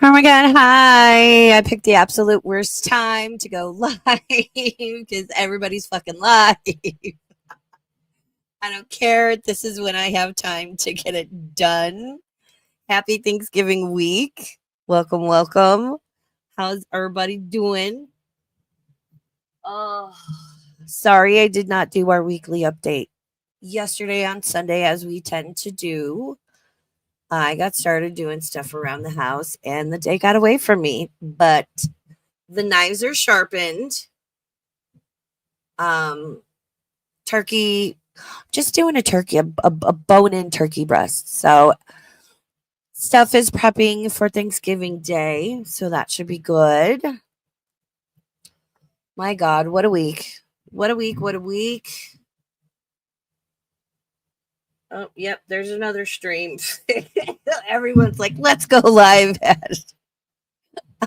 Oh my God, hi. I picked the absolute worst time to go live because everybody's fucking live. I don't care. This is when I have time to get it done. Happy Thanksgiving week. Welcome, welcome. How's everybody doing? Oh, sorry I did not do our weekly update yesterday on Sunday as we tend to do. I got started doing stuff around the house and the day got away from me, but the knives are sharpened. Turkey, just doing a turkey, a bone-in turkey breast. So stuff is prepping for Thanksgiving Day, so that should be good. My God, what a week. What a week, what a week. Oh, yep, there's another stream. Everyone's like, let's go live at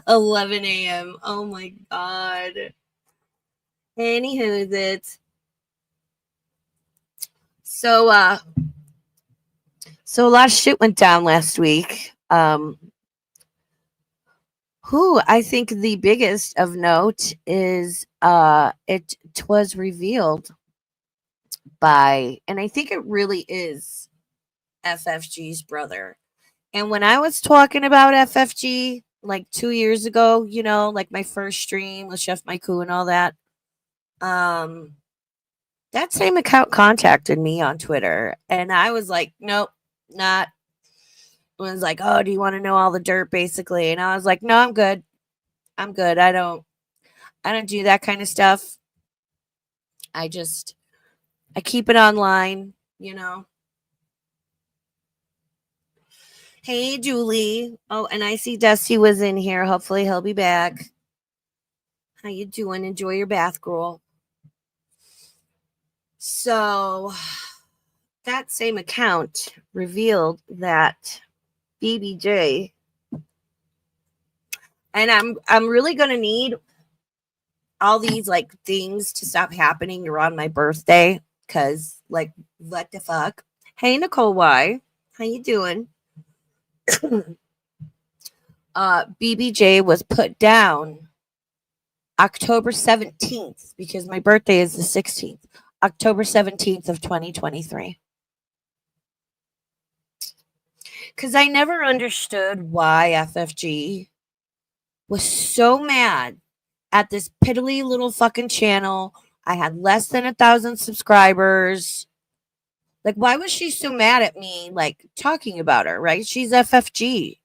11 a.m. Oh my God. Anywho, that. So a lot of shit went down last week. I think the biggest of note is it was revealed by, and I think it really is FFG's brother. And when I was talking about FFG like 2 years ago, like my first stream with Chef Maiku and all that, that same account contacted me on Twitter, and I was like, nope, not. It was like, oh, do you want to know all the dirt, basically? And I was like, no, I'm good. I'm good. I don't do that kind of stuff. I keep it online, Hey, Julie. Oh, and I see Dusty was in here. Hopefully he'll be back. How you doing? Enjoy your bath, girl. So that same account revealed that BBJ, and I'm really gonna need all these like things to stop happening around my birthday, because like, what the fuck? Hey, Nicole Y, how you doing? BBJ was put down October 17th because my birthday is the 16th. October 17th of 2023. Because I never understood why FFG was so mad at this piddly little fucking channel. I had less than 1,000 subscribers. Like, why was she so mad at me, like, talking about her, right? She's FFG.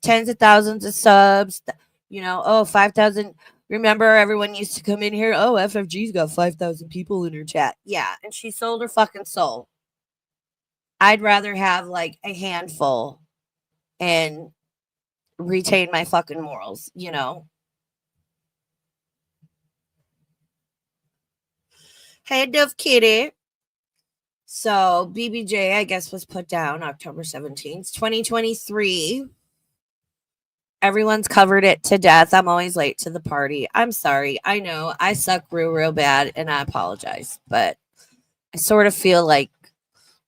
Tens of thousands of subs, 5,000. Remember, everyone used to come in here, oh, FFG's got 5,000 people in her chat. Yeah, and she sold her fucking soul. I'd rather have, like, a handful and retain my fucking morals, Hey, Dove Kitty. So, BBJ, I guess, was put down October 17th, 2023. Everyone's covered it to death. I'm always late to the party. I'm sorry. I know I suck real bad, and I apologize. But I sort of feel like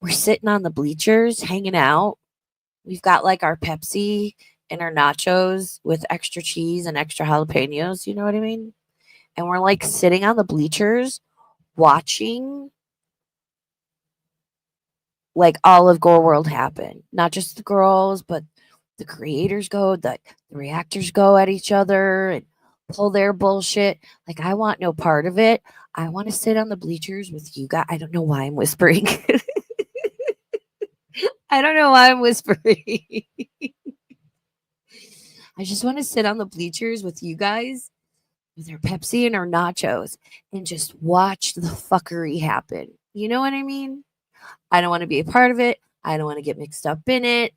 we're sitting on the bleachers hanging out. We've got like our Pepsi and our nachos with extra cheese and extra jalapenos. You know what I mean? And we're like sitting on the bleachers watching like all of Gore World happen. Not just the girls, but the creators go, the reactors go at each other and pull their bullshit. Like, I want no part of it. I want to sit on the bleachers with you guys. I don't know why I'm whispering. I don't know why I'm whispering. I just want to sit on the bleachers with you guys with our Pepsi and our nachos and just watch the fuckery happen. You know what I mean? I don't want to be a part of it. I don't want to get mixed up in it.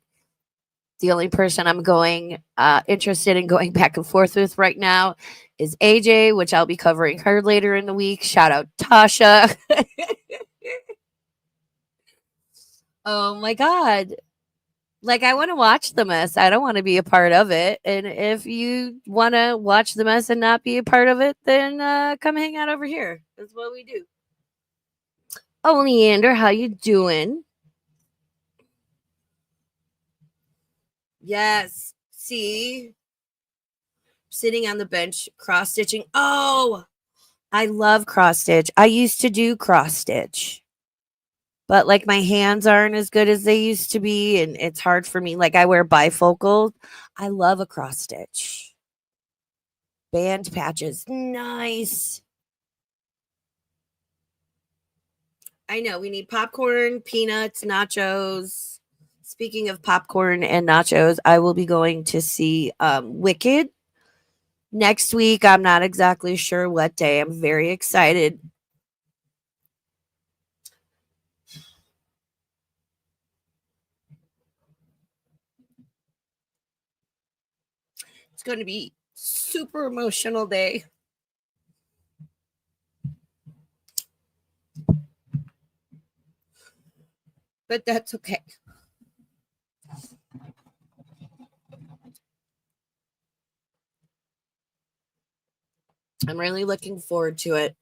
The only person I'm interested in going back and forth with right now is AJ, which I'll be covering her later in the week. Shout out Tasha. Oh my God. Like, I want to watch the mess. I don't want to be a part of it. And if you want to watch the mess and not be a part of it, then come hang out over here. That's what we do. Oh, Leander, how you doing? Yes. See, sitting on the bench, cross stitching. Oh, I love cross stitch. I used to do cross stitch, but like my hands aren't as good as they used to be, and it's hard for me. Like I wear bifocals. I love a cross stitch. Band patches. Nice. I know we need popcorn, peanuts, nachos. Speaking of popcorn and nachos, I will be going to see Wicked next week. I'm not exactly sure what day. I'm very excited. It's going to be super emotional day. But that's okay. I'm really looking forward to it.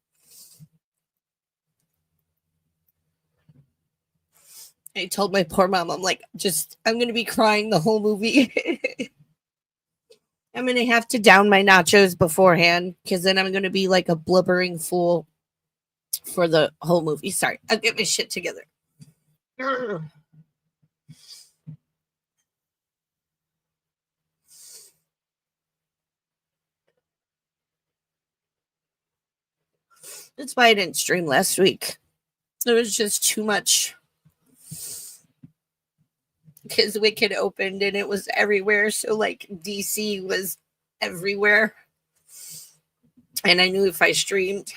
I told my poor mom, I'm like, I'm going to be crying the whole movie. I'm going to have to down my nachos beforehand because then I'm going to be like a blubbering fool for the whole movie. Sorry, I'll get my shit together. That's why I didn't stream last week. It was just too much. Because Wicked opened and it was everywhere. So, like, DC was everywhere. And I knew if I streamed,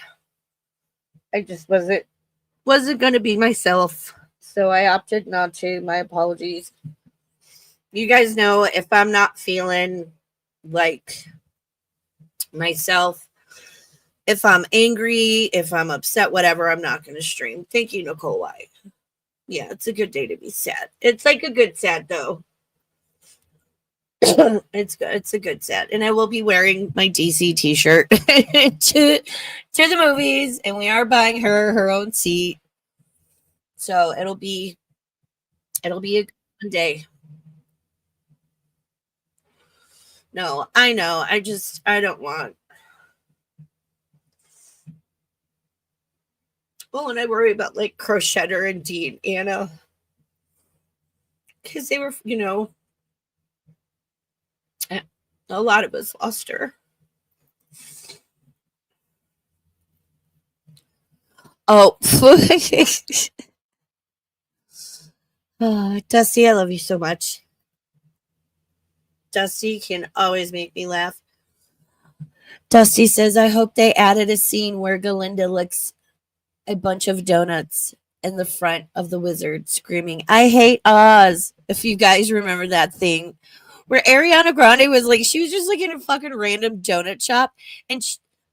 I just wasn't going to be myself. So I opted not to. My apologies. You guys know if I'm not feeling like myself, if I'm angry, if I'm upset, whatever, I'm not going to stream. Thank you, Nicole White. Yeah, it's a good day to be sad. It's like a good sad, though. It's a good sad, and I will be wearing my DC T-shirt to the movies, and we are buying her own seat, so it'll be a good day. No, I know. I don't want. Well, and I worry about like Crochetter and Dean Anna because they were, a lot of us lost her. Oh, Dusty, I love you so much. Dusty can always make me laugh. Dusty says, I hope they added a scene where Galinda licks a bunch of donuts in the front of the wizard, screaming, I hate Oz. If you guys remember that thing where Ariana Grande was like, she was just like in a fucking random donut shop and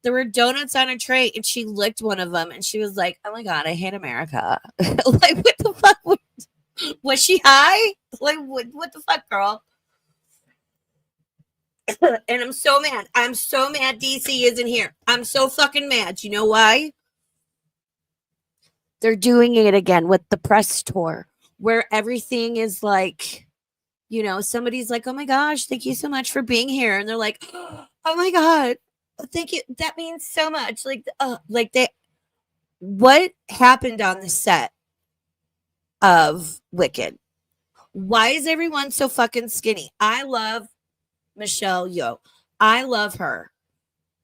there were donuts on a tray and she licked one of them and she was like, oh my God, I hate America. Like, what the fuck? Was she high? Like, what the fuck, girl? And I'm so mad. I'm so mad DC isn't here. I'm so fucking mad. You know why? They're doing it again with the press tour where everything is like, somebody's like, oh my gosh, thank you so much for being here. And they're like, oh my God, thank you. That means so much. What happened on the set of Wicked? Why is everyone so fucking skinny? I love Michelle Yeoh. I love her.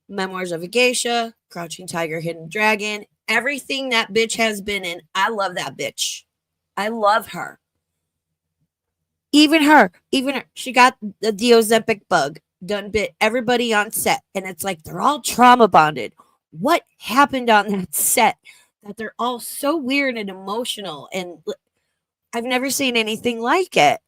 Memoirs of a Geisha, Crouching Tiger, Hidden Dragon, everything that bitch has been in. I love that bitch. I love her. Even her. She got the Ozempic bug, done bit everybody on set. And it's like they're all trauma bonded. What happened on that set that they're all so weird and emotional? And I've never seen anything like it.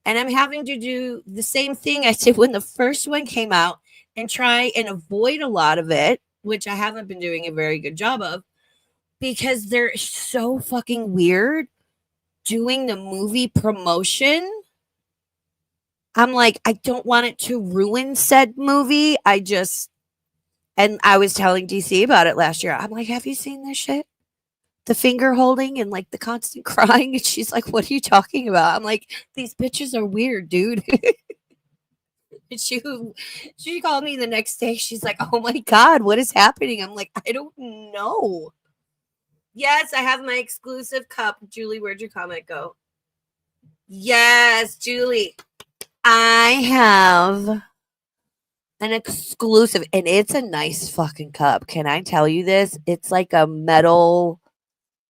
And I'm having to do the same thing I did when the first one came out and try and avoid a lot of it, which I haven't been doing a very good job of because they're so fucking weird doing the movie promotion I'm like, I don't want it to ruin said movie. And I was telling DC about it last year. I'm like, have you seen this shit? The finger holding and like the constant crying. And she's like, what are you talking about? I'm like, these bitches are weird, dude. And she called me the next day. She's like, oh my God, what is happening? I'm like, I don't know. Yes, I have my exclusive cup. Julie, where'd your comment go? Yes, Julie. I have an exclusive, and it's a nice fucking cup. Can I tell you this? It's like a metal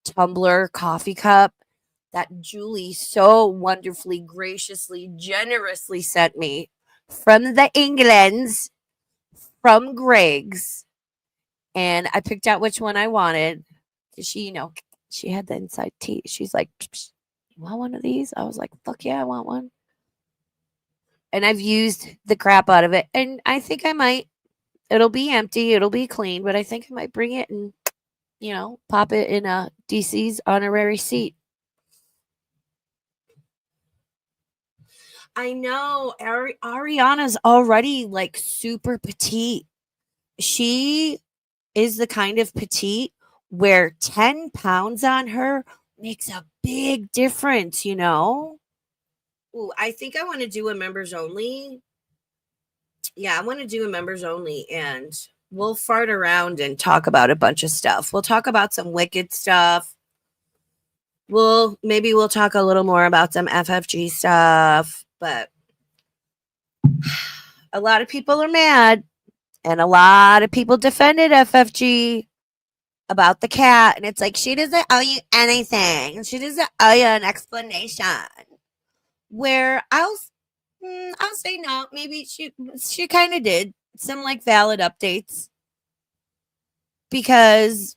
tumbler coffee cup that Julie so wonderfully, graciously, generously sent me from the Englands, from Greg's. And I picked out which one I wanted. She, she had the inside tea. She's like, you want one of these? I was like, fuck yeah, I want one. And I've used the crap out of it. And I think I might. It'll be empty. It'll be clean. But I think I might bring it and, pop it in a DC's honorary seat. I know. Ariana's already like super petite. She is the kind of petite where 10 pounds on her makes a big difference, Ooh, I think I want to do a members only. Yeah, I want to do a members only, and we'll fart around and talk about a bunch of stuff. We'll talk about some wicked stuff. We'll talk a little more about some FFG stuff, but a lot of people are mad, and a lot of people defended FFG about the cat, and it's like, she doesn't owe you anything. She doesn't owe you an explanation. Where I'll say no. Maybe she kind of did some like valid updates, because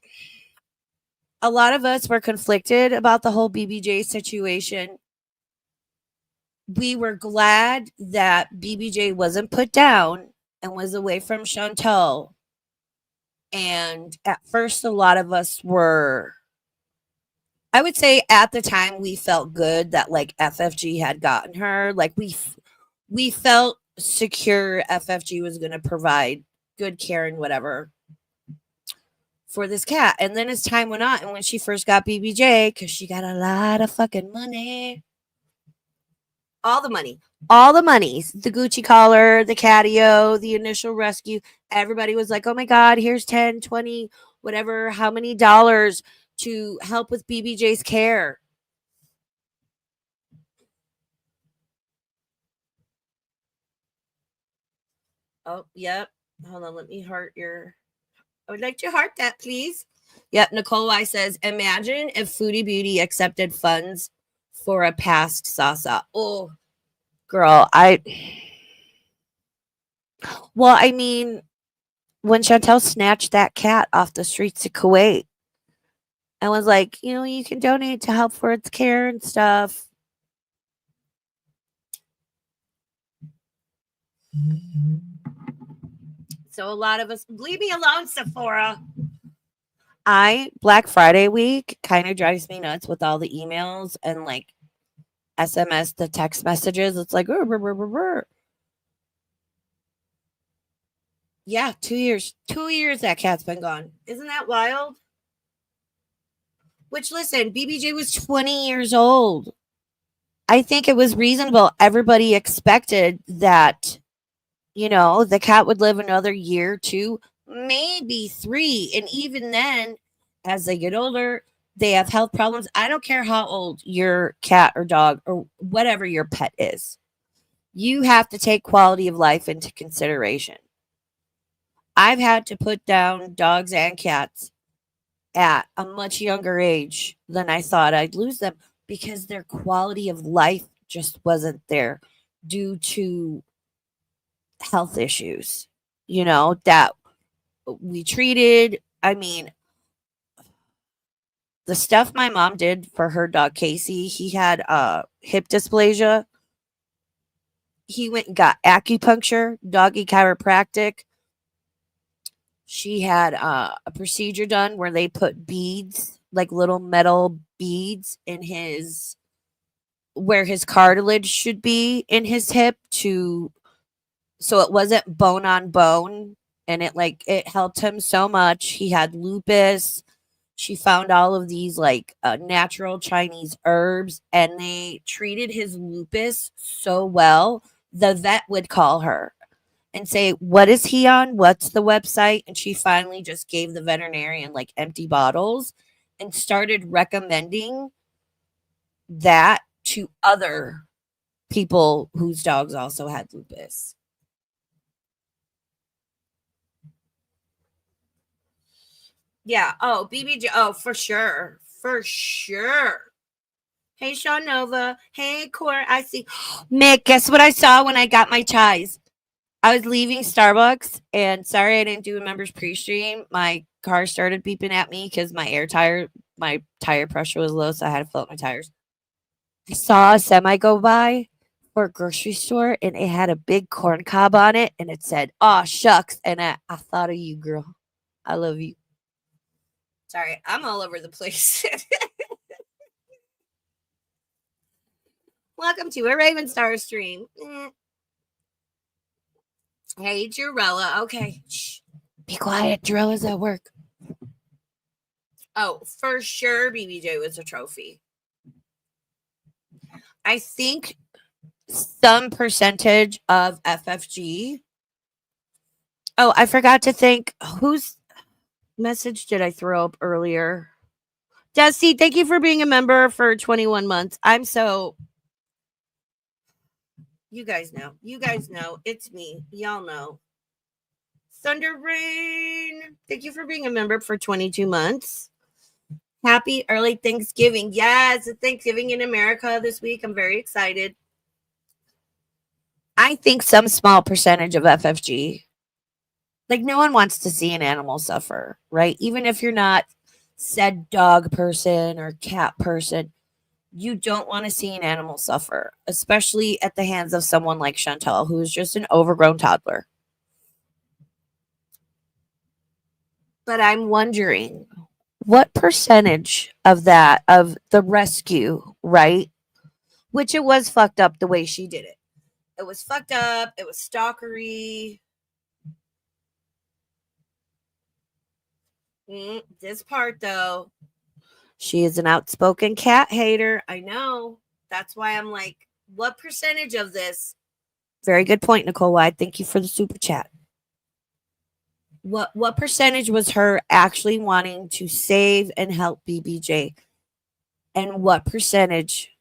a lot of us were conflicted about the whole BBJ situation. We were glad that BBJ wasn't put down and was away from Chantal. And at first, a lot of us were, I would say at the time, we felt good that like FFG had gotten her. Like we felt secure FFG was going to provide good care and whatever for this cat. And then as time went on, and when she first got BBJ, because she got a lot of fucking money, all the monies, the Gucci collar, the catio, the initial rescue, everybody was like, oh my God, here's 10, 20, whatever, how many dollars to help with BBJ's care. Oh, yep. Hold on, let me heart your. I would like to heart that, please. Yep, Nicole Y says, imagine if Foodie Beauty accepted funds for a past Sasa. Oh, girl, I mean, when Chantel snatched that cat off the streets of Kuwait and was like, you can donate to help for its care and stuff. So a lot of us, leave me alone, Sephora. Black Friday week kind of drives me nuts with all the emails and like SMS, the text messages. It's like, yeah, 2 years. 2 years that cat's been gone. Isn't that wild? Which, listen, BBJ was 20 years old. I think it was reasonable. Everybody expected that, the cat would live another year, 2, maybe 3. And even then, as they get older, they have health problems. I don't care how old your cat or dog or whatever your pet is. You have to take quality of life into consideration. I've had to put down dogs and cats at a much younger age than I thought I'd lose them, because their quality of life just wasn't there due to health issues, that we treated. I mean, the stuff my mom did for her dog Casey, he had hip dysplasia. He went and got acupuncture, doggy chiropractic. She had a procedure done where they put beads, like little metal beads, in his where his cartilage should be in his hip to so it wasn't bone on bone, and it helped him so much. He had lupus. She found all of these natural Chinese herbs, and they treated his lupus so well. The vet would call her and say, "What is he on? What's the website?" And she finally just gave the veterinarian empty bottles and started recommending that to other people whose dogs also had lupus. Yeah. Oh, BBJ. Oh, for sure. For sure. Hey, Sean Nova. Hey, Core. I see. Mick, guess what I saw when I got my ties? I was leaving Starbucks, and sorry I didn't do a members pre-stream. My car started beeping at me because my tire pressure was low, so I had to fill up my tires. I saw a semi go by for a grocery store, and it had a big corn cob on it, and it said, "Aw, shucks," and I thought of you, girl. I love you. Sorry, I'm all over the place. Welcome to a Raven Star stream. Hey, Jarella. Okay. Shh. Be quiet. Jarella's at work. Oh, for sure, BBJ was a trophy. I think some percentage of FFG. Oh, I forgot to thank whose message did I throw up earlier? Dusty, thank you for being a member for 21 months. I'm so. You guys know. You guys know. It's me. Y'all know. Thunder Rain, thank you for being a member for 22 months. Happy early Thanksgiving. Yes, it's Thanksgiving in America this week. I'm very excited. I think some small percentage of FFG, no one wants to see an animal suffer, right? Even if you're not said dog person or cat person, you don't want to see an animal suffer, especially at the hands of someone like Chantal, who is just an overgrown toddler. But I'm wondering what percentage of that, of the rescue, right? Which it was fucked up the way she did it. It was fucked up. It was stalkery. This part, though, she is an outspoken cat hater. I know. That's why I'm like, what percentage of this? Very good point, Nicole Wide. Thank you for the super chat. What percentage was her actually wanting to save and help BBJ? And what percentage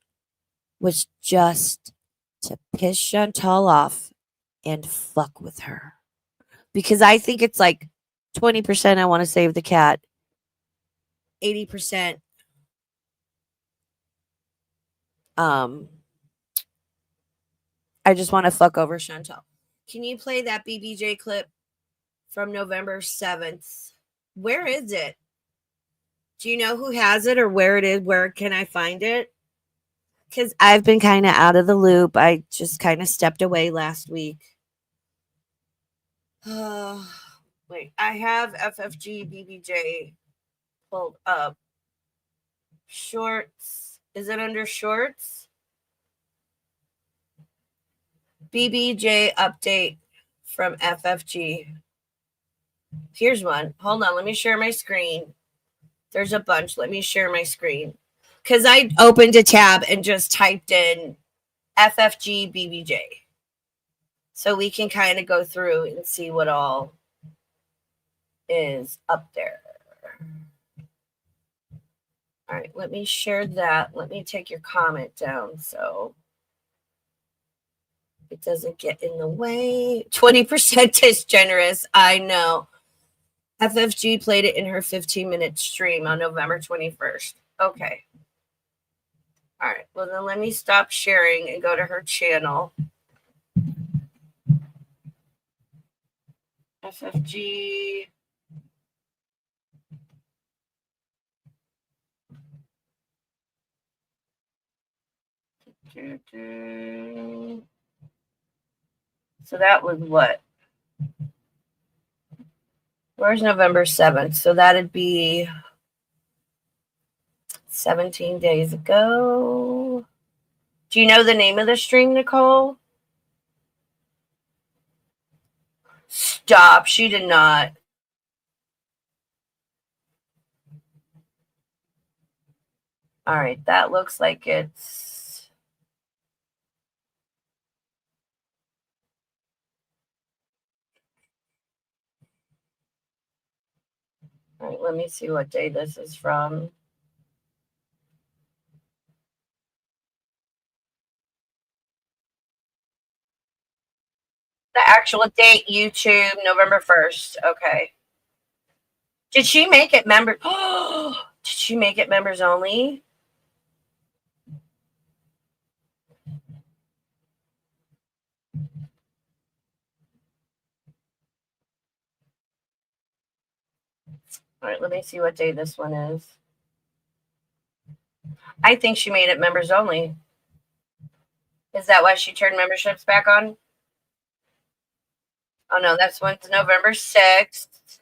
was just to piss Chantal off and fuck with her? Because I think it's 20% I want to save the cat, 80% I just want to fuck over Chantal. Can you play that BBJ clip from November 7th? Where is it? Do you know who has it or where it is? Where can I find it? Because I've been kind of out of the loop. I just kind of stepped away last week. Wait, I have FFG BBJ pulled up. Shorts. Is it under shorts? BBJ update from FFG. Here's one. Hold on. Let me share my screen. There's a bunch. Let me share my screen. Because I opened a tab and just typed in FFG BBJ. So we can kind of go through and see what all is up there. All right, let me share that. Let me take your comment down so it doesn't get in the way. 20% is generous. I know. FFG played it in her 15-minute stream on November 21st. Okay. All right. Well, then let me stop sharing and go to her channel. FFG. So that was what? Where's November 7th? So that'd be 17 days ago. Do you know the name of the stream, Nicole? Stop. She did not. All right. That looks like it's. All right. Let me see what day this is from. The actual date, YouTube, November 1st. Okay. Did she make it member? Did she make it members only? All right, let me see what day this one is. I think she made it members only. Is that why she turned memberships back on? Oh no, that's one's November 6th.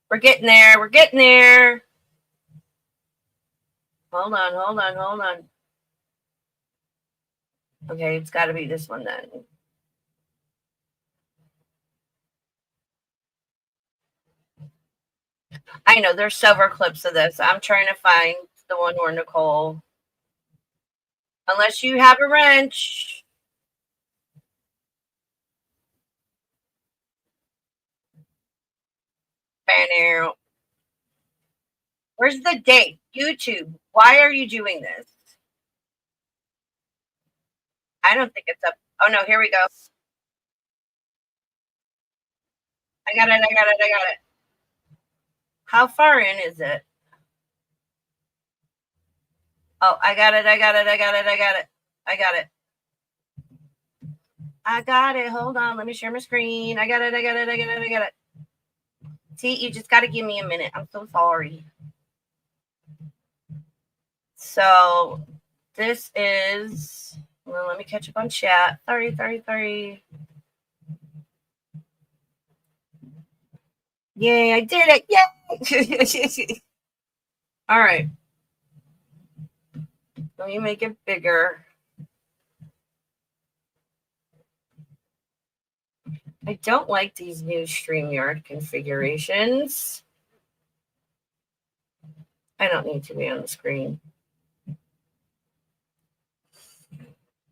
We're getting there. We're getting there. Hold on. Okay, it's got to be this one then. I know there's several clips of this. I'm trying to find the one where Nicole. Unless you have a wrench. Banner. Where's the date? YouTube. Why are you doing this? I don't think it's up. Oh no, here we go. I got it. How far in is it? Oh, I got it. I got it. Hold on. Let me share my screen. I got it. See, you just got to give me a minute. I'm so sorry. So this is, well, let me catch up on chat. Sorry. Yay, I did it. Yay. All right. Let me make it bigger. I don't like these new StreamYard configurations. I don't need to be on the screen.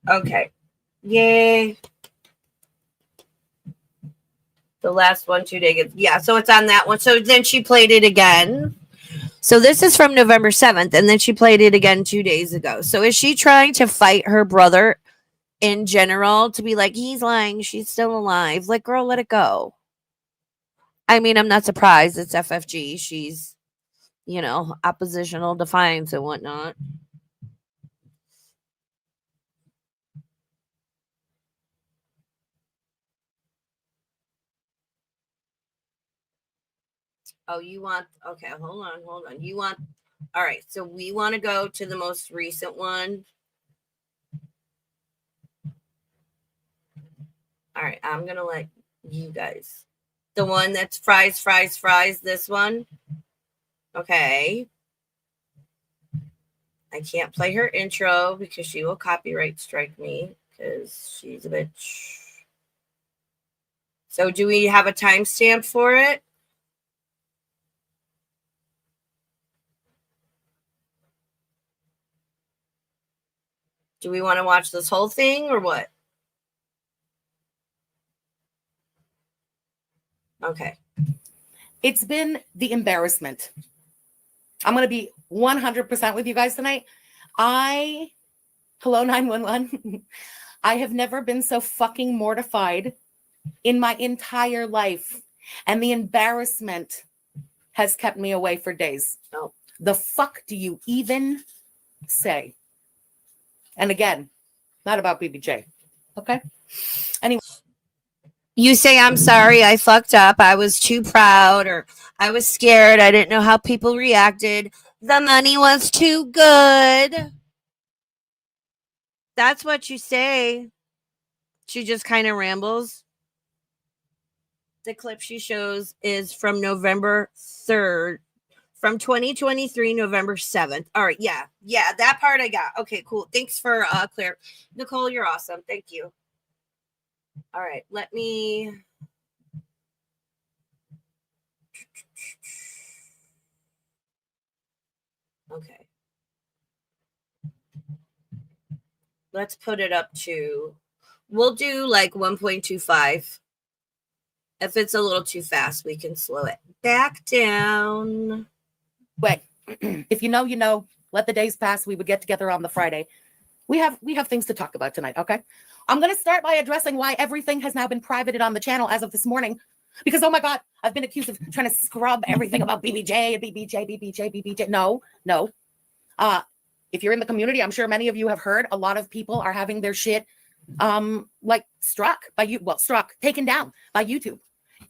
Okay. Yay. The last one, 2 days. Yeah, so it's on that one. So then she played it again. So this is from November 7th, and then she played it again 2 days ago. So is she trying to fight her brother in general to be like, he's lying, she's still alive? Like, girl, let it go. I mean, I'm not surprised. It's FFG. She's, oppositional defiance and whatnot. Oh, you want, okay, hold on. You want, all right, so we want to go to the most recent one. All right, I'm going to let you guys. The one that's fries, this one. Okay. I can't play her intro because she will copyright strike me because she's a bitch. So do we have a timestamp for it? Do we want to watch this whole thing or what? Okay. It's been the embarrassment. I'm going to be 100% with you guys tonight. Hello 911. I have never been so fucking mortified in my entire life. And the embarrassment has kept me away for days. Oh. The fuck do you even say? And again, not about BBJ. Okay? Anyway. You say, I'm sorry, I fucked up. I was too proud or I was scared. I didn't know how people reacted. The money was too good. That's what you say. She just kind of rambles. The clip she shows is from November 3rd, from 2023, November 7th. All right. Yeah. Yeah. That part I got. Okay, cool. Thanks for clear. Nicole, you're awesome. Thank you. All right. Let me. Okay. Let's put it up to. We'll do like 1.25. If it's a little too fast, we can slow it back down. Wait, if you know, you know. Let the days pass. We would get together on the Friday. We have things to talk about tonight. Okay, I'm gonna start by addressing why everything has now been privated on the channel as of this morning. Because oh my God, I've been accused of trying to scrub everything about BBJ and BBJ. No. If you're in the community, I'm sure many of you have heard a lot of people are having their shit like taken down by YouTube.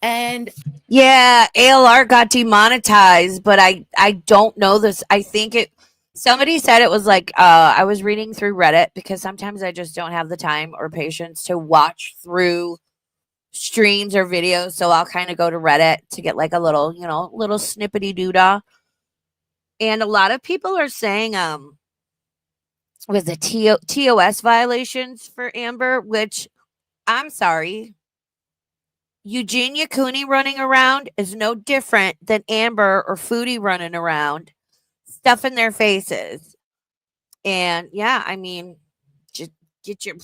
And yeah, ALR got demonetized, but I don't know this. I think somebody said it was like I was reading through Reddit because sometimes I just don't have the time or patience to watch through streams or videos, so I'll kind of go to Reddit to get like a little, little snippety doodah. And a lot of people are saying was the TOS violations for Amber, which I'm sorry. Eugenia Cooney running around is no different than Amber or Foodie running around, stuffing their faces. And yeah, I mean, just get your.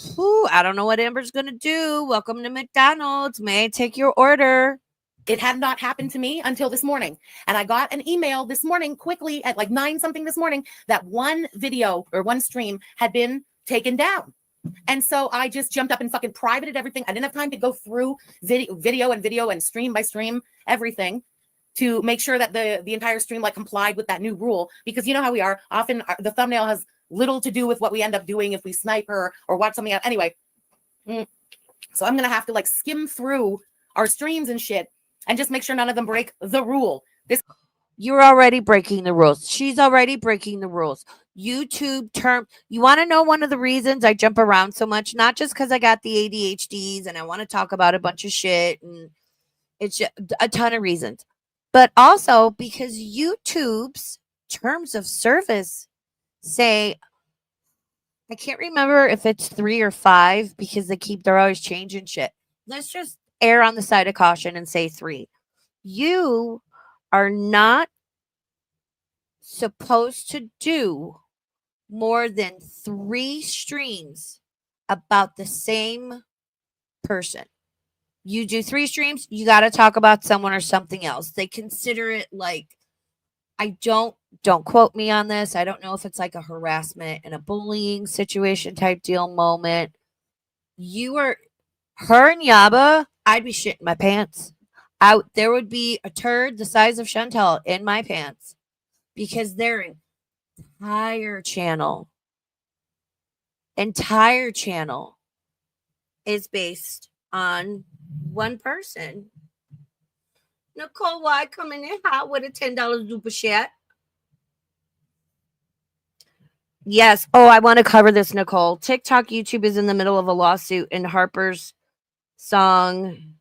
I don't know what Amber's gonna do. Welcome to McDonald's. May I take your order? It had not happened to me until this morning. And I got an email this morning quickly at like 9 something this morning that one video or one stream had been taken down. And so I just jumped up and fucking privated everything. I didn't have time to go through video and stream by stream everything to make sure that the entire stream like complied with that new rule. Because you know how we are. Often the thumbnail has little to do with what we end up doing if we snipe her or watch something out. Anyway, so I'm going to have to like skim through our streams and shit and just make sure none of them break the rule. You're already breaking the rules. She's already breaking the rules. YouTube term. You want to know one of the reasons I jump around so much? Not just because I got the ADHDs and I want to talk about a bunch of shit, and it's just a ton of reasons, but also because YouTube's terms of service say, I can't remember if it's 3 or 5 because they're always changing shit. Let's just err on the side of caution and say 3. You are not supposed to do more than 3 streams about the same person. You do 3 streams, you got to talk about someone or something else. They consider it like, don't quote me on this. I don't know if it's like a harassment and a bullying situation type deal moment. Her and Yaba, I'd be shitting my pants. There would be a turd the size of Chantal in my pants because their entire channel is based on one person. Nicole, why coming in hot with a $10 super chat? Yes. Oh, I want to cover this, Nicole. TikTok, YouTube is in the middle of a lawsuit, and Harper's song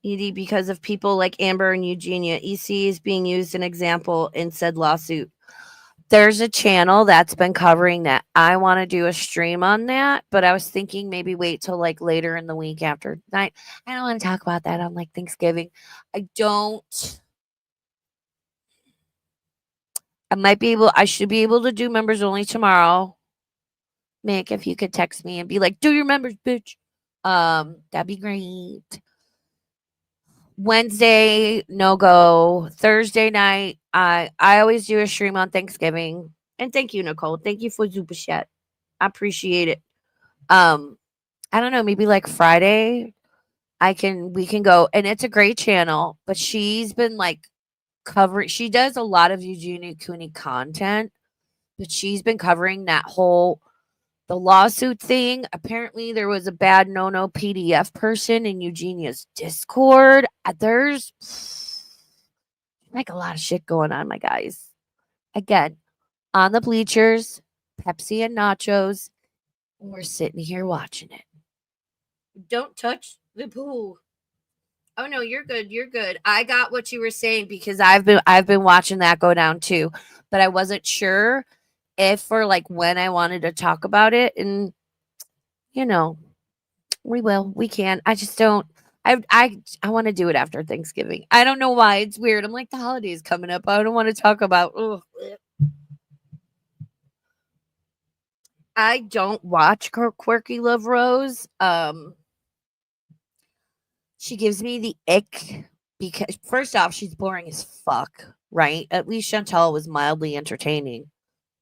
ED because of people like Amber and Eugenia. EC is being used an example in said lawsuit. There's a channel that's been covering that. I want to do a stream on that, but I was thinking maybe wait till like later in the week after night. I don't want to talk about that on like Thanksgiving. I should be able to do members only tomorrow. Mick, if you could text me and be like, do your members, bitch. That'd be great. Wednesday, no go. Thursday night, I always do a stream on Thanksgiving. And thank you, Nicole. Thank you for Super Chat. I appreciate it. I don't know, maybe like Friday, we can go. And it's a great channel, but she's been like covering, she does a lot of Eugenia Cooney content, but she's been covering the lawsuit thing. Apparently there was a bad no PDF person in Eugenia's Discord. There's like a lot of shit going on, my guys. Again, on the bleachers, Pepsi and nachos. We're sitting here watching it. Don't touch the pool. Oh no, you're good. You're good. I got what you were saying because I've been watching that go down too, but I wasn't sure if or like when I wanted to talk about it, and you know, we will. We can. I just don't. I want to do it after Thanksgiving. I don't know why. It's weird. I'm like the holidays coming up. I don't want to talk about. Ugh. I don't watch Quirky Love Rose. She gives me the ick because first off, she's boring as fuck. Right? At least Chantal was mildly entertaining.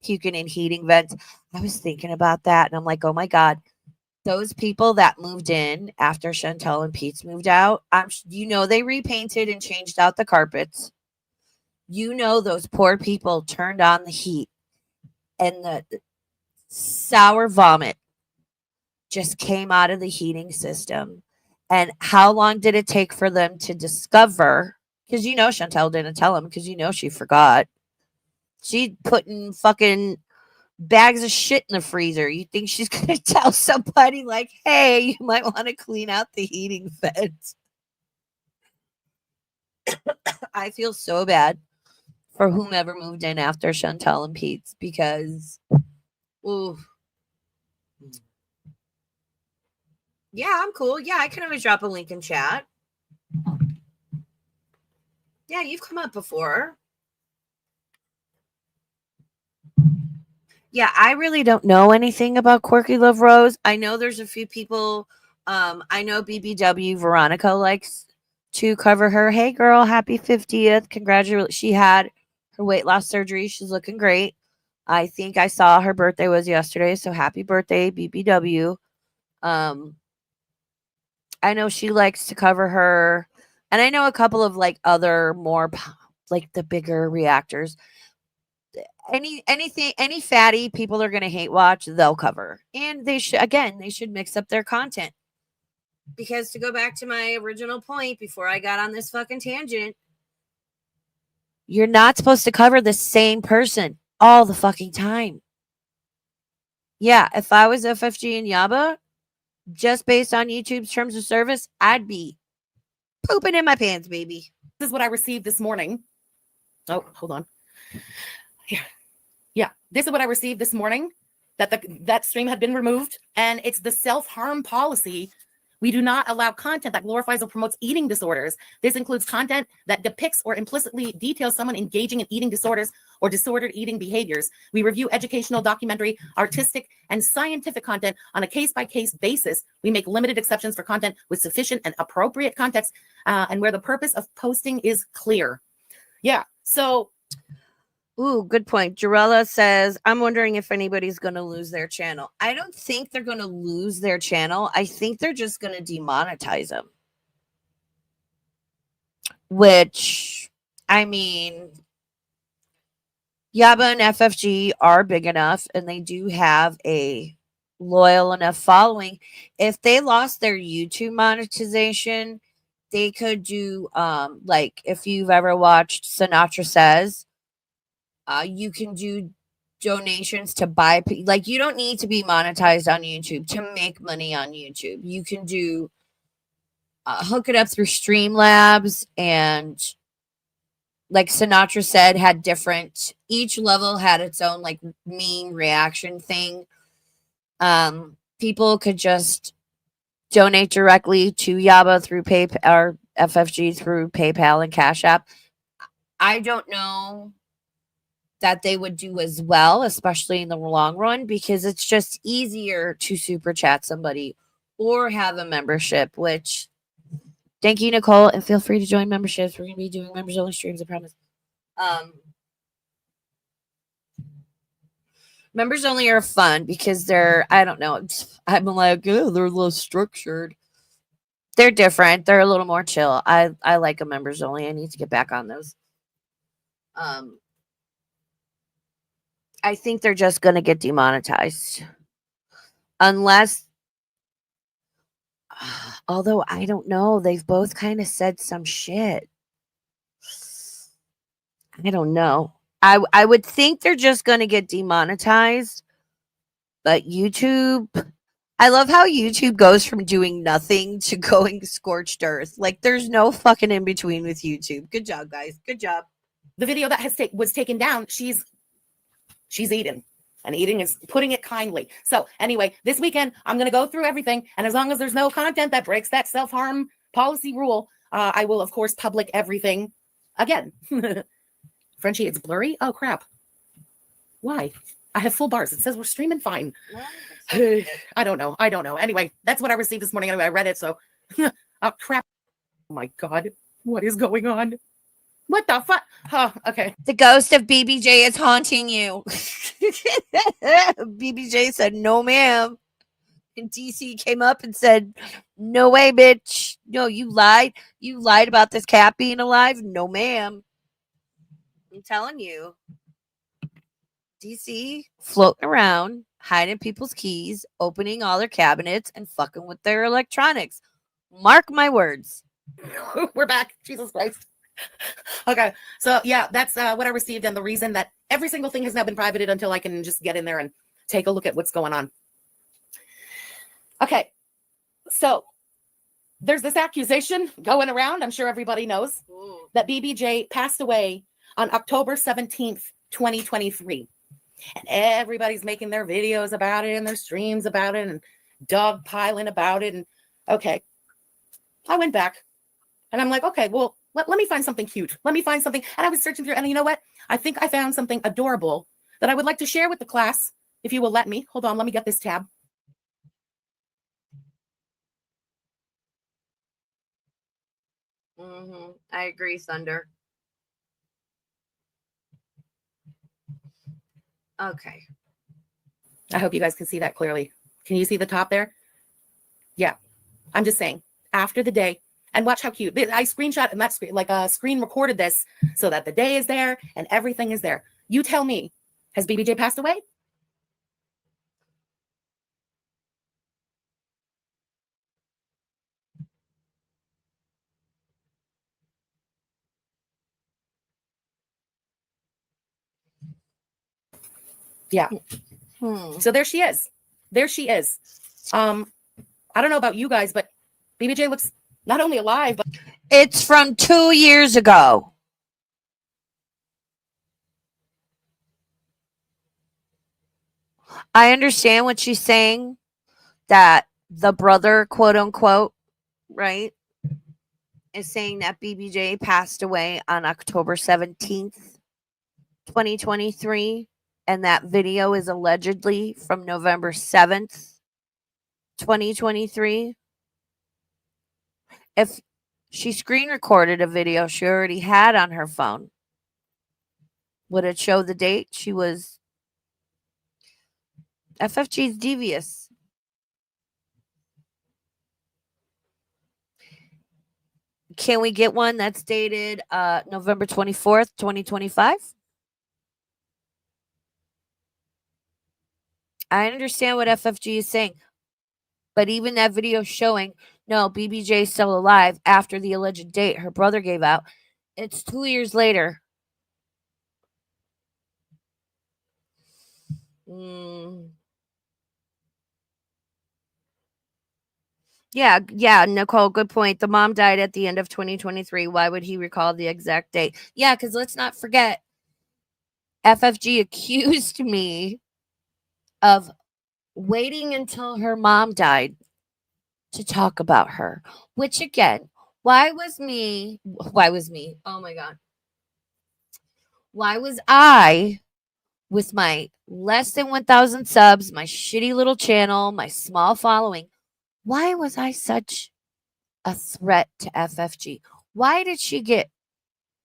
Puking and heating vents. I was thinking about that, and I'm like, oh my god, those people that moved in after Chantel and Pete's moved out, they repainted and changed out the carpets. Those poor people turned on the heat and the sour vomit just came out of the heating system. And how long did it take for them to discover? Because Chantel didn't tell them because she forgot. She putting fucking bags of shit in the freezer. You think she's gonna tell somebody like, "Hey, you might want to clean out the heating vents"? I feel so bad for whomever moved in after Chantel and Pete's because, ooh, yeah, I'm cool. Yeah, I can always drop a link in chat. Yeah, you've come up before. Yeah, I really don't know anything about Quirky Love Rose. I know there's a few people. I know BBW Veronica likes to cover her. Hey, girl, happy 50th. Congratulations. She had her weight loss surgery. She's looking great. I think I saw her birthday was yesterday. So happy birthday, BBW. I know she likes to cover her. And I know a couple of like other more like the bigger reactors. Any fatty people are going to hate watch, they'll cover. And they should mix up their content. Because to go back to my original point before I got on this fucking tangent, you're not supposed to cover the same person all the fucking time. Yeah, if I was FFG and Yaba, just based on YouTube's terms of service, I'd be pooping in my pants, baby. This is what I received this morning. Oh, hold on. Yeah. This is what I received this morning, that stream had been removed, and it's the self-harm policy. We do not allow content that glorifies or promotes eating disorders. This includes content that depicts or implicitly details someone engaging in eating disorders or disordered eating behaviors. We review educational, documentary, artistic, and scientific content on a case-by-case basis. We make limited exceptions for content with sufficient and appropriate context, and where the purpose of posting is clear. Yeah, so... Ooh, good point. Jarella says, I'm wondering if anybody's going to lose their channel. I don't think they're going to lose their channel. I think they're just going to demonetize them. Which, I mean, Yaba and FFG are big enough and they do have a loyal enough following. If they lost their YouTube monetization, they could do, like, if you've ever watched Sinatra Says, you can do donations to buy, like, you don't need to be monetized on YouTube to make money on YouTube. You can do hook it up through Streamlabs, and like Sinatra Said had different, each level had its own like meme reaction thing. People could just donate directly to Yaba through PayPal or FFG through PayPal and Cash App. I don't know that they would do as well, especially in the long run, because it's just easier to super chat somebody or have a membership, which thank you, Nicole, and feel free to join memberships. We're going to be doing members only streams, I promise. Members only are fun because they're, I don't know, I'm like, oh, they're a little structured. They're different. They're a little more chill. I like a members only. I need to get back on those. I think they're just going to get demonetized. Unless, although I don't know, they've both kind of said some shit. I don't know. I would think they're just going to get demonetized. But YouTube, I love how YouTube goes from doing nothing to going scorched earth. Like there's no fucking in between with YouTube. Good job, guys. Good job. The video that was taken down, she's eating. And eating is putting it kindly. So anyway, this weekend, I'm going to go through everything. And as long as there's no content that breaks that self-harm policy rule, I will, of course, public everything again. Frenchie, it's blurry? Oh, crap. Why? I have full bars. It says we're streaming fine. I don't know. Anyway, that's what I received this morning. Anyway, I read it. So, oh, crap. Oh, my God. What is going on? What the fuck? Oh, okay. The ghost of BBJ is haunting you. BBJ said, no, ma'am. And DC came up and said, no way, bitch. No, you lied. You lied about this cat being alive. No, ma'am. I'm telling you. DC floating around, hiding people's keys, opening all their cabinets, and fucking with their electronics. Mark my words. We're back. Jesus Christ. Okay, so yeah, that's what I received, and the reason that every single thing has now been privated until I can just get in there and take a look at what's going on. Okay, so there's this accusation going around, I'm sure everybody knows, that BBJ passed away on October 17th, 2023. And everybody's making their videos about it and their streams about it and dogpiling about it. And okay, I went back and I'm like, okay, well, let me find something cute. Let me find something. And I was searching through, and you know what? I think I found something adorable that I would like to share with the class, if you will let me. Hold on, let me get this tab. I agree, Thunder. Okay. I hope you guys can see that clearly. Can you see the top there? Yeah. I'm just saying, after the day, and watch how cute. I screenshot and that screen, like a screen recorded this so that the day is there and everything is there. You tell me, has BBJ passed away? Yeah. So there she is. There she is. I don't know about you guys, but BBJ looks not only alive, but it's from 2 years ago. I understand what she's saying, that the brother, quote unquote, right, is saying that BBJ passed away on October 17th, 2023. And that video is allegedly from November 7th, 2023. If she screen recorded a video she already had on her phone, would it show the date? She was FFG's devious. Can we get one that's dated November 24th, 2025? I understand what FFG is saying, but even that video showing, no, BBJ is still alive after the alleged date her brother gave out, it's 2 years later. Yeah, Nicole, good point. The mom died at the end of 2023. Why would he recall the exact date? Yeah, because let's not forget, FFG accused me of waiting until her mom died to talk about her, which again, why was me? Oh my God. Why was I, with my less than 1,000 subs, my shitty little channel, my small following, why was I such a threat to FFG? Why did she get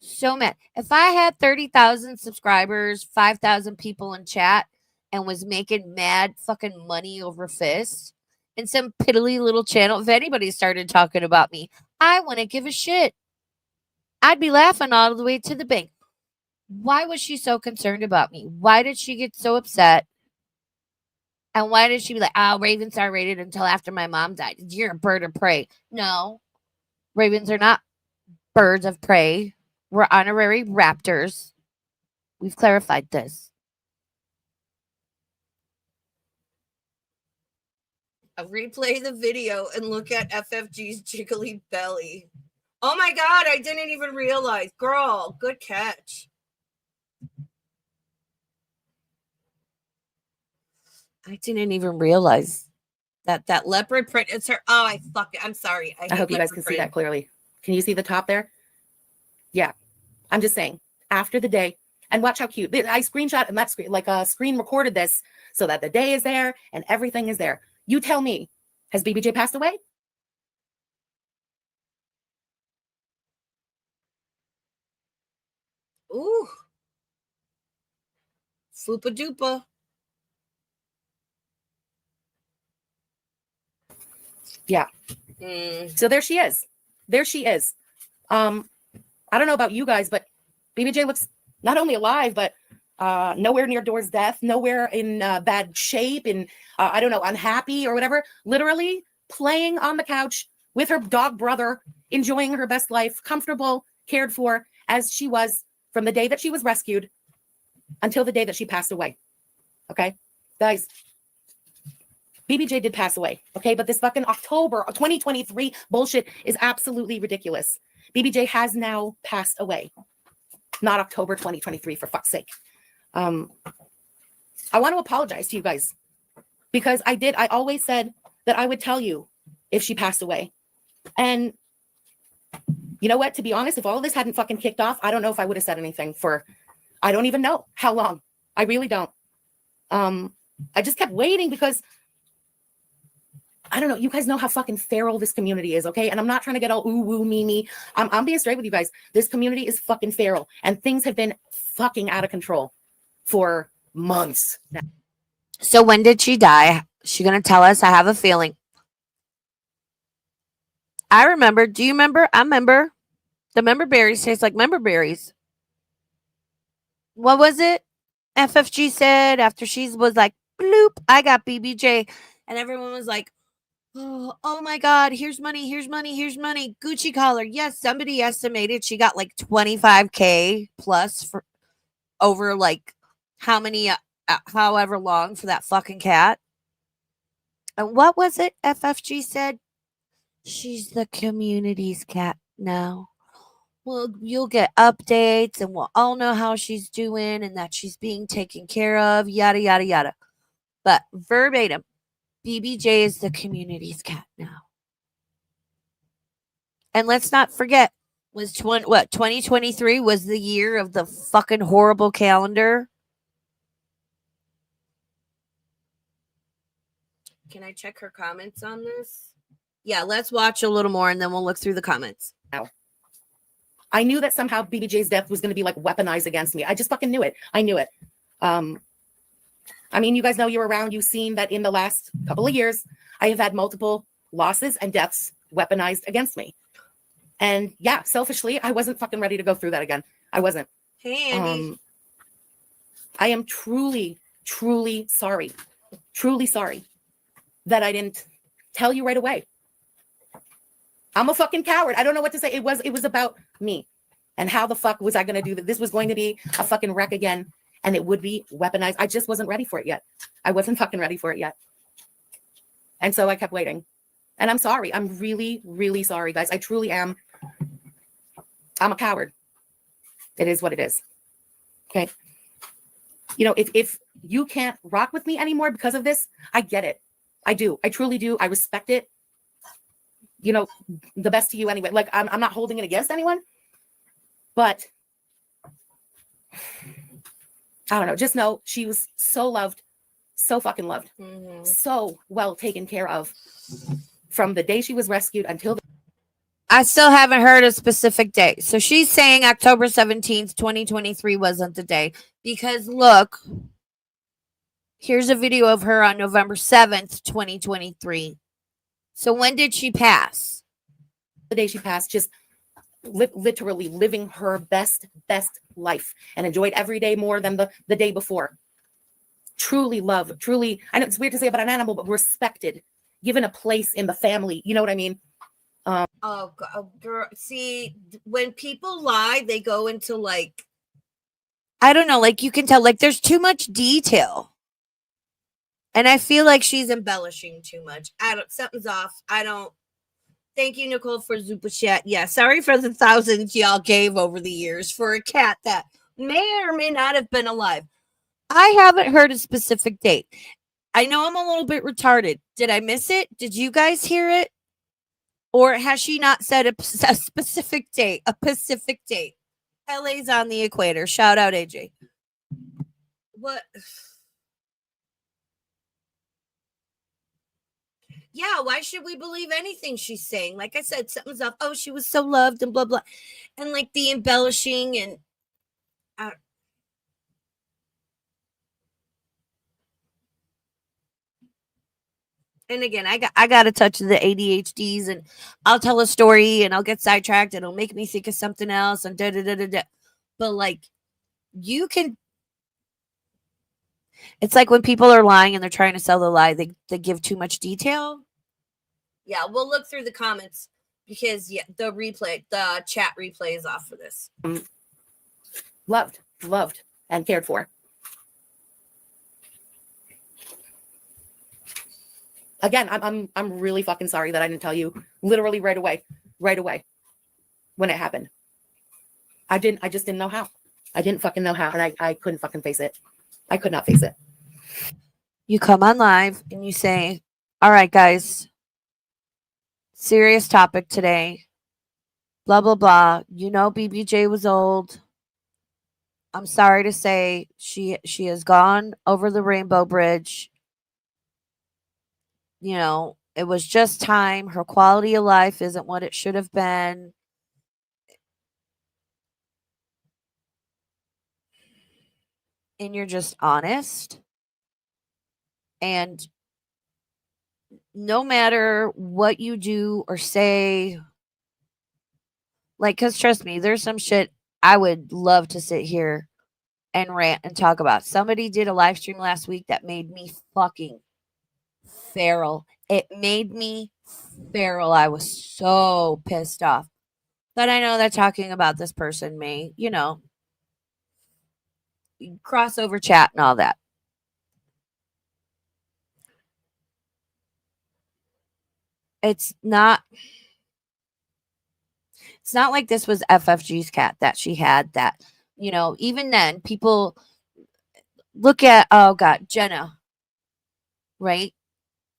so mad? If I had 30,000 subscribers, 5,000 people in chat, and was making mad fucking money over fists in some piddly little channel, if anybody started talking about me, I wouldn't give a shit. I'd be laughing all the way to the bank. Why was she so concerned about me? Why did she get so upset? And why did she be like, oh, ravens are rated until after my mom died? You're a bird of prey. No, ravens are not birds of prey. We're honorary raptors. We've clarified this. replay the video and look at FFG's jiggly belly. Oh my God, I didn't even realize. Girl, good catch. I didn't even realize that leopard print is her. Oh, I'm sorry. I hope you guys can see that clearly. Can you see the top there? Yeah. I'm just saying, after the day, and watch how cute. I screenshot and that screen, like a screen recorded this so that the day is there and everything is there. You tell me, has BBJ passed away? Ooh. Foopa dupa. Yeah. So there she is. There she is. I don't know about you guys, but BBJ looks not only alive, but nowhere near Door's death, nowhere in bad shape, and I don't know, unhappy or whatever. Literally playing on the couch with her dog brother, enjoying her best life, comfortable, cared for, as she was from the day that she was rescued until the day that she passed away. Okay, guys. BBJ did pass away, okay? But this fucking October 2023 bullshit is absolutely ridiculous. BBJ has now passed away. Not October 2023, for fuck's sake. I want to apologize to you guys because I always said that I would tell you if she passed away. And you know what? To be honest, if all of this hadn't fucking kicked off, I don't know if I would have said anything for, I don't even know how long. I really don't. I just kept waiting because I don't know. You guys know how fucking feral this community is, okay? And I'm not trying to get all ooh, woo, me. I'm being straight with you guys. This community is fucking feral, and things have been fucking out of control for months now. So when did she die? She gonna tell us? I have a feeling. I remember. Do you remember? I remember. The member berries taste like member berries. What was it? FFG said after she was like, bloop, I got BBJ. And everyone was like, oh my God, here's money, here's money, here's money. Gucci collar. Yes, somebody estimated she got like 25K plus for over like how many, however long for that fucking cat. And what was it FFG said? She's the community's cat now. Well, you'll get updates and we'll all know how she's doing and that she's being taken care of, yada, yada, yada. But verbatim, BBJ is the community's cat now. And let's not forget, 2023 was the year of the fucking horrible calendar. Can I check her comments on this? Yeah, let's watch a little more and then we'll look through the comments. I knew that somehow BBJ's death was going to be like weaponized against me. I just fucking knew it. I knew it. I mean, you guys know you're around. You've seen that in the last couple of years, I have had multiple losses and deaths weaponized against me. And yeah, selfishly, I wasn't fucking ready to go through that again. I wasn't. Hey, Andy. I am truly, truly sorry. Truly sorry that I didn't tell you right away. I'm a fucking coward. I don't know what to say. It was about me. And how the fuck was I going to do that? This was going to be a fucking wreck again. And it would be weaponized. I just wasn't ready for it yet. I wasn't fucking ready for it yet. And so I kept waiting. And I'm sorry. I'm really, really sorry, guys. I truly am. I'm a coward. It is what it is. Okay. You know, if you can't rock with me anymore because of this, I get it. I do. I truly do. I respect it. You know, the best to you anyway. Like, I'm not holding it against anyone. But I don't know. Just know she was so loved, so fucking loved, so well taken care of from the day she was rescued until. I still haven't heard a specific date. So she's saying October 17th, 2023 wasn't the day. Because look, here's a video of her on November 7th, 2023. So when did she pass? The day she passed, just literally living her best life and enjoyed every day more than the day before. Truly love, truly, I know it's weird to say about an animal, but respected, given a place in the family. You know what I mean? Oh, girl. See, when people lie, they go into like, I don't know, like you can tell, like there's too much detail. And I feel like she's embellishing too much. Something's off. Thank you, Nicole, for Super Chat. Yeah, sorry for the thousands y'all gave over the years for a cat that may or may not have been alive. I haven't heard a specific date. I know I'm a little bit retarded. Did I miss it? Did you guys hear it? Or has she not said a specific date? A Pacific date. LA's on the equator. Shout out, AJ. What? Yeah, why should we believe anything she's saying? Like I said, something's up. Oh, she was so loved and blah, blah. And like the embellishing and. And again, I got to touch the ADHDs, and I'll tell a story and I'll get sidetracked and it'll make me think of something else and da da da da da. But like, you can. It's like when people are lying and they're trying to sell the lie, they give too much detail. Yeah, we'll look through the comments because the chat replay is off for this. Loved, and cared for. Again, I'm really fucking sorry that I didn't tell you literally right away when it happened. I just didn't know how. I didn't fucking know how, and I couldn't fucking face it. I could not face it. You come on live and you say, all right, guys, serious topic today. Blah, blah, blah. You know, BBJ was old. I'm sorry to say she has gone over the Rainbow Bridge. You know, it was just time. Her quality of life isn't what it should have been. And you're just honest. And no matter what you do or say, like, because trust me, there's some shit I would love to sit here and rant and talk about. Somebody did a live stream last week that made me fucking feral. It made me feral. I was so pissed off. But I know that talking about this person may, crossover chat and all that. It's not like this was FFG's cat that she had that, even then people look at, oh God, Jenna, right?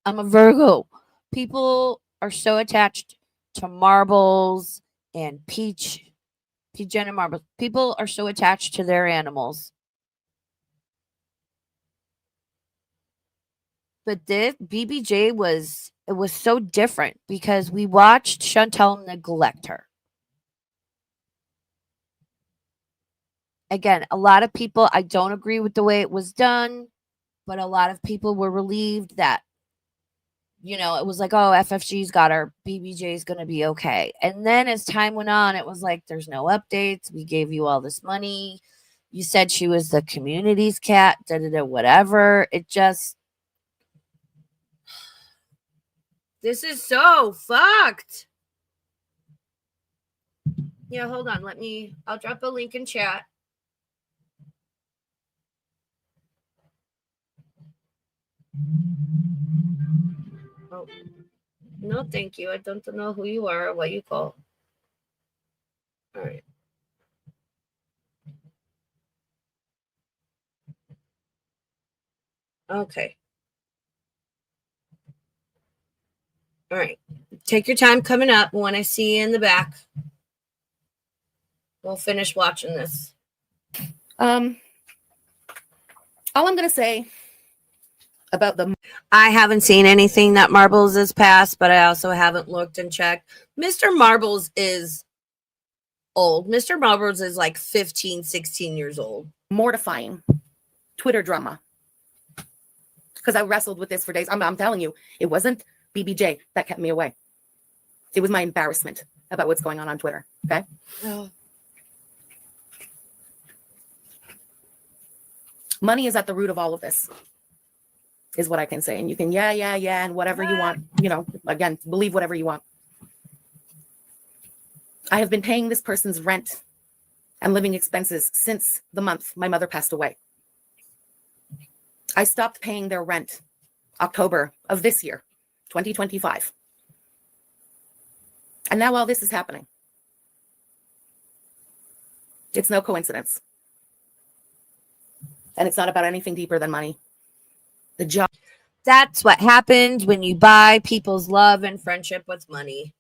I'm a Virgo. People are so attached to marbles and peach Jenna marbles. People are so attached to their animals. But this BBJ was so different because we watched Chantal neglect her. Again, a lot of people, I don't agree with the way it was done, but a lot of people were relieved that, it was like, oh, FFG's got her, BBJ's going to be okay. And then as time went on, it was like, there's no updates. We gave you all this money. You said she was the community's cat, whatever. It just, this is so fucked. Yeah, hold on. I'll drop a link in chat. Oh, no, thank you. I don't know who you are or what you call. All right. Okay. All right. Take your time coming up. When I see you in the back, we'll finish watching this. All I'm going to say about I haven't seen anything that Marbles has passed, but I also haven't looked and checked. Mr. Marbles is old. Mr. Marbles is like 15, 16 years old. Mortifying Twitter drama. Because I wrestled with this for days. I'm telling you, it wasn't BBJ that kept me away. It was my embarrassment about what's going on Twitter. Okay. Oh. Money is at the root of all of this, is what I can say. And you can, yeah, and whatever you want, again, believe whatever you want. I have been paying this person's rent and living expenses since the month my mother passed away. I stopped paying their rent October of this year, 2025. And now all this is happening. It's no coincidence. And it's not about anything deeper than money. The job. That's what happens when you buy people's love and friendship with money.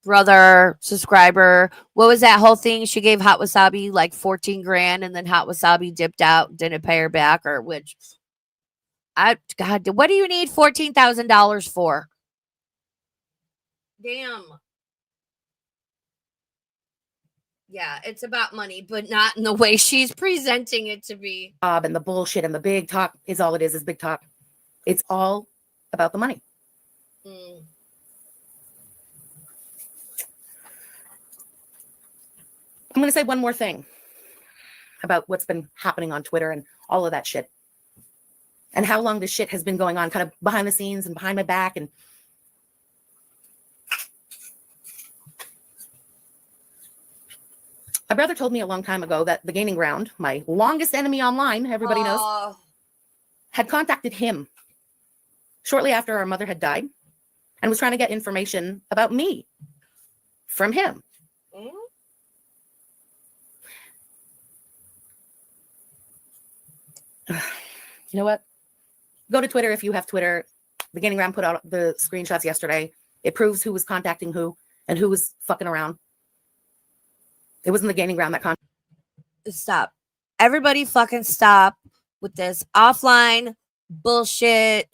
Brother, subscriber, what was that whole thing? She gave Hot Wasabi like 14 grand and then Hot Wasabi dipped out, didn't pay her back, or which God, what do you need $14,000 for? Damn. Yeah, it's about money, but not in the way she's presenting it to be. And the bullshit and the big talk is all it is big talk. It's all about the money. I'm going to say one more thing about what's been happening on Twitter and all of that shit. And how long this shit has been going on kind of behind the scenes and behind my back. And my brother told me a long time ago that the Gaining Ground, my longest enemy online, everybody knows, had contacted him shortly after our mother had died and was trying to get information about me from him. You know what? Go to Twitter if you have Twitter. The Gaining Ground put out the screenshots yesterday. It proves who was contacting who and who was fucking around. It wasn't the Gaining Ground that contacted. Stop. Everybody fucking stop with this offline bullshit.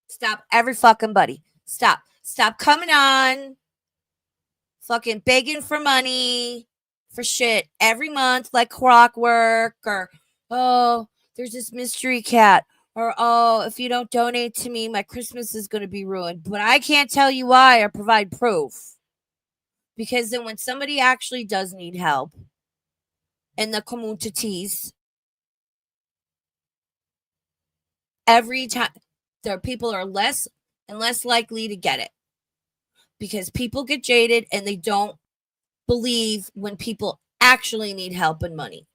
Stop, every fucking buddy. Stop. Stop coming on. Fucking begging for money for shit every month like clockwork, or oh, there's this mystery cat, or oh, if you don't donate to me, my Christmas is going to be ruined. But I can't tell you why or provide proof. Because then when somebody actually does need help in the communities, every time there people are less and less likely to get it. Because people get jaded and they don't believe when people actually need help and money.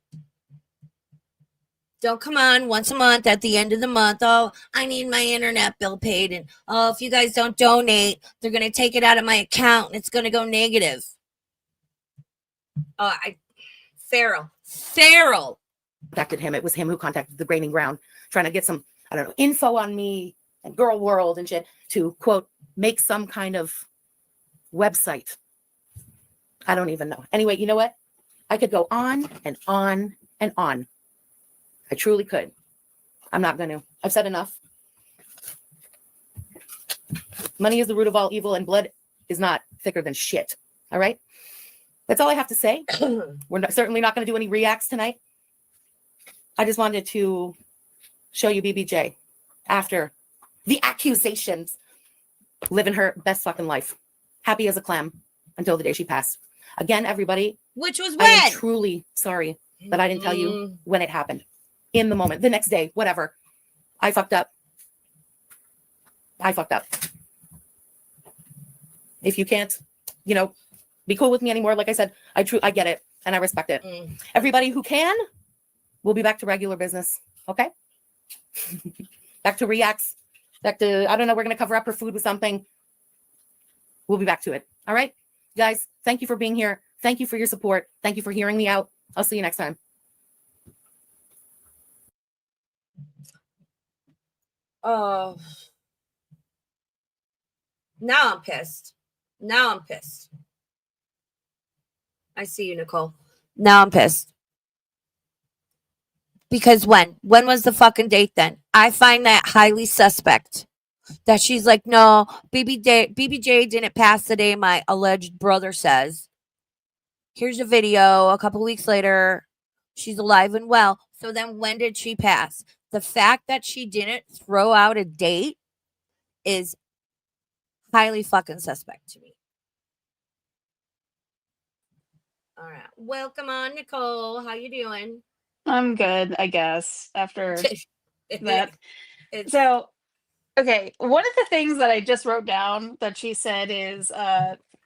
Don't come on once a month at the end of the month. Oh, I need my internet bill paid. And oh, if you guys don't donate, they're going to take it out of my account and it's going to go negative. Farrell contacted him. It was him who contacted the Gaining Ground, trying to get some, I don't know, info on me and Girl World and shit to, quote, make some kind of website. I don't even know. Anyway, you know what? I could go on and on and on. I truly could. I'm not going to. I've said enough. Money is the root of all evil and blood is not thicker than shit. All right? That's all I have to say. We're certainly not going to do any reacts tonight. I just wanted to show you BBJ after the accusations, living her best fucking life. Happy as a clam until the day she passed. Again, everybody. Which was when? I am truly sorry that I didn't tell you when it happened. In the moment, the next day, whatever. I fucked up. If you can't, be cool with me anymore, like I said, I get it and I respect it. Everybody who can, we'll be back to regular business. Okay? Back to reacts. Back to, I don't know, we're going to cover up her food with something. We'll be back to it. All right? Guys, thank you for being here. Thank you for your support. Thank you for hearing me out. I'll see you next time. Oh, now I'm pissed. I see you, Nicole. Now I'm pissed. Because when was the fucking date then? I find that highly suspect. That she's like, no, BBJ didn't pass the day my alleged brother says. Here's a video. A couple weeks later, she's alive and well. So then when did she pass? The fact that she didn't throw out a date is highly fucking suspect to me. All right. Welcome on, Nicole. How you doing? I'm good, I guess, after that. So, okay, one of the things that I just wrote down that she said is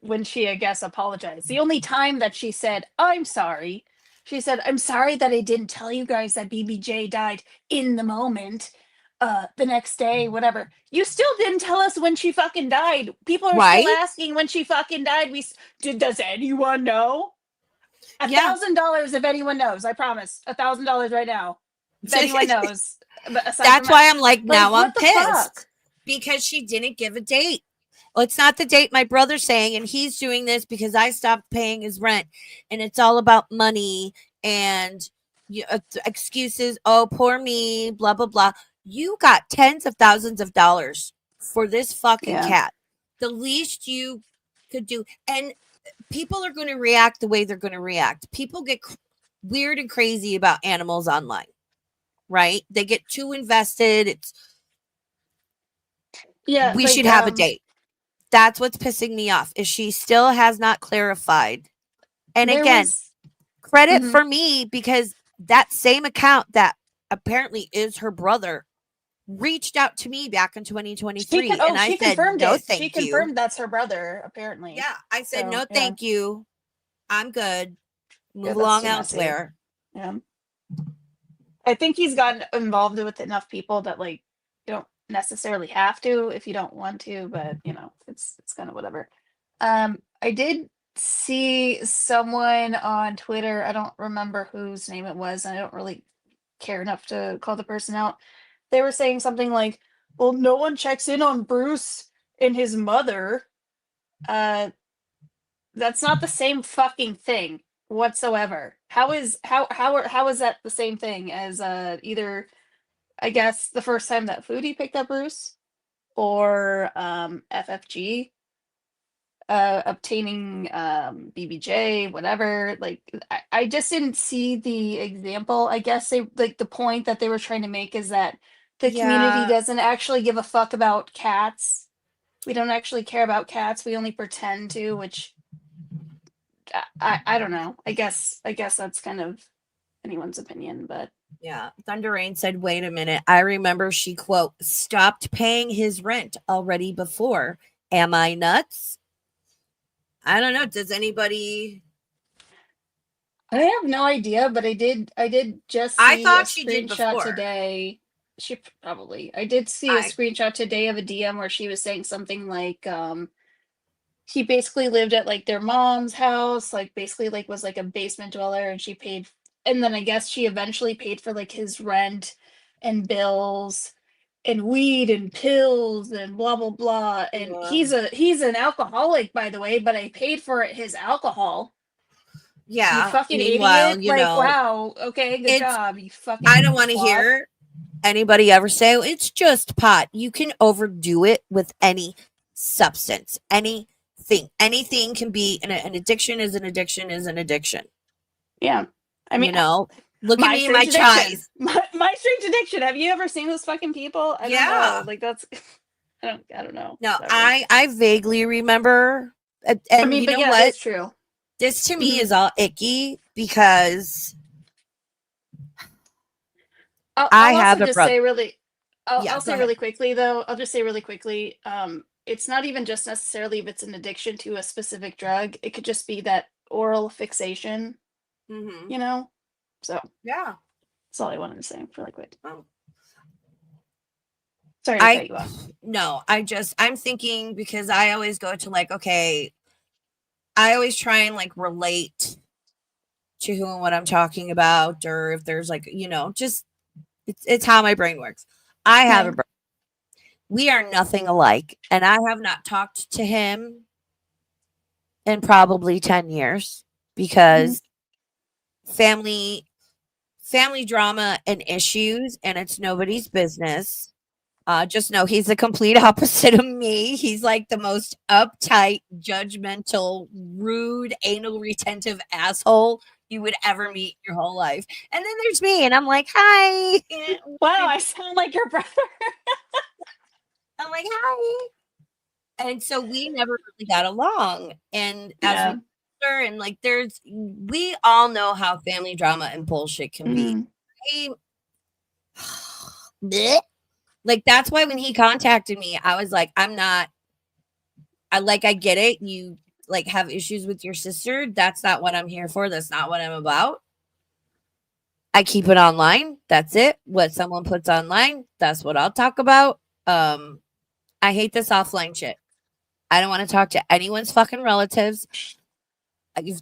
when she, I guess, apologized. The only time that she said, I'm sorry, she said, I'm sorry that I didn't tell you guys that BBJ died in the moment. the next day, whatever. You still didn't tell us when she fucking died. People are Right? still asking when she fucking died. Does anyone know? Yeah. $1,000 if anyone knows. I promise. $1,000 right now. If anyone knows. But aside That's from why I'm like, like, now I'm what the fuck? pissed because she didn't give a date. Well, it's not the date my brother's saying, and he's doing this because I stopped paying his rent, and it's all about money and excuses. Oh, poor me, blah blah blah. You got tens of thousands of dollars for this fucking Yeah. cat. The least you could do, and people are going to react the way they're going to react. People get weird and crazy about animals online, right? They get too invested. Yeah, We like should have a date. That's what's pissing me off is she still has not clarified. And there again, was credit Mhm. for me because that same account that apparently is her brother reached out to me back in 2023 and I She said confirmed no it. She thank you. confirmed that's her brother, apparently. Yeah, I said So no yeah. thank you. I'm good. Yeah, Move that's along too messy. elsewhere. Yeah. I think he's gotten involved with enough people that like you don't necessarily have to if you don't want to, but you know, it's kind of whatever. I did see someone on Twitter, I don't remember whose name it was, and I don't really care enough to call the person out. They were saying something like, "Well, no one checks in on Bruce and his mother." Uh that's not the same fucking thing whatsoever. How is that the same thing as either I guess the first time that Foodie picked up Bruce or FFG obtaining BBJ, whatever. Like I just didn't see the example. I guess they like the point that they were trying to make is that the community Yeah. doesn't actually give a fuck about cats. We don't actually care about cats. We only pretend to, which I don't know. I guess that's kind of anyone's opinion, but Yeah. Thunder Rain said, wait a minute. I remember she, quote, stopped paying his rent already before. Am I nuts? I don't know. Does anybody. I have no idea, but I did just I see a thought she did screenshot before. today. Probably. I did see a I screenshot today of a DM where she was saying something like he basically lived at like their mom's house, like basically like was like a basement dweller and she paid and then I guess she eventually paid for like his rent and bills and weed and pills and blah blah blah and he's an alcoholic by the way, but I paid for his alcohol. You yeah. fucking Meanwhile, idiot. Like, wow, okay, good it's job, you I fucking don't want to twat. hear anybody ever say, "Oh, it's just pot." You can overdo it with any substance, anything. Anything can be an addiction is an addiction is an addiction. Yeah. I mean, You know, look at my me and my strange addiction. chais. My strange addiction. Have you ever seen those fucking people? I don't know. Yeah. Like that's I don't know. No, Whatever. I vaguely remember, I and mean, you but know yeah, it what? is true. This to me Mhm. is all icky because I I'll also have a just brother. say really Yeah, I'll go say ahead. really quickly though. I'll just say really quickly. It's not even just necessarily if it's an addiction to a specific drug. It could just be that oral fixation, Mm-hmm. you know? So Yeah. that's all I wanted to say really quick. Oh. Sorry to I cut you off. no, I'm thinking because I always go to like, okay, I always try and like relate to who and what I'm talking about, or if there's like, just it's how my brain works. I have a Yeah. brother. We are nothing alike, and I have not talked to him in probably 10 years Mhm. because family family drama and issues, and it's nobody's business. Just know he's the complete opposite of me. He's like the most uptight, judgmental, rude, anal retentive asshole you would ever meet in your whole life. And then there's me, and I'm like, hi. Wow, I sound like your brother. I'm like, hi. And so we never really got along. And as we Yeah. and like we all know how family drama and bullshit can be. Mhm. I- Blech. Like that's why when he contacted me, I was like, I get it. You like have issues with your sister. That's not what I'm here for. That's not what I'm about. I keep it online. That's it. What someone puts online, that's what I'll talk about. I hate this offline shit. I don't want to talk to anyone's fucking relatives.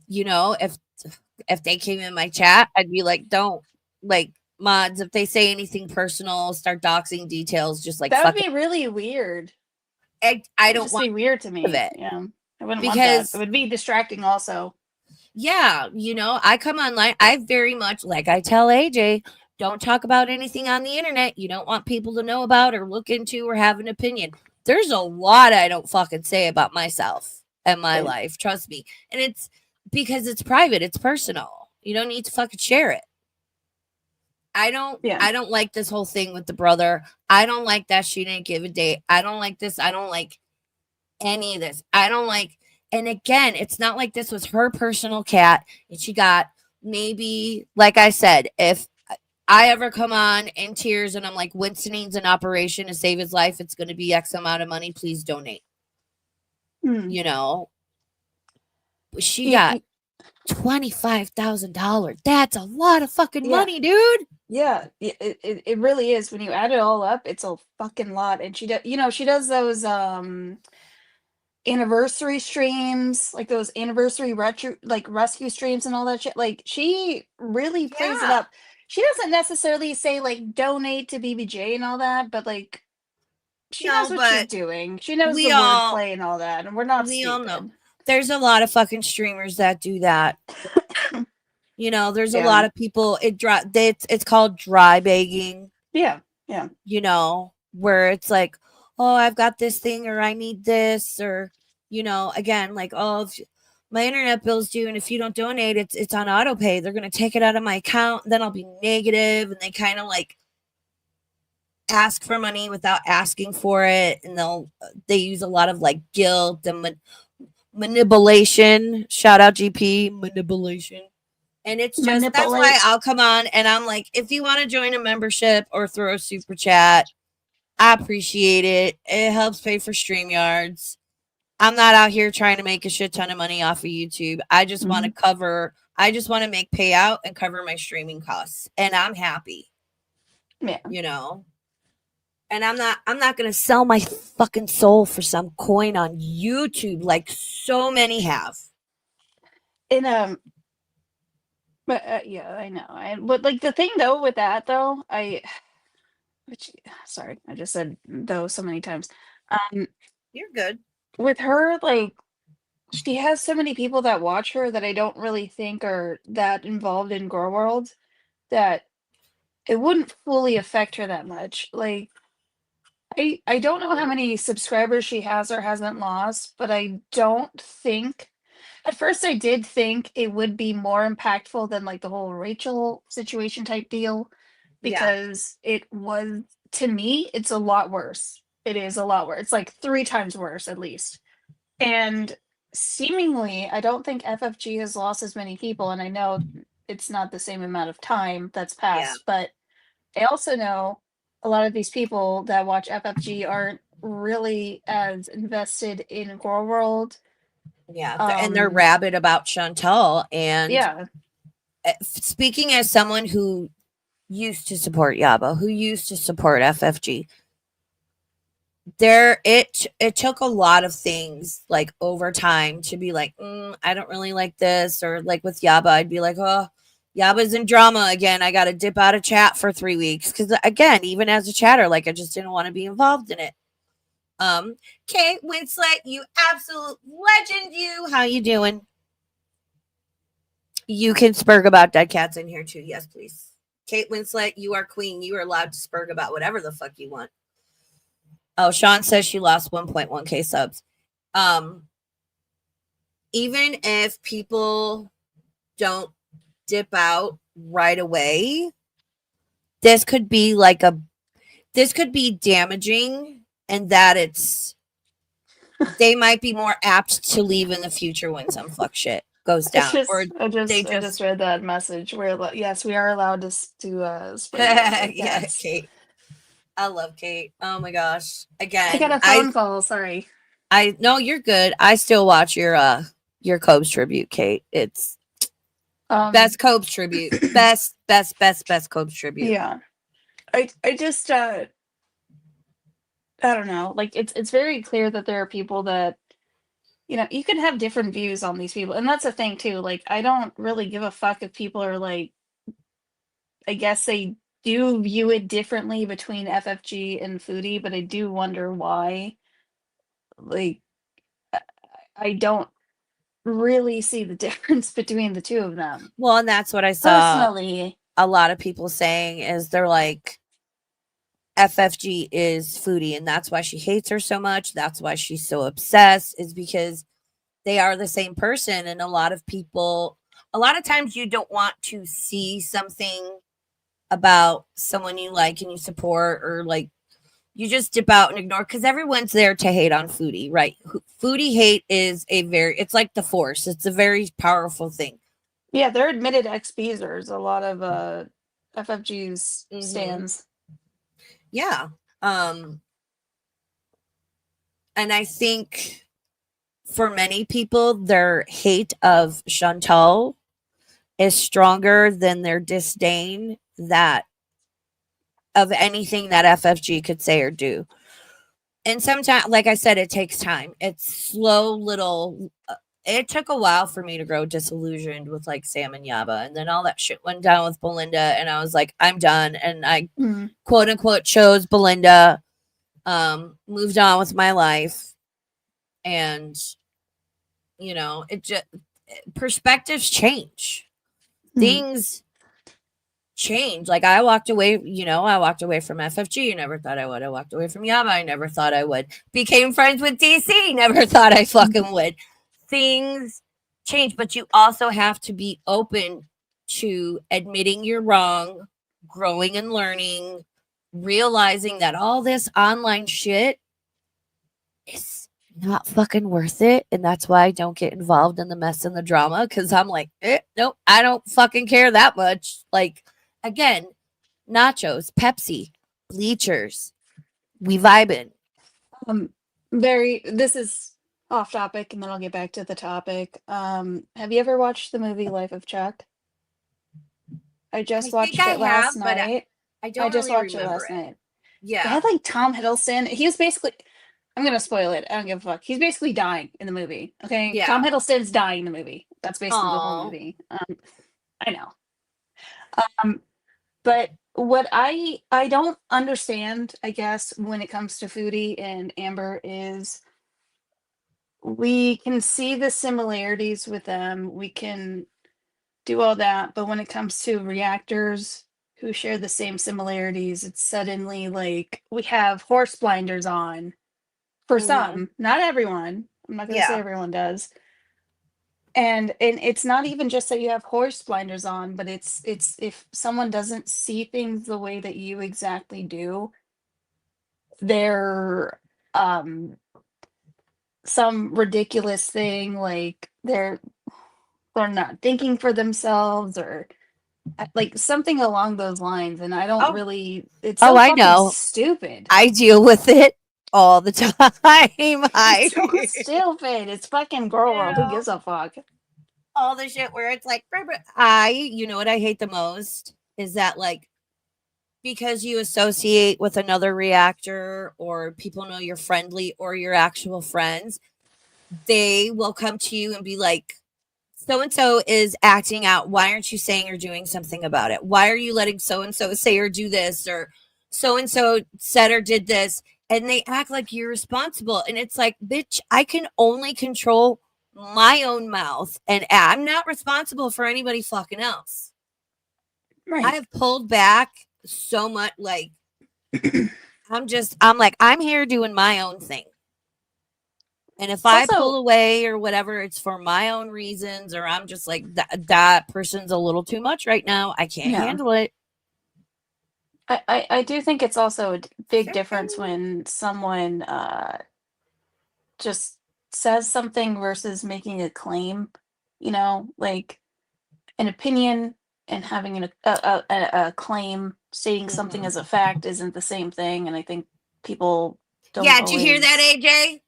You know, if they came in my chat, I'd be like, don't, like, mods, if they say anything personal, start doxing details, just like That would fuck be really weird. it. It I would don't just want be weird to of me. it Yeah. I wouldn't want that. It because would be distracting also. yeah, you know, I come online. I very much, like I tell AJ, don't talk about anything on the internet you don't want people to know about or look into or have an opinion. There's a lot I don't fucking say about myself and my Same. life. Trust me. And it's because it's private, it's personal. You don't need to fucking share it. I Yeah. don't like this whole thing with the brother. I don't like that she didn't give a date. I don't like this. I don't like any of this. I don't like, and again, it's not like this was her personal cat and she got, maybe, like I said, if I ever come on in tears and I'm like, Winston needs an operation to save his life, it's going to be X amount of money. Please donate. You know, she got $25,000. That's a lot of fucking money, dude. Yeah, it really is. When you add it all up, it's a fucking lot. And she does, she does those anniversary streams, like those anniversary rescue streams and all that shit. Like she really plays it Yeah. up. She doesn't necessarily say like donate to BBJ and all that, but like she No, knows what she's but doing. She knows we the all wordplay and all that, and we're not we all know stupid. there's a lot of fucking streamers that do that. You know, there's a Yeah. lot of people. It's called dry begging. Yeah, yeah. You know, where it's like, oh, I've got this thing, or I need this, or you know, again, like, oh, if my internet bill's due, and if you don't donate, it's on auto pay. They're gonna take it out of my account, and then I'll be negative, and they kind of like ask for money without asking for it, and they use a lot of like guilt and manipulation. Shout out GP manipulation. And it's just, that's why I'll come on and I'm like, if you want to join a membership or throw a super chat, I appreciate it. It helps pay for StreamYards. I'm not out here trying to make a shit ton of money off of YouTube. I just want to I just want to make payout and cover my streaming costs. And I'm happy. Yeah. You know? And I'm not going to sell my fucking soul for some coin on YouTube like so many have. And but yeah, I know. But like the thing though with that though, sorry, I just said though so many times. You're good. With her, like she has so many people that watch her that I don't really think are that involved in Girl World that it wouldn't fully affect her that much. Like I don't know how many subscribers she has or hasn't lost, but I don't think at first I did think it would be more impactful than like the whole Rachel situation type deal because it was, to me, it's a lot worse. It is a lot worse. It's like 3 times worse at least. And seemingly, I don't think FFG has lost as many people, and I know it's not the same amount of time that's passed, but I also know a lot of these people that watch FFG aren't really as invested in Girl World. Yeah, and they're rabid about Chantal. And yeah, speaking as someone who used to support Yaba, who used to support FFG, it took a lot of things like over time to be like, I don't really like this, or like with Yaba, I'd be like, oh, Yaba's in drama again. I got to dip out of chat for 3 weeks because again, even as a chatter, like I just didn't want to be involved in it. Kate Winslet, you absolute legend, you. How you doing? You can spurg about dead cats in here too. Yes, please. Kate Winslet, you are queen. You are allowed to spurg about whatever the fuck you want. Oh, Sean says she lost 1.1k subs. Even if people don't dip out right away, this could be damaging, and that they might be more apt to leave in the future when some fuck shit goes down. I just read that message where yes, we are allowed to spread. Yeah, Kate. I love Kate. Oh my gosh. Again, I got a phone call. Sorry. No, you're good. I still watch your Cobes tribute, Kate. It's Best Cobes tribute. Best Cobes tribute. Yeah. I just I don't know. Like it's very clear that there are people that, you know, you can have different views on these people. And that's the thing too. Like I don't really give a fuck if people are like, I guess they do view it differently between FFG and Foodie, but I do wonder why. Like I don't really see the difference between the two of them. Well, and that's what I saw Personally, a lot of people saying is they're like, FFG is Foodie, and that's why she hates her so much. That's why she's so obsessed, is because they are the same person. And a lot of people, a lot of times you don't want to see something about someone you like and you support, or like you just dip out and ignore, because everyone's there to hate on Foodie, right? Foodie hate is it's like the Force. It's a very powerful thing. yeah, they're admitted ex-Beezers, a lot of FFG's stands. Yeah. And I think for many people, their hate of Chantal is stronger than their disdain that of anything that FFG could say or do. And sometimes, like I said, it takes time. It's slow little. It took a while for me to grow disillusioned with like Sam and Yaba, and then all that shit went down with Belinda, and I was like, I'm done, and I quote unquote chose Belinda, moved on with my life, and you know, it just perspectives change, things change. Like I walked away from FFG. Never thought I would. I walked away from Yaba. I never thought I would. Became friends with DC. Never thought I fucking would. Things change, but you also have to be open to admitting you're wrong, growing and learning, realizing that all this online shit is not fucking worth it. And that's why I don't get involved in the mess and the drama, because I'm like, nope, I don't fucking care that much. Like, again, nachos, Pepsi, bleachers, we vibing. This is off topic, and then I'll get back to the topic. Have you ever watched the movie Life of Chuck? I just watched it last night. I don't just really watched it remember last night. Yeah. It had like Tom Hiddleston. He was basically, I'm gonna spoil it. I don't give a fuck. He's basically dying in the movie. Okay. Yeah. Tom Hiddleston's dying in the movie. That's basically the whole movie. I know. But what I don't understand, I guess, when it comes to Foodie and Amber is we can see the similarities with them. We can do all that, but when it comes to reactors who share the same similarities, it's suddenly like we have horse blinders on for some, not everyone. I'm not going to say everyone does. And it's not even just that you have horse blinders on, but it's if someone doesn't see things the way that you exactly do, they're some ridiculous thing, like they're not thinking for themselves, or like something along those lines. And I don't really, it's so I fucking know. stupid. I deal with it all the time. It's so stupid. It's fucking girl world. Who gives a fuck? All the shit where it's like, you know what I hate the most is that, like, because you associate with another reactor, or people know you're friendly or you're actual friends, they will come to you and be like, so and so is acting out. Why aren't you saying or doing something about it? Why are you letting so and so say or do this? Or so and so said or did this. And they act like you're responsible. And it's like, bitch, I can only control my own mouth, and I'm not responsible for anybody fucking else. Right. I have pulled back so much. Like, I'm here doing my own thing. And if I pull away or whatever, it's for my own reasons, or I'm just like, that person's a little too much right now. I can't handle it. I do think it's also a big difference when someone just says something versus making a claim, you know, like an opinion and having a claim stating something as a fact isn't the same thing. And I think people don't. Yeah, did you hear that, AJ?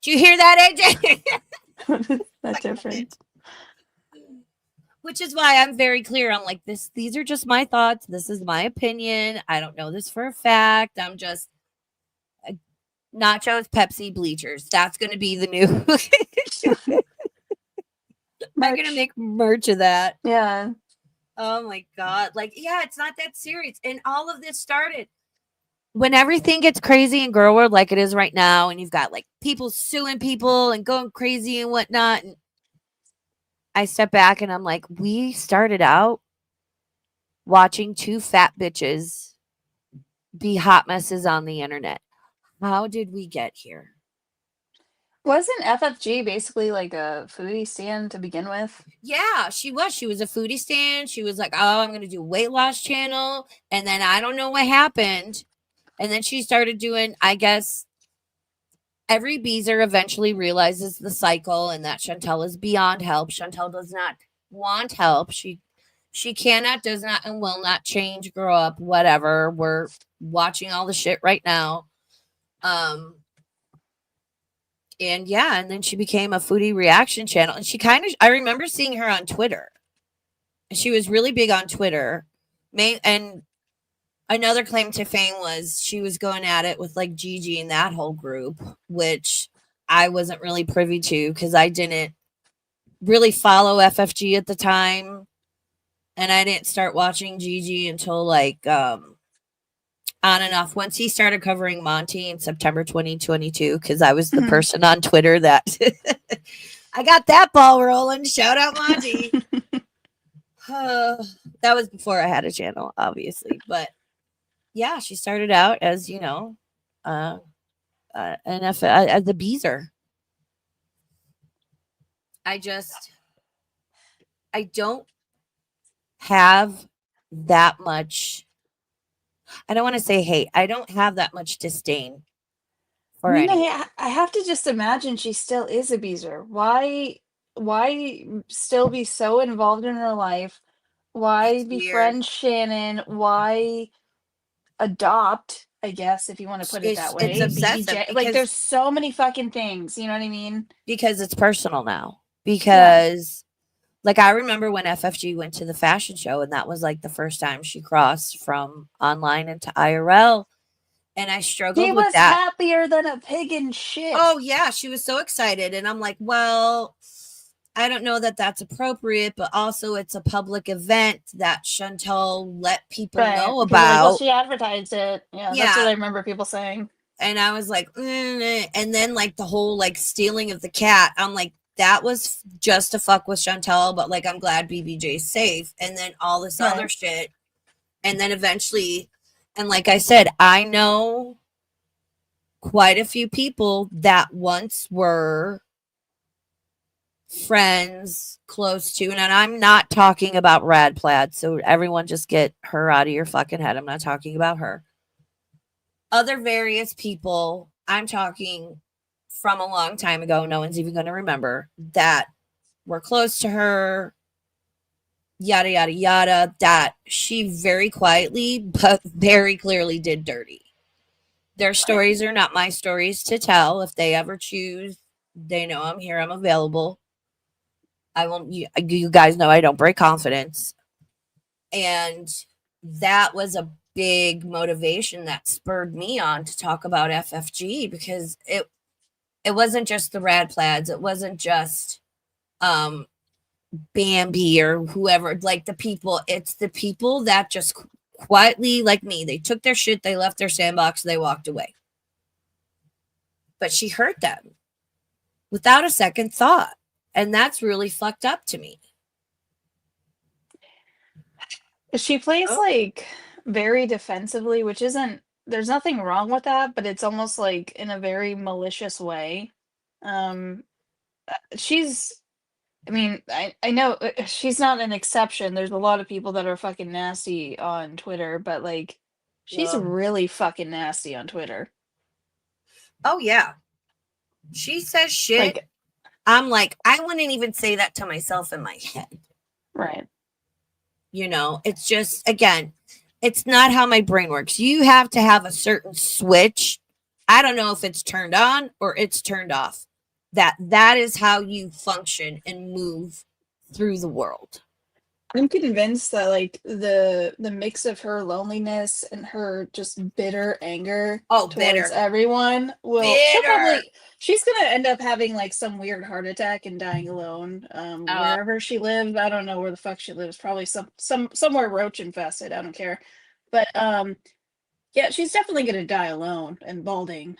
Did you hear that, AJ? That's different. Which is why I'm very clear. I'm like, these are just my thoughts. This is my opinion. I don't know this for a fact. I'm just nachos, Pepsi, bleachers. That's going to be the new. I'm going to make merch of that. Yeah. Oh my God. Like, yeah, it's not that serious. And all of this started when everything gets crazy in girl world like it is right now. And you've got like people suing people and going crazy and whatnot. And I step back and I'm like, we started out watching two fat bitches be hot messes on the internet. How did we get here? Wasn't FFG basically like a foodie stand to begin with? Yeah, she was. She was a foodie stand. She was like, oh, I'm going to do a weight loss channel. And then I don't know what happened. And then she started doing, I guess, every Beezer eventually realizes the cycle and that Chantal is beyond help. Chantal does not want help. She cannot, does not, and will not change, grow up, whatever. We're watching all the shit right now. And yeah, and then she became a foodie reaction channel. And she kind of, I remember seeing her on Twitter. She was really big on Twitter. And another claim to fame was she was going at it with like Gigi and that whole group, which I wasn't really privy to because I didn't really follow FFG at the time. And I didn't start watching Gigi until like on and off once he started covering Monty in September 2022 because I was the person on Twitter that I got that ball rolling. Shout out Monty. That was before I had a channel, obviously, but yeah, she started out as as the Beezer. I don't have that much. I don't want to say hate. I don't have that much disdain for anyone. I have to just imagine she still is a Beezer. Why still be so involved in her life? Why befriend Shannon? Why adopt, I guess, if you want to put it that way? It's obsessive. Like there's so many fucking things, you know what I mean? Because it's personal now. Because like I remember when FFG went to the fashion show and that was like the first time she crossed from online into IRL. And I struggled with that. She was happier than a pig in shit. Oh, yeah. She was so excited. And I'm like, well, I don't know that that's appropriate, but also it's a public event that Chantal let people know about. Like, well, she advertised it. Yeah, that's what I remember people saying. And I was like, and then like the whole like stealing of the cat. I'm like, that was just to fuck with Chantal, but like, I'm glad BBJ's safe. And then all this other shit. And then eventually, and like I said, I know quite a few people that once were friends close to, and I'm not talking about Rad Plaid, so everyone just get her out of your fucking head. I'm not talking about her. Other various people, I'm talking from a long time ago, no one's even going to remember, that were close to her, yada, yada, yada, that she very quietly, but very clearly did dirty. Their stories are not my stories to tell. If they ever choose, they know I'm here, I'm available. I won't, you guys know I don't break confidence. And that was a big motivation that spurred me on to talk about FFG because it wasn't just the Rad Plaids. It wasn't just Bambi or whoever, like the people. It's the people that just quietly, like me, they took their shit, they left their sandbox, they walked away. But she hurt them without a second thought. And that's really fucked up to me. She plays like very defensively, which isn't, there's nothing wrong with that, but it's almost like in a very malicious way. She's, I mean, I know she's not an exception. There's a lot of people that are fucking nasty on Twitter, but like she's really fucking nasty on Twitter. Oh, yeah. She says shit. Like, I'm like, I wouldn't even say that to myself in my head. Right. You know, it's just, again, it's not how my brain works. You have to have a certain switch. I don't know if it's turned on or it's turned off. That is how you function and move through the world. I'm convinced that like the mix of her loneliness and her just bitter anger Oh, towards bitter. everyone Bitter. she's gonna end up having like some weird heart attack and dying alone. Uh, Wherever she lives, I don't know where the fuck she lives. Probably somewhere roach infested. I don't care. But yeah, she's definitely gonna die alone and balding.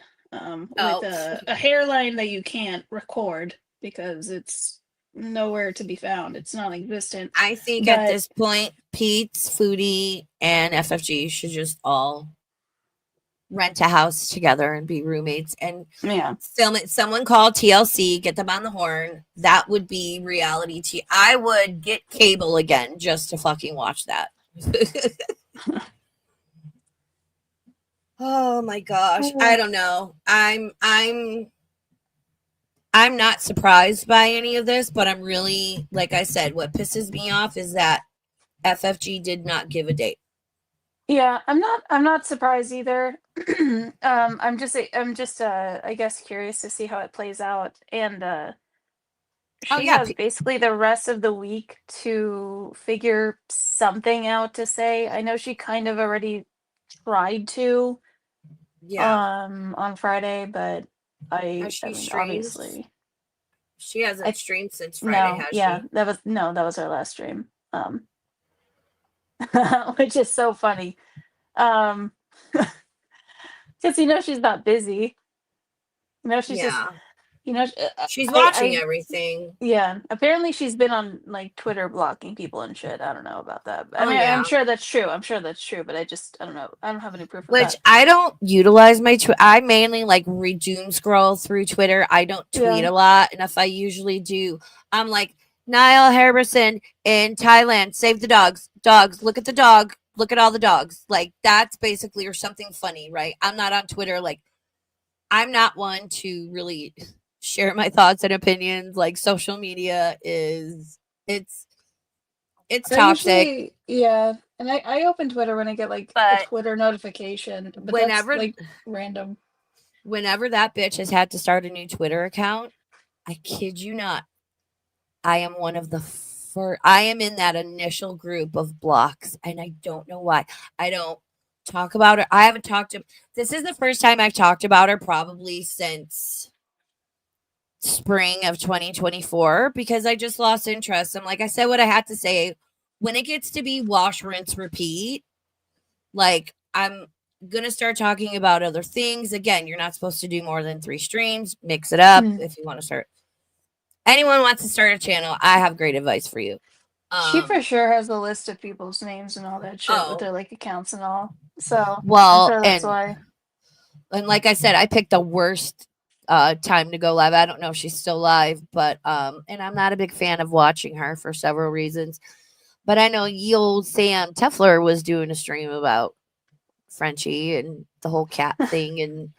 With oh, a hairline that you can't record because it's nowhere to be found. It's non-existent. I think at But this point, Pete's, Foodie, and FFG should just all rent a house together and be roommates and yeah. film it. Someone call TLC, get them on the horn. That would be reality TV. I would get cable again just to fucking watch that. Oh my gosh. I don't know. I'm not surprised by any of this, but I'm really, like I said, what pisses me off is that FFG did not give a date. Yeah, I'm not surprised either. I'm just I guess curious to see how it plays out. And Oh she yeah, has basically the rest of the week to figure something out to say. I know she kind of already tried to yeah. on Friday, but Has I she mean streamed? obviously She hasn't I streamed since Friday, no, has yeah, she? that was her last stream. Which is so funny. Um because she's not busy. She's just Yeah. you know She's watching I everything. yeah, apparently she's been on like Twitter blocking people and shit. I don't know about that. I Oh mean, I'm yeah. sure that's true. I'm sure that's true, but I don't know. I don't have any proof of Which that. I don't utilize my I mainly like read doom scroll through Twitter. I don't tweet Yeah. a lot, and if I usually do, I'm like Niall Harbison in Thailand, save the dogs. Dogs, look at the dog. Look at all the dogs. Like that's basically or something funny, right? I'm not on Twitter. Like I'm not one to really share my thoughts and opinions. Like social media is it's it's I toxic. usually, yeah, and I open Twitter when I get like a But Twitter notification, but that's whenever like random. whenever that bitch has had to start a new Twitter account, I kid you not, I am one of the first. I am in that initial group of blocks, and I don't know why. I don't talk about her. I haven't talked to. This is the first time I've talked about her probably since spring of 2024 because I just lost interest. And like I said, what I had to say when it gets to be wash, rinse, repeat, like I'm gonna start talking about other things. Again, you're not supposed to do more than 3 streams. Mix it up Hmm. if you want to start. Anyone wants to start a channel, I have great advice for you. She Um, for sure has a list of people's names and all that shit with oh, their like accounts and all. So I'm well, sure that's why. and like I said, I picked the worst time to go live. I don't know if she's still live, but and I'm not a big fan of watching her for several reasons. But I know ye old Sam Tefler was doing a stream about Frenchie and the whole cat thing, and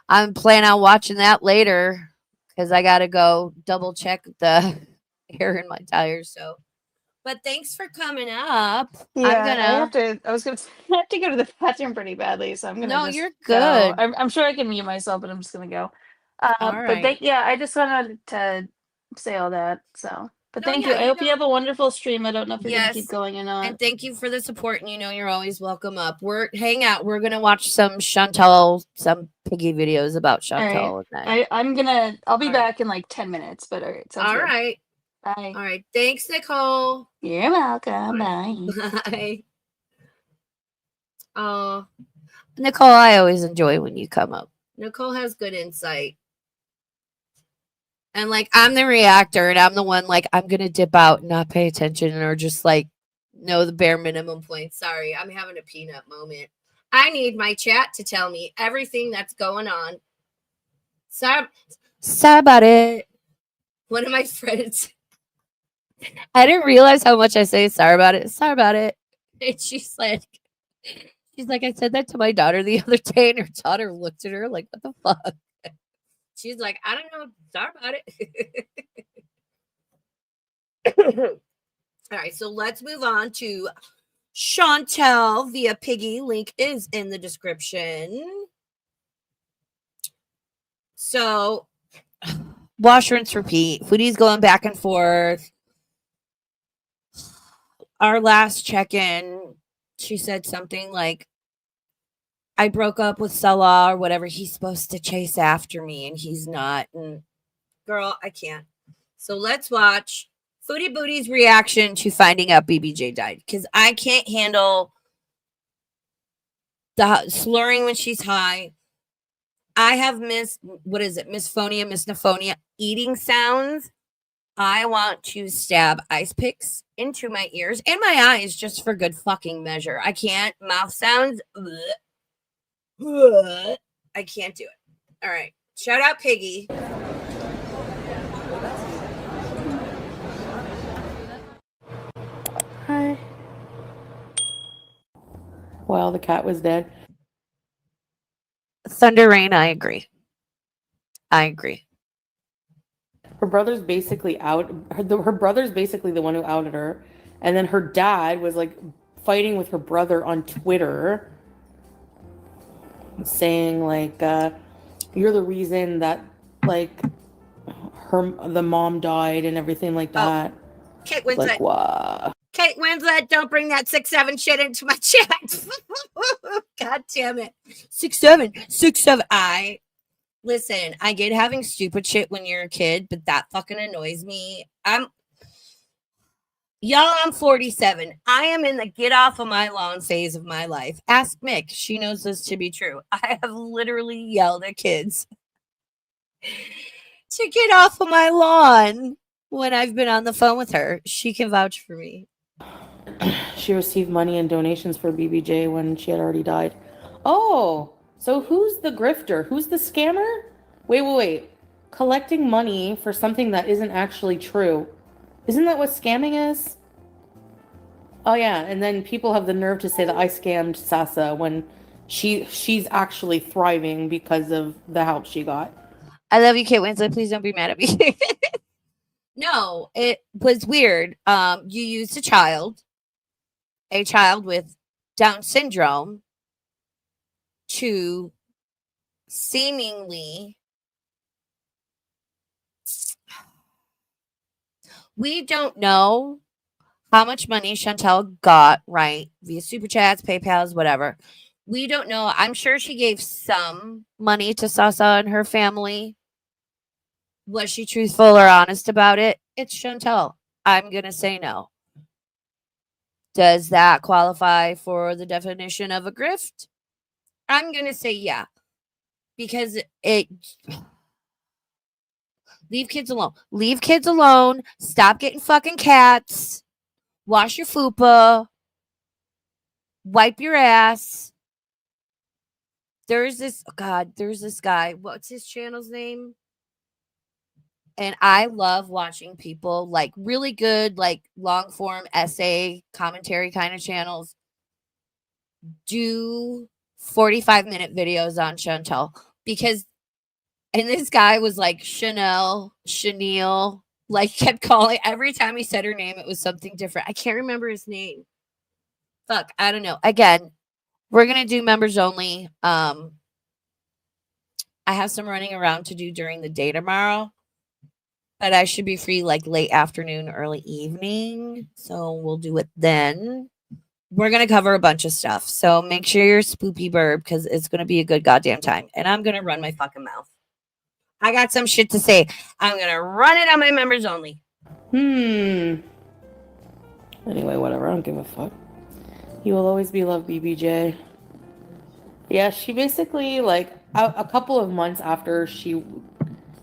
I'm planning on watching that later because I got to go double check the air in my tires. So, but thanks for coming up. I'm Yeah, I have gonna. to. I was gonna. I have to go to the bathroom pretty badly, so I'm gonna No, just you're go. good. I'm sure I can mute myself, but I'm just gonna go. All But right. yeah, I just wanted to say all that. So, but No, thank yeah, you. I you hope you know. have a wonderful stream. I don't know if you're gonna keep Yes. going or not. And thank you for the support. And you know, you're always welcome up. We're hang out. We're gonna watch some Chantal, some Piggy videos about All right. Chantal and then. I'll be All right. back in like 10 minutes, but all right, sounds All good. right. Bye. All right. Thanks, Nicole. You're welcome. All Bye. right. Bye. Oh, Nicole, I always enjoy when you come up. Nicole has good insight. And like I'm the reactor and I'm the one like I'm gonna dip out and not pay attention or just like know the bare minimum points. Sorry, I'm having a peanut moment. I need my chat to tell me everything that's going on. Sorry about it. One of my friends, I didn't realize how much I say sorry about it. Sorry about it. And she's like, I said that to my daughter the other day, and her daughter looked at her like, what the fuck? She's like, I don't know. Sorry about it. All right, so let's move on to Chantal via Piggy. Link is in the description. So, wash, rinse, repeat. Foodie's going back and forth. our last check-in, she said something like, I broke up with Salah or whatever. He's supposed to chase after me and he's not. And girl, I can't. So let's watch Foodie Booty's reaction to finding out BBJ died. Because I can't handle the slurring when she's high. I have Miss Nophonia eating sounds. I want to stab ice picks into my ears and my eyes just for good fucking measure. I can't. Mouth sounds. I can't do it. All right. Shout out Piggy. Hi. Well, the cat was dead. Thunder Rain, I agree. I agree. Her brother's basically out. Her brother's basically the one who outed her. And then her dad was like fighting with her brother on Twitter, saying like, you're the reason that like the mom died and everything like that. Kate Winslet. Like, wow. Kate Winslet, don't bring that 6'7" shit into my chat. God damn it. 6'7". Listen, I get having stupid shit when you're a kid, but that fucking annoys me. I'm 47. I am in the get off of my lawn phase of my life. Ask Mick. She knows this to be true. I have literally yelled at kids to get off of my lawn when I've been on the phone with her. She can vouch for me. She received money and donations for BBJ when she had already died. Oh, so who's the grifter? Who's the scammer? Wait. Collecting money for something that isn't actually true. Isn't that what scamming is? Oh yeah, and then people have the nerve to say that I scammed Sasa when she's actually thriving because of the help she got. I love you, Kate Winslet. Please don't be mad at me. No, it was weird. You used a child with Down syndrome, to seemingly, we don't know how much money Chantal got, right? Via super chats, PayPals, whatever. We don't know. I'm sure she gave some money to Sasa and her family. Was she truthful or honest about it? It's Chantal. I'm going to say no. Does that qualify for the definition of a grift? I'm going to say yeah. Because it leave kids alone. Leave kids alone. Stop getting fucking cats. Wash your fupa. Wipe your ass. There's this guy. What's his channel's name? And I love watching people like really good, like long form essay commentary kind of channels do 45-minute videos on Chantal, because, and this guy was like Chanel, like kept calling every time he said her name, it was something different. I can't remember his name. Fuck, I don't know. Again, we're gonna do members only. I have some running around to do during the day tomorrow, but I should be free like late afternoon, early evening. So we'll do it then. We're going to cover a bunch of stuff. So make sure you're spoopy burb, because it's going to be a good goddamn time. And I'm going to run my fucking mouth. I got some shit to say. I'm going to run it on my members only. Anyway, whatever. I don't give a fuck. You will always be loved, BBJ. Yeah, she basically, like, a couple of months after she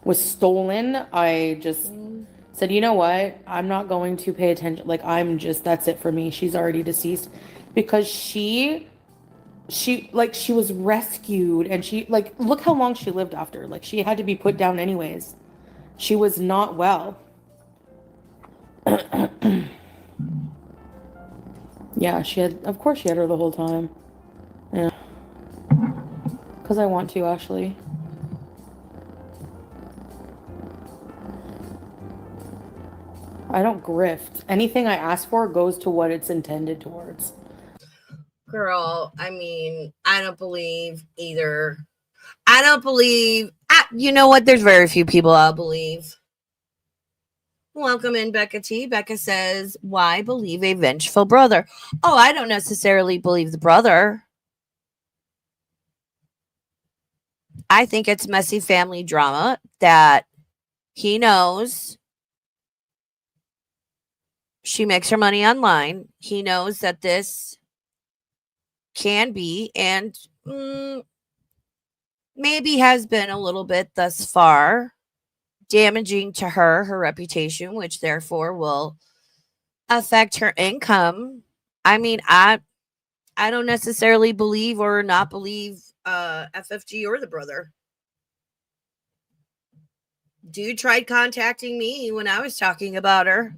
was stolen, I just said, you know what? I'm not going to pay attention. Like, that's it for me. She's already deceased. Because she was rescued, and she, like, look how long she lived after. Like, she had to be put down anyways. She was not well. Yeah, of course she had her the whole time. Yeah. Because I want to, Ashley. I don't grift. Anything I ask for goes to what it's intended towards. Girl, I mean, I don't believe either. You know what? There's very few people I'll believe. Welcome in, Becca T. Becca says, why believe a vengeful brother? Oh, I don't necessarily believe the brother. I think it's messy family drama that he knows she makes her money online. He knows that this can be and maybe has been a little bit thus far damaging to her reputation, which therefore will affect her income. I mean, I don't necessarily believe or not believe FFG or the brother. Dude tried contacting me when I was talking about her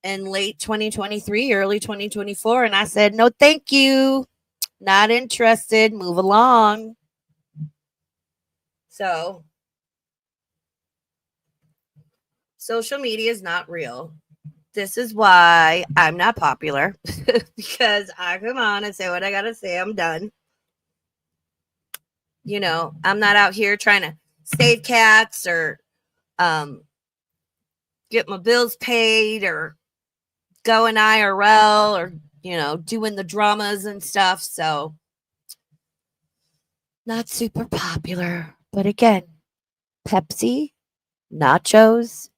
in late 2023, early 2024, and I said, no, thank you. Not interested. Move along. So, social media is not real. This is why I'm not popular because I come on and say what I got to say. I'm done. You know, I'm not out here trying to save cats or get my bills paid or going IRL or, you know, doing the dramas and stuff. So, not super popular. But again, Pepsi, nachos,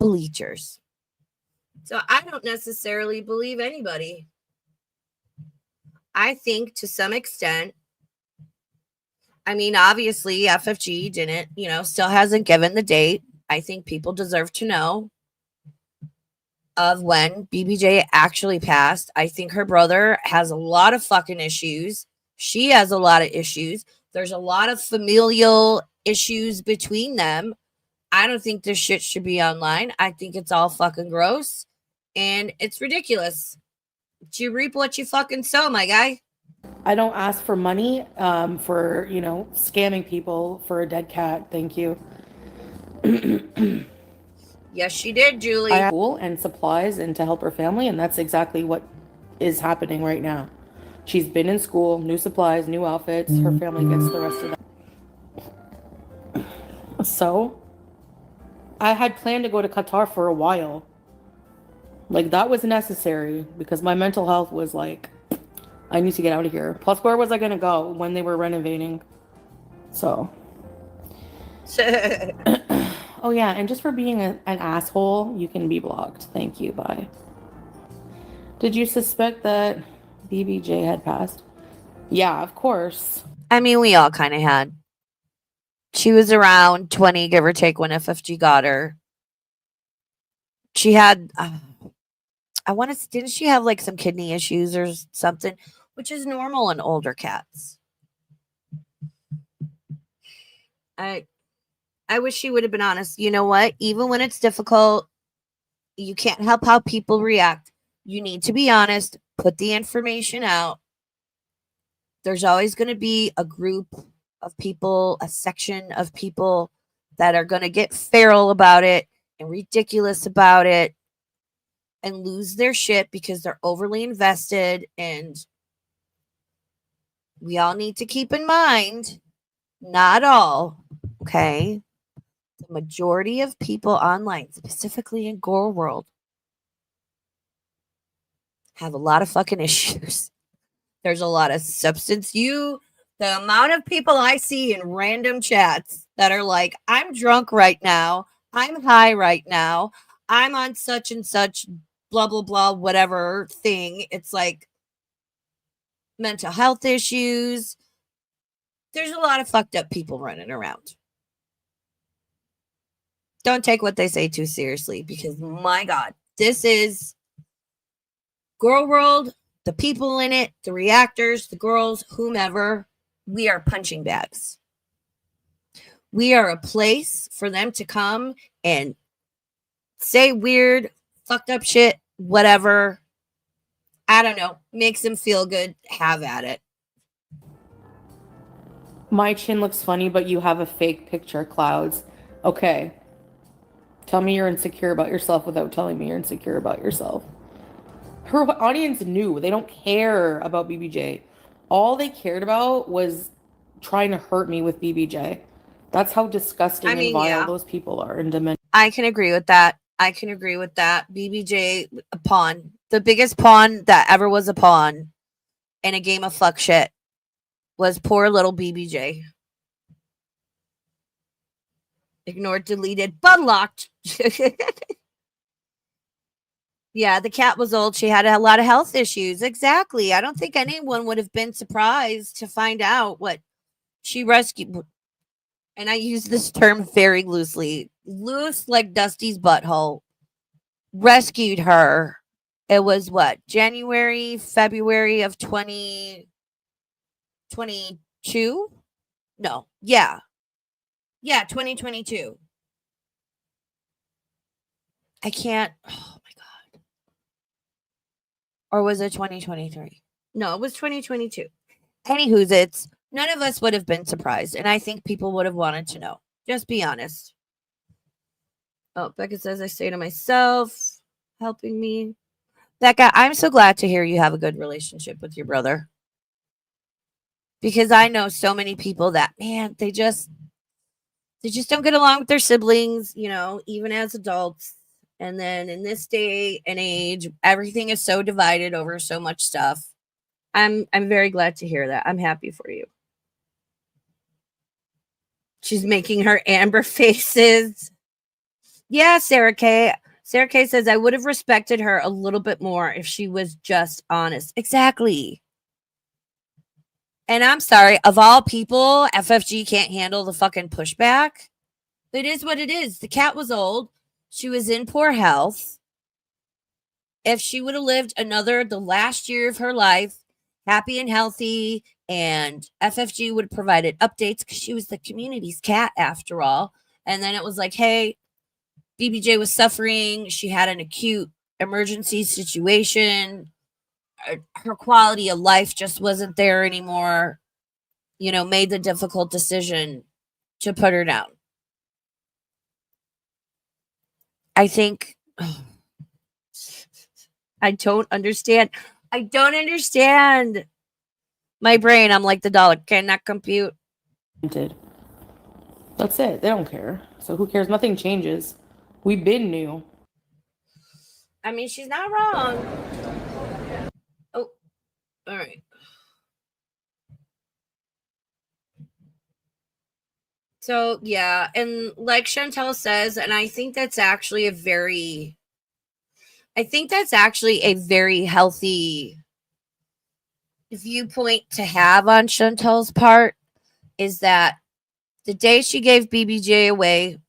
bleachers. So I don't necessarily believe anybody. I think to some extent, I mean, obviously FFG didn't, you know, still hasn't given the date. I think people deserve to know of when BBJ actually passed. I think her brother has a lot of fucking issues. She has a lot of issues. There's a lot of familial issues between them. I don't think this shit should be online. I think it's all fucking gross and it's ridiculous. You reap what you fucking sow, my guy. I don't ask for money for, you know, scamming people for a dead cat. Thank you. Yes, she did, Julie. I have school and supplies and to help her family, and that's exactly what is happening right now. She's been in school, new supplies, new outfits. Her family gets the rest of that. So, I had planned to go to Qatar for a while. Like, that was necessary because my mental health was like, I need to get out of here. Plus, where was I going to go when they were renovating? So. Oh, yeah. And just for being an asshole, you can be blocked. Thank you. Bye. Did you suspect that BBJ had passed? Yeah, of course. I mean, we all kind of had. She was around 20, give or take, when FFG got her. She had, I want to, didn't she have like some kidney issues or something, which is normal in older cats. I wish she would have been honest. You know what? Even when it's difficult, you can't help how people react. You need to be honest, put the information out. There's always going to be a group of people, a section of people that are going to get feral about it and ridiculous about it and lose their shit because they're overly invested. And we all need to keep in mind, not all, okay? The majority of people online, specifically in Gore World, have a lot of fucking issues. There's a lot of substance use. The amount of people I see in random chats that are like, I'm drunk right now. I'm high right now. I'm on such and such blah, blah, blah, whatever thing. It's like mental health issues. There's a lot of fucked up people running around. Don't take what they say too seriously because, my God, this is Girl World, the people in it, the reactors, the girls, whomever. We are punching bags. We are a place for them to come and say weird, fucked up shit, whatever. I don't know. Makes them feel good. Have at it. My chin looks funny, but you have a fake picture, Clouds. Okay. Tell me you're insecure about yourself without telling me you're insecure about yourself. Her audience knew. They don't care about BBJ. All they cared about was trying to hurt me with BBJ. That's how disgusting and vile those people are and demented. I can agree with that. BBJ, a pawn. The biggest pawn that ever was a pawn in a game of fuck shit was poor little BBJ. Ignored, deleted, but blocked. Yeah, the cat was old. She had a lot of health issues. Exactly. I don't think anyone would have been surprised to find out what she rescued. And I use this term very loosely. Loose like Dusty's butthole. Rescued her. It was what? January, February of 2022? No. Yeah. Yeah, 2022. I can't. Oh my God. Or was it 2023? No, it was 2022. Anywho's it's none of us would have been surprised. And I think people would have wanted to know. Just be honest. Oh, Becca says I say to myself, helping me. Becca, I'm so glad to hear you have a good relationship with your brother. Because I know so many people that, man, they just don't get along with their siblings, you know, even as adults. And then in this day and age, everything is so divided over so much stuff. I'm very glad to hear that. I'm happy for you. She's making her amber faces. Yeah, Sarah K. Sarah K says I would have respected her a little bit more if she was just honest. Exactly. And I'm sorry, of all people, FFG can't handle the fucking pushback. It is what it is. The cat was old. She was in poor health. If she would have lived the last year of her life, happy and healthy, and FFG would have provided updates because she was the community's cat after all. And then it was like, hey, BBJ was suffering. She had an acute emergency situation. Her quality of life just wasn't there anymore. You know, made the difficult decision to put her down. I think I don't understand. My brain, I'm like the dollar, cannot compute. That's it. They don't care. So who cares? Nothing changes. We've been new. I mean, she's not wrong. Oh, all right. So, yeah. And like Chantal says, and I think that's actually a very healthy viewpoint to have on Chantal's part, is that the day she gave BBJ away,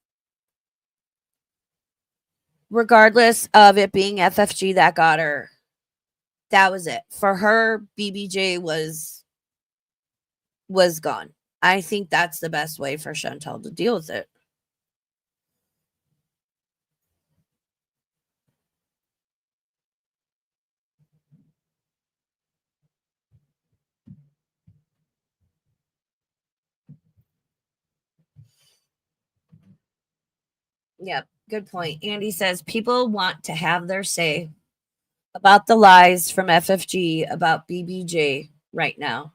regardless of it being FFG that got her, that was it. For her, BBJ was gone. I think that's the best way for Chantal to deal with it. Yep, good point. Andy says people want to have their say about the lies from FFG about BBJ right now.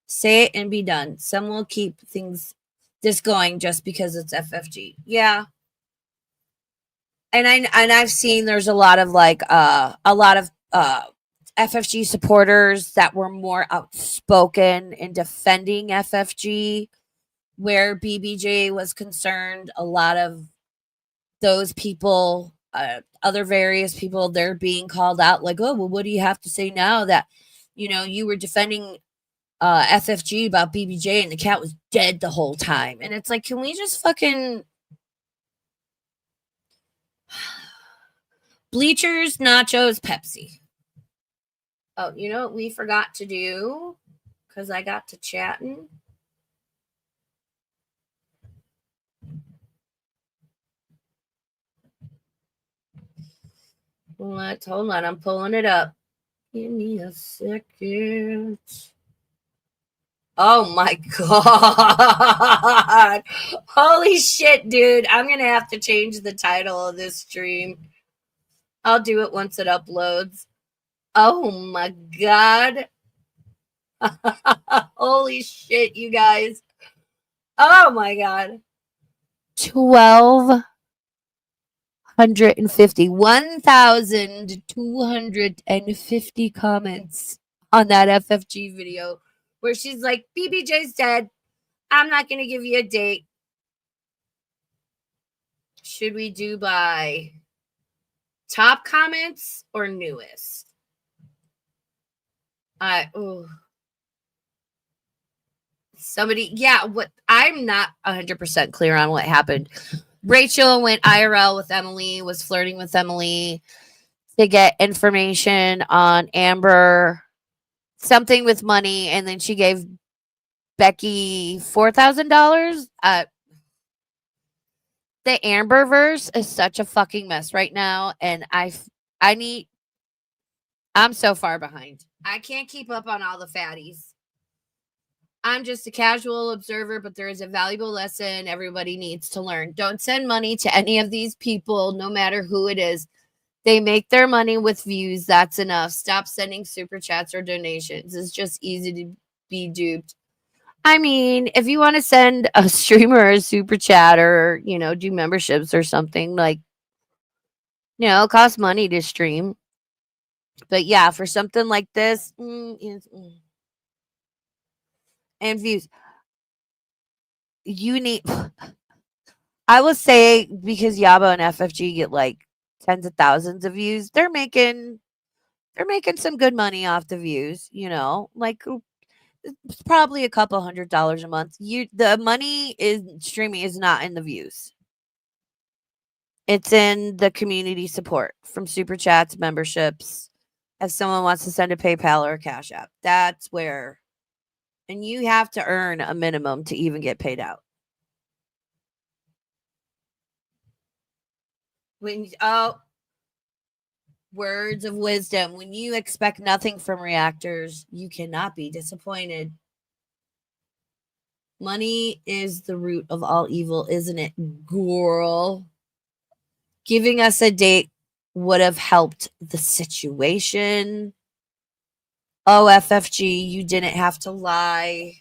Say it and be done. Some will keep this going just because it's FFG. Yeah. And I've seen there's a lot of FFG supporters that were more outspoken in defending FFG where BBJ was concerned. A lot of those people, other various people, they're being called out like, oh, well, what do you have to say now that, you know, you were defending FFG about BBJ and the cat was dead the whole time? And it's like, can we just fucking bleachers, nachos, Pepsi? Oh, you know what we forgot to do because I got to chatting? Hold on, I'm pulling it up. Give me a second. Oh my God. Holy shit, dude. I'm going to have to change the title of this stream. I'll do it once it uploads. Oh my God. Holy shit, you guys. Oh my God. 12 1,250 comments on that FFG video where she's like, BBJ's dead. I'm not going to give you a date. Should we do by top comments or newest? Somebody, yeah, what I'm not 100% clear on what happened. Rachel went IRL with Emily, was flirting with Emily to get information on Amber, something with money, and then she gave Becky $4,000. The Amberverse is such a fucking mess right now, and I'm so far behind. I can't keep up on all the fatties. I'm just a casual observer, but there is a valuable lesson everybody needs to learn. Don't send money to any of these people, no matter who it is. They make their money with views. That's enough. Stop sending super chats or donations. It's just easy to be duped. I mean, if you want to send a streamer a super chat or, do memberships or something, like, it costs money to stream. But yeah, for something like this, and views, you need, I will say, because Yabo and FFG get like tens of thousands of views, they're making some good money off the views, like it's probably a couple $100 a month. The money is streaming is not in the views. It's in the community support from super chats, memberships. If someone wants to send a PayPal or a Cash App, that's where, and you have to earn a minimum to even get paid out. Words of wisdom. When you expect nothing from reactors, you cannot be disappointed. Money is the root of all evil, isn't it, girl? Giving us a date would have helped the situation. Oh, FFG, you didn't have to lie.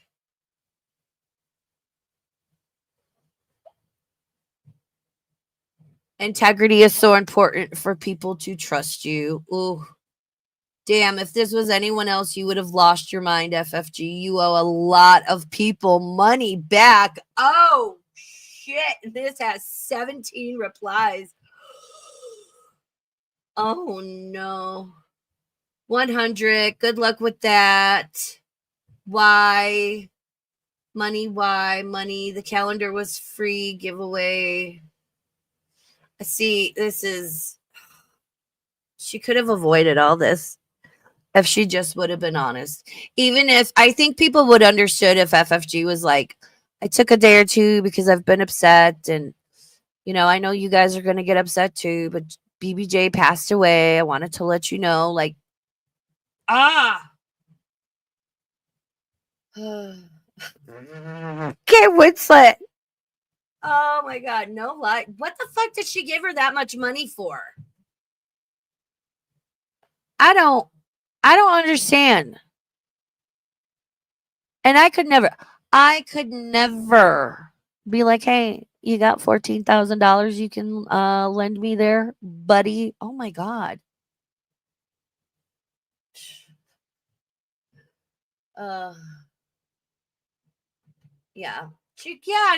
Integrity is so important for people to trust you. Ooh. Damn, if this was anyone else, you would have lost your mind, FFG. You owe a lot of people money back. Oh, shit. This has 17 replies. Oh, no. 100. Good luck with that. Why? Money, why? Money. The calendar was free giveaway. See, she could have avoided all this if she just would have been honest. Even if, I think people would understood if FFG was like, I took a day or two because I've been upset, and, I know you guys are going to get upset too, but BBJ passed away. I wanted to let you know, like, Kate Winslet. Oh my God, no lie. What the fuck did she give her that much money for? I don't understand. And I could never be like, hey, you got $14,000 you can lend me there, buddy. Oh my God. Yeah.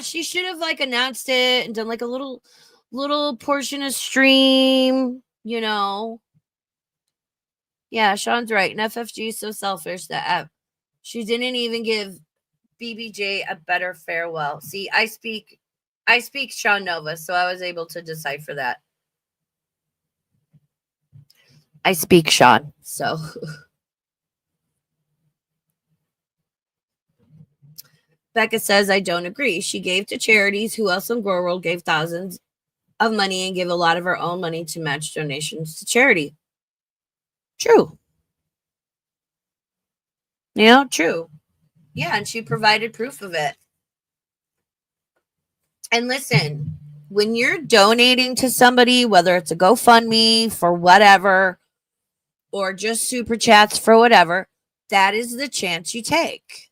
She should have like announced it and done like a little portion of stream, Yeah, Sean's right. And FFG is so selfish that she didn't even give BBJ a better farewell. See, I speak Sean Nova, so I was able to decipher that. I speak Sean, so. Becca says, I don't agree. She gave to charities. Who else in Grow World gave thousands of money and gave a lot of her own money to match donations to charity? True. True. Yeah, and she provided proof of it. And listen, when you're donating to somebody, whether it's a GoFundMe for whatever, or just super chats for whatever, that is the chance you take.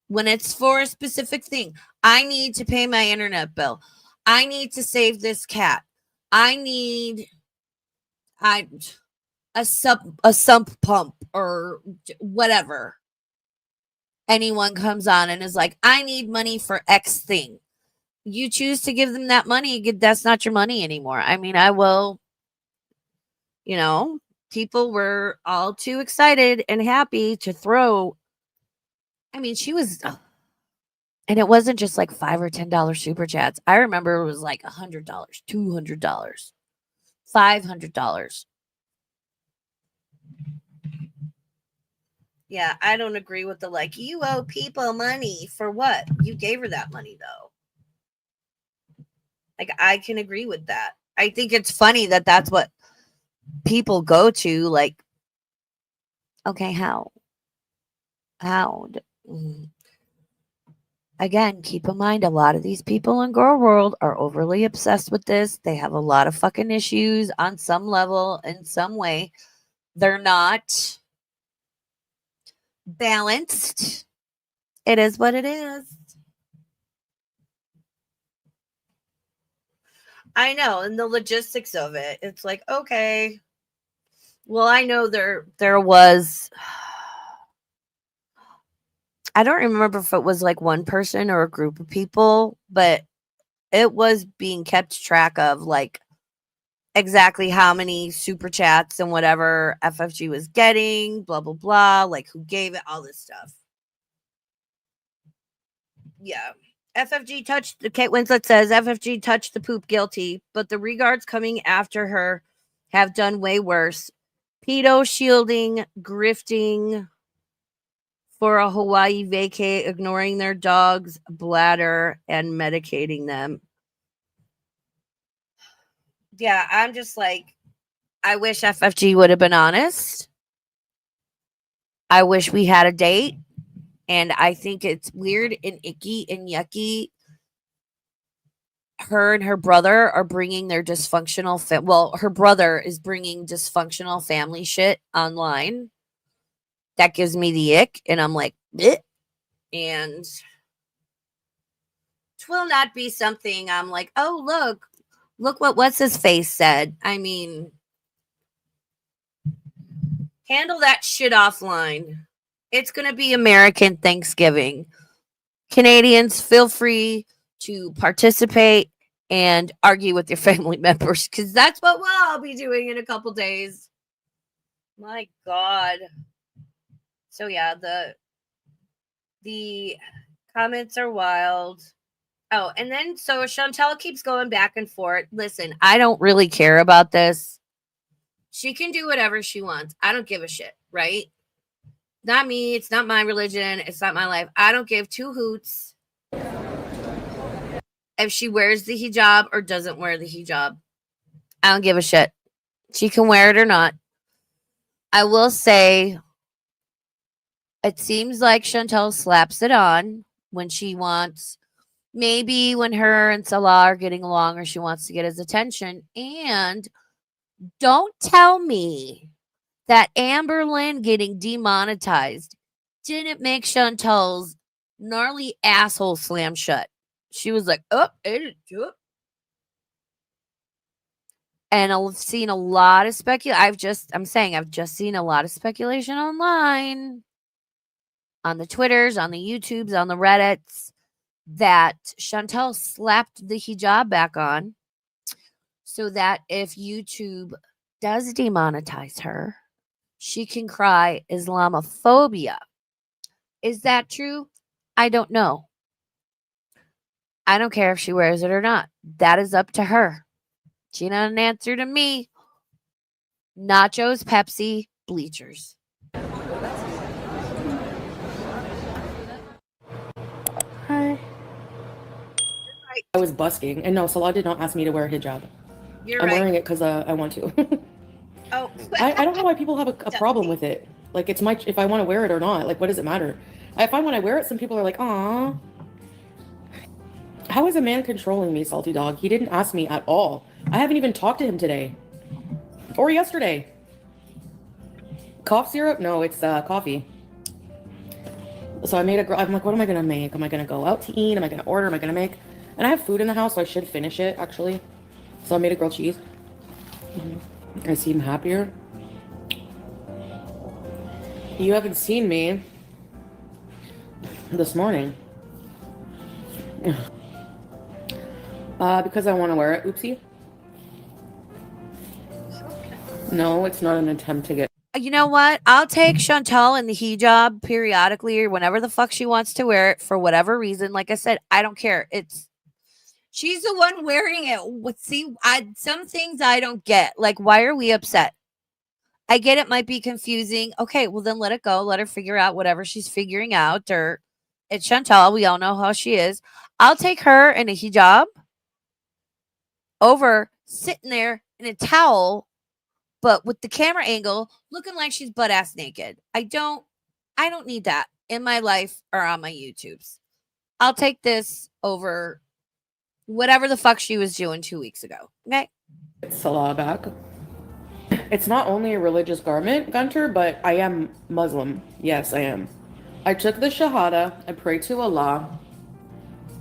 When it's for a specific thing, I need to pay my internet bill. I need to save this cat. I need a sump pump or whatever. Anyone comes on and is like, I need money for X thing. You choose to give them that money, that's not your money anymore. I mean, I will, people were all too excited and happy to throw. I mean, she was, and it wasn't just like $5 or $10 super chats. I remember it was like $100, $200, $500. Yeah, I don't agree with the like, you owe people money for what? You gave her that money though. Like, I can agree with that. I think it's funny that that's what people go to. Like, okay, how? Again, keep in mind, a lot of these people in girl world are overly obsessed with this. They have a lot of fucking issues on some level, in some way. They're not balanced. It is what it is. I know, and the logistics of it. It's like, okay. Well, I know there was, I don't remember if it was like one person or a group of people, but it was being kept track of, like, exactly how many super chats and whatever FFG was getting, blah, blah, blah, like who gave it, all this stuff. Yeah. FFG touched, Kate Winslet says, FFG touched the poop, guilty, but the regards coming after her have done way worse. Pedo shielding, grifting for a Hawaii vacay, ignoring their dog's bladder and medicating them. Yeah, I'm just like, I wish FFG would have been honest. I wish we had a date. And I think it's weird and icky and yucky. Her and her brother are bringing their dysfunctional her brother is bringing dysfunctional family shit online. That gives me the ick, and I'm like, bleh. And it will not be something I'm like, oh, look what what's his face said. I mean, handle that shit offline. It's going to be American Thanksgiving. Canadians, feel free to participate and argue with your family members, because that's what we'll all be doing in a couple days. My God. So yeah, the comments are wild. Oh, and then so Chantal keeps going back and forth. Listen, I don't really care about this. She can do whatever she wants. I don't give a shit, right? Not me. It's not my religion. It's not my life. I don't give two hoots if she wears the hijab or doesn't wear the hijab. I don't give a shit. She can wear it or not. I will say, it seems like Chantal slaps it on when she wants, maybe when her and Salah are getting along, or she wants to get his attention. And don't tell me that Amber Lynn getting demonetized didn't make Chantal's gnarly asshole slam shut. She was like, oh, it. And I've seen a lot of I've just seen a lot of speculation online, on the Twitters, on the YouTubes, on the Reddits, that Chantal slapped the hijab back on so that if YouTube does demonetize her, she can cry Islamophobia. Is that true? I don't know. I don't care if she wears it or not. That is up to her. She not an answer to me. Nachos, Pepsi, bleachers. Hi. I was busking, and no, Salah did not ask me to wear a hijab. I'm wearing it because I want to. Oh, I don't know why people have a problem with it. Like, it's if I want to wear it or not. Like, what does it matter? I find when I wear it, some people are like, "Aw." How is a man controlling me, salty dog? He didn't ask me at all. I haven't even talked to him today. Or yesterday. Cough syrup? No, it's coffee. So I made I'm like, what am I going to make? Am I going to go out to eat? Am I going to order? Am I going to make? And I have food in the house, so I should finish it, actually. So I made a grilled cheese. I seem happier. You haven't seen me this morning. Because I want to wear it. Oopsie. No, it's not an attempt to get. You know what? I'll take Chantal in the hijab periodically or whenever the fuck she wants to wear it for whatever reason. Like I said, I don't care. She's the one wearing it. See, some things I don't get. Like, why are we upset? I get it might be confusing. Okay, well then let it go. Let her figure out whatever she's figuring out. Or it's Chantal. We all know how she is. I'll take her in a hijab over sitting there in a towel, but with the camera angle looking like she's butt ass naked. I don't need that in my life or on my YouTubes. I'll take this over whatever the fuck she was doing 2 weeks ago. Okay. Salah back. It's not only a religious garment, Gunter, but I am Muslim. Yes, I am. I took the Shahada. I pray to Allah.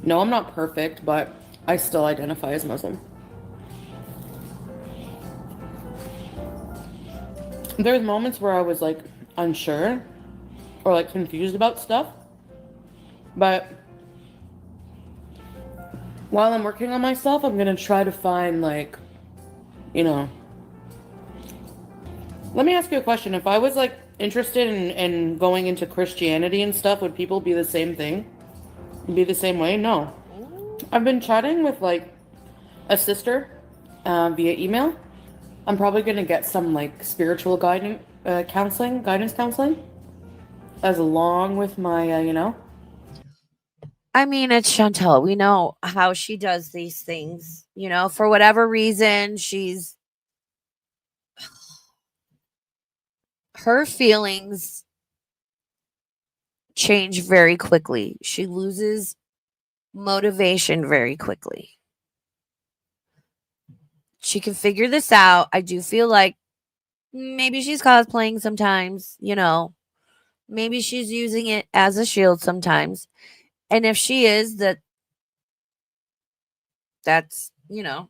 No, I'm not perfect, but I still identify as Muslim. There's moments where I was like unsure or like confused about stuff, but while I'm working on myself, I'm gonna try to find like, you know. Let me ask you a question. If I was like interested in going into Christianity and stuff, would people be the same thing? Be the same way? No. I've been chatting with like a sister via email. I'm probably gonna get some like spiritual guidance counseling, as along with my, you know. I mean, it's Chantal. We know how she does these things. You know, for whatever reason, her feelings change very quickly. She loses motivation very quickly. She can figure this out. I do feel like maybe she's cosplaying sometimes, you know. Maybe she's using it as a shield sometimes. And if she is, that's, you know,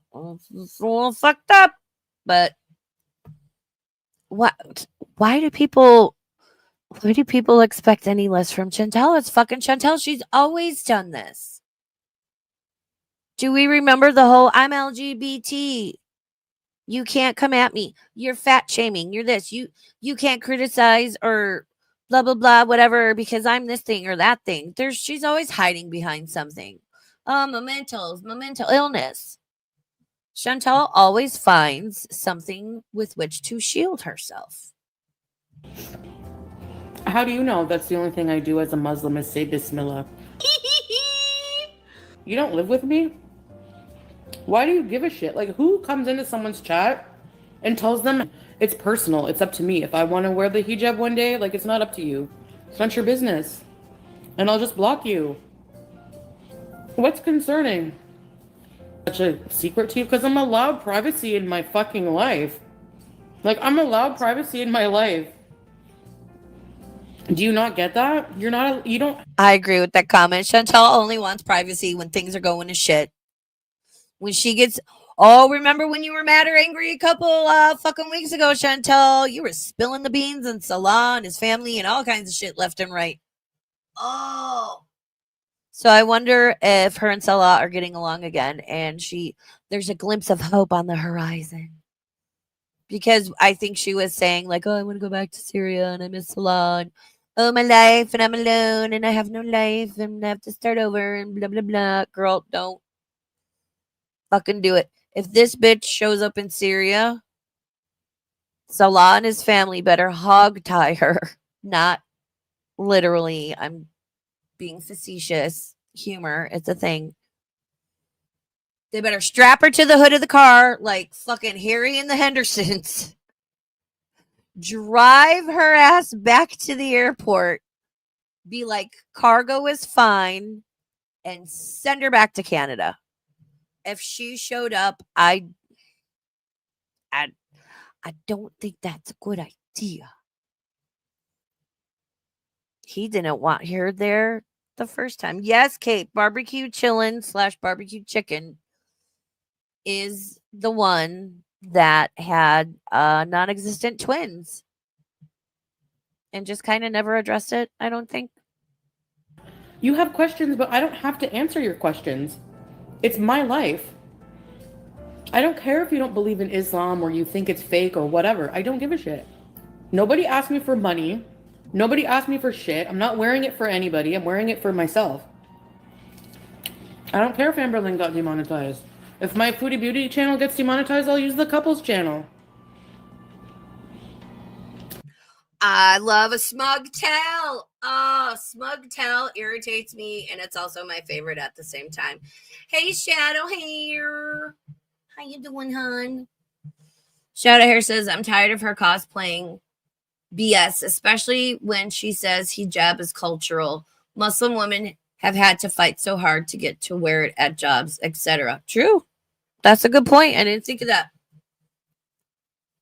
it's a little fucked up. But what why do people expect any less from Chantal? It's fucking Chantal. She's always done this. Do we remember the whole I'm LGBT? You can't come at me. You're fat shaming. You're this. You can't criticize or blah blah blah whatever because I'm this thing or that thing. She's always hiding behind something. My mental illness. Chantal always finds something with which to shield herself. How do you know that's the only thing I do as a Muslim is say Bismillah? You don't live with me? Why do you give a shit? Like, who comes into someone's chat and tells them it's personal? It's up to me. If I want to wear the hijab one day, like, it's not up to you. It's not your business. And I'll just block you. What's concerning? Such a secret to you? Because I'm allowed privacy in my fucking life. Like, I'm allowed privacy in my life. Do you not get that? You don't. I agree with that comment. Chantal only wants privacy when things are going to shit. When she gets, remember when you were mad or angry a couple fucking weeks ago, Chantal? You were spilling the beans on Salah and his family and all kinds of shit left and right. Oh. So I wonder if her and Salah are getting along again and there's a glimpse of hope on the horizon. Because I think she was saying like, I want to go back to Syria and I miss Salah and my life and I'm alone and I have no life and I have to start over and blah, blah, blah. Girl, don't fucking do it. If this bitch shows up in Syria, Salah and his family better hog tie her. Not literally. I'm being facetious. Humor. It's a thing. They better strap her to the hood of the car like fucking Harry and the Hendersons. Drive her ass back to the airport. Be like, cargo is fine. And send her back to Canada. If she showed up, I don't think that's a good idea. He didn't want her there the first time. Yes, Kate, barbecue chillin / barbecue chicken is the one that had non-existent twins and just kind of never addressed it, I don't think. You have questions, but I don't have to answer your questions. It's my life. I don't care if you don't believe in Islam or you think it's fake or whatever. I don't give a shit. Nobody asked me for money. Nobody asked me for shit. I'm not wearing it for anybody. I'm wearing it for myself. I don't care if Amberlynn got demonetized. If my Foodie Beauty channel gets demonetized, I'll use the couples channel. I love a smug tell. Oh, smug tell irritates me, and it's also my favorite at the same time. Hey, Shadow Hair. How you doing, hon? Shadow Hair says, I'm tired of her cosplaying BS, especially when she says hijab is cultural. Muslim women have had to fight so hard to get to wear it at jobs, etc. True. That's a good point. I didn't think of that.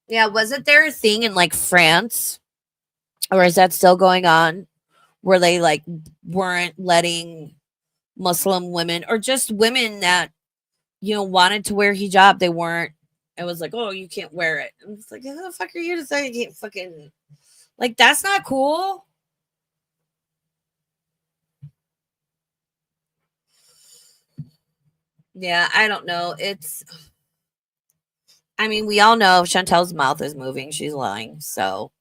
Yeah, wasn't there a thing in like France, or is that still going on, where they like weren't letting Muslim women or just women that, you know, wanted to wear hijab, they weren't. It was like, oh, you can't wear it. And it's like, who the fuck are you to say you can't fucking, like, that's not cool. Yeah, I don't know. I mean, we all know Chantel's mouth is moving. She's lying. So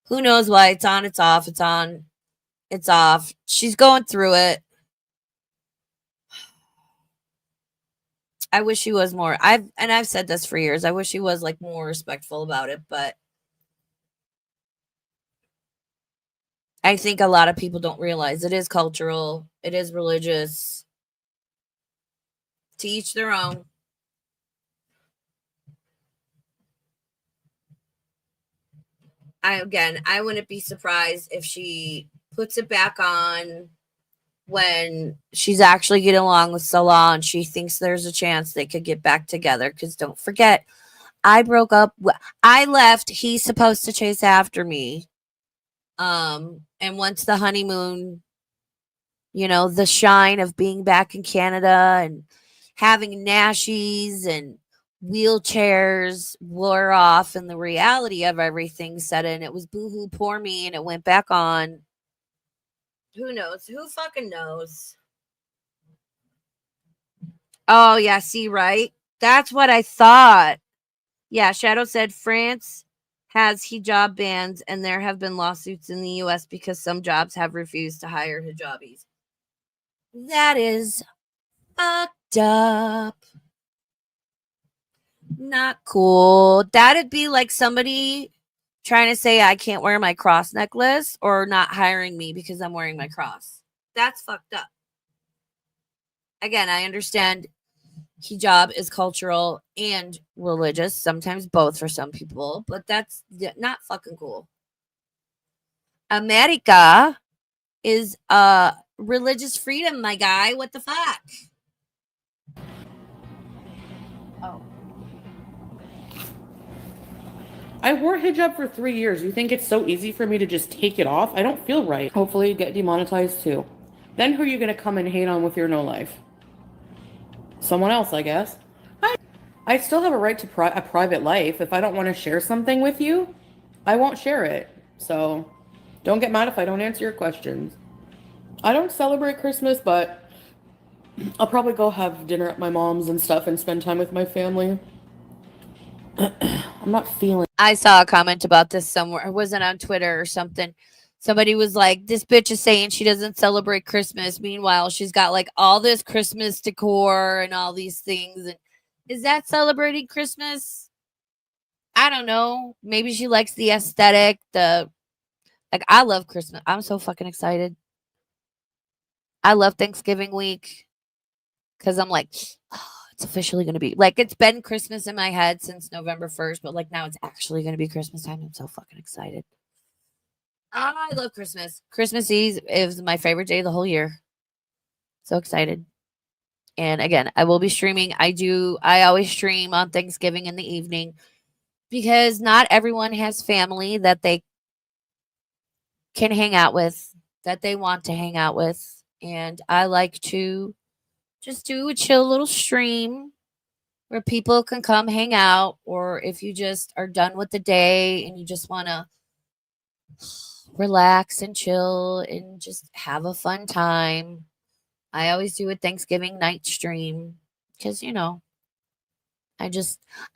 who knows why? It's on, it's off, it's on, it's off. She's going through it. I wish she was more. I've said this for years. I wish she was like more respectful about it, but I think a lot of people don't realize it is cultural, it is religious. To each their own. I wouldn't be surprised if she puts it back on when she's actually getting along with Salah and she thinks there's a chance they could get back together. Because don't forget, I broke up. I left. He's supposed to chase after me. And once the honeymoon, you know, the shine of being back in Canada and having nashies and wheelchairs wore off and the reality of everything set in, it was boohoo poor me, and it went back on. Who knows? Who fucking knows? Oh, yeah. See, right? That's what I thought. Yeah. Shadow said France has hijab bans, and there have been lawsuits in the U.S. because some jobs have refused to hire hijabis. That is fucked up. Not cool. That'd be like somebody trying to say I can't wear my cross necklace or not hiring me because I'm wearing my cross. That's fucked up. Again, I understand hijab is cultural and religious, sometimes both for some people, but that's not fucking cool. America is religious freedom, my guy. What the fuck? Oh. I wore hijab for 3 years. You think it's so easy for me to just take it off? I don't feel right. Hopefully you get demonetized too. Then who are you going to come and hate on with your no life? Someone else, I guess. I still have a right to a private life. If I don't want to share something with you, I won't share it. So don't get mad if I don't answer your questions. I don't celebrate Christmas, but I'll probably go have dinner at my mom's and stuff and spend time with my family. I'm not feeling. I saw a comment about this somewhere. It wasn't on Twitter or something. Somebody was like, this bitch is saying she doesn't celebrate Christmas. Meanwhile, she's got like all this Christmas decor and all these things. And is that celebrating Christmas? I don't know. Maybe she likes the aesthetic. Like, I love Christmas. I'm so fucking excited. I love Thanksgiving week because I'm like, oh, it's officially going to be like, it's been Christmas in my head since November 1st, but like now it's actually going to be Christmas time. I'm so fucking excited. I love Christmas. Christmas Eve is my favorite day of the whole year. So excited. And again, I will be streaming. I always stream on Thanksgiving in the evening because not everyone has family that they can hang out with that they want to hang out with. And I like to just do a chill little stream where people can come hang out, or if you just are done with the day and you just want to relax and chill and just have a fun time. I always do a Thanksgiving night stream because,